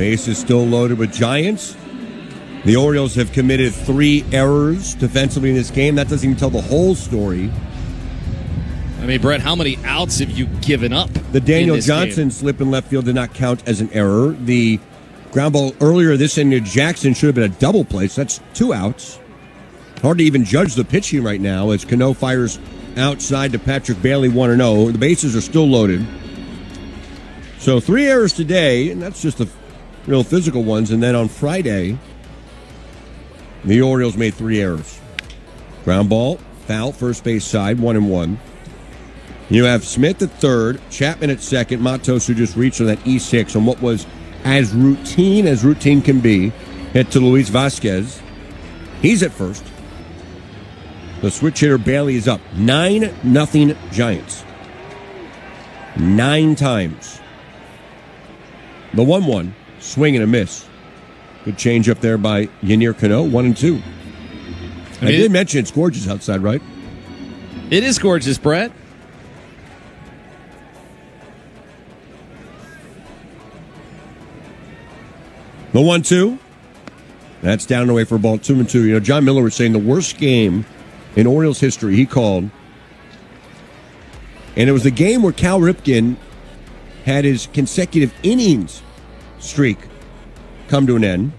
Base is still loaded with Giants. The Orioles have committed 3 errors defensively in this game. That doesn't even tell the whole story. I mean, Brett, how many outs have you given up? The Daniel in this Johnson game? slip in left field did not count as an error. The ground ball earlier this inning to Jackson should have been a double play, so that's 2 outs. Hard to even judge the pitching right now as Cano fires outside to Patrick Bailey 1-0. The bases are still loaded. So 3 errors today, and that's just the real physical ones. And then on Friday, the Orioles made 3 errors. Ground ball, foul, first base side, 1-1. You have Smith at third, Chapman at second, Matos, who just reached on that E6 on what was as routine can be, hit to Luis Vasquez. He's at first. The switch hitter Bailey is up. 9-0 Giants. 9 times. The 1-1, swing and a miss. Good change up there by Yennier Cano, 1-2. I did mention it's gorgeous outside, right? It is gorgeous, Brett. The 1-2. That's down and away for a ball, 2-2. You know, John Miller was saying the worst game in Orioles history he called. And it was the game where Cal Ripken had his consecutive innings streak come to an end.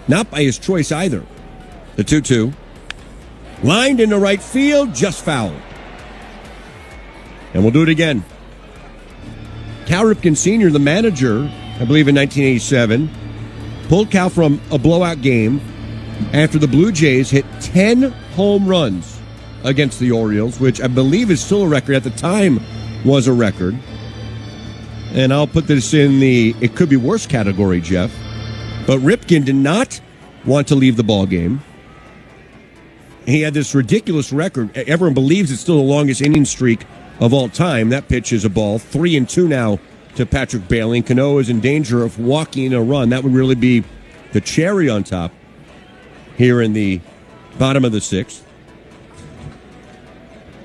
Not by his choice either. The 2-2. Lined into right field, just foul. And we'll do it again. Cal Ripken Sr., the manager, I believe in 1987, pulled Cal from a blowout game after the Blue Jays hit 10 home runs against the Orioles, which I believe is still a record. At the time was a record. And I'll put this in the it could be worse category, Jeff. But Ripken did not want to leave the ball game. He had this ridiculous record. Everyone believes it's still the longest inning streak of all time. That pitch is a ball. 3-2 now to Patrick Bailey. And Cano is in danger of walking a run. That would really be the cherry on top here in the bottom of the 6th.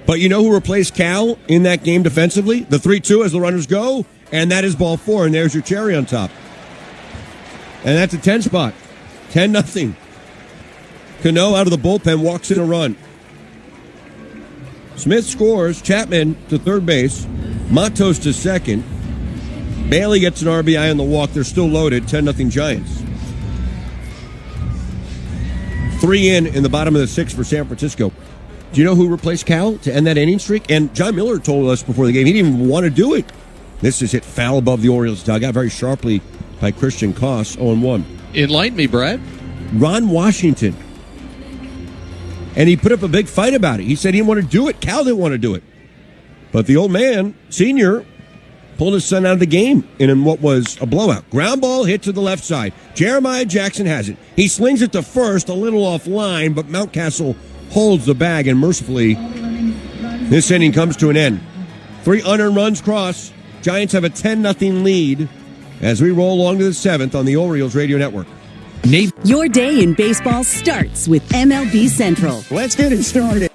But you know who replaced Cal in that game defensively? The 3-2 as the runners go, and that is ball 4, and there's your cherry on top. And that's a 10 spot. 10-0. Cano out of the bullpen walks in a run. Smith scores. Chapman to third base. Matos to second. Bailey gets an RBI on the walk. They're still loaded. 10-0 Giants. 3 in the bottom of the 6th for San Francisco. Do you know who replaced Cal to end that inning streak? And John Miller told us before the game he didn't even want to do it. This is hit foul above the Orioles dugout very sharply by Christian Koss, 0-1. Enlighten me, Brad. Ron Washington. And he put up a big fight about it. He said he didn't want to do it. Cal didn't want to do it. But the old man, senior, pulled his son out of the game in what was a blowout. Ground ball hit to the left side. Jeremiah Jackson has it. He slings it to first, a little offline, but Mountcastle holds the bag, and mercifully, this inning comes to an end. 3 unearned runs cross. Giants have a 10-0 lead as we roll along to the 7th on the Orioles Radio Network. Your day in baseball starts with MLB Central. Let's get it started.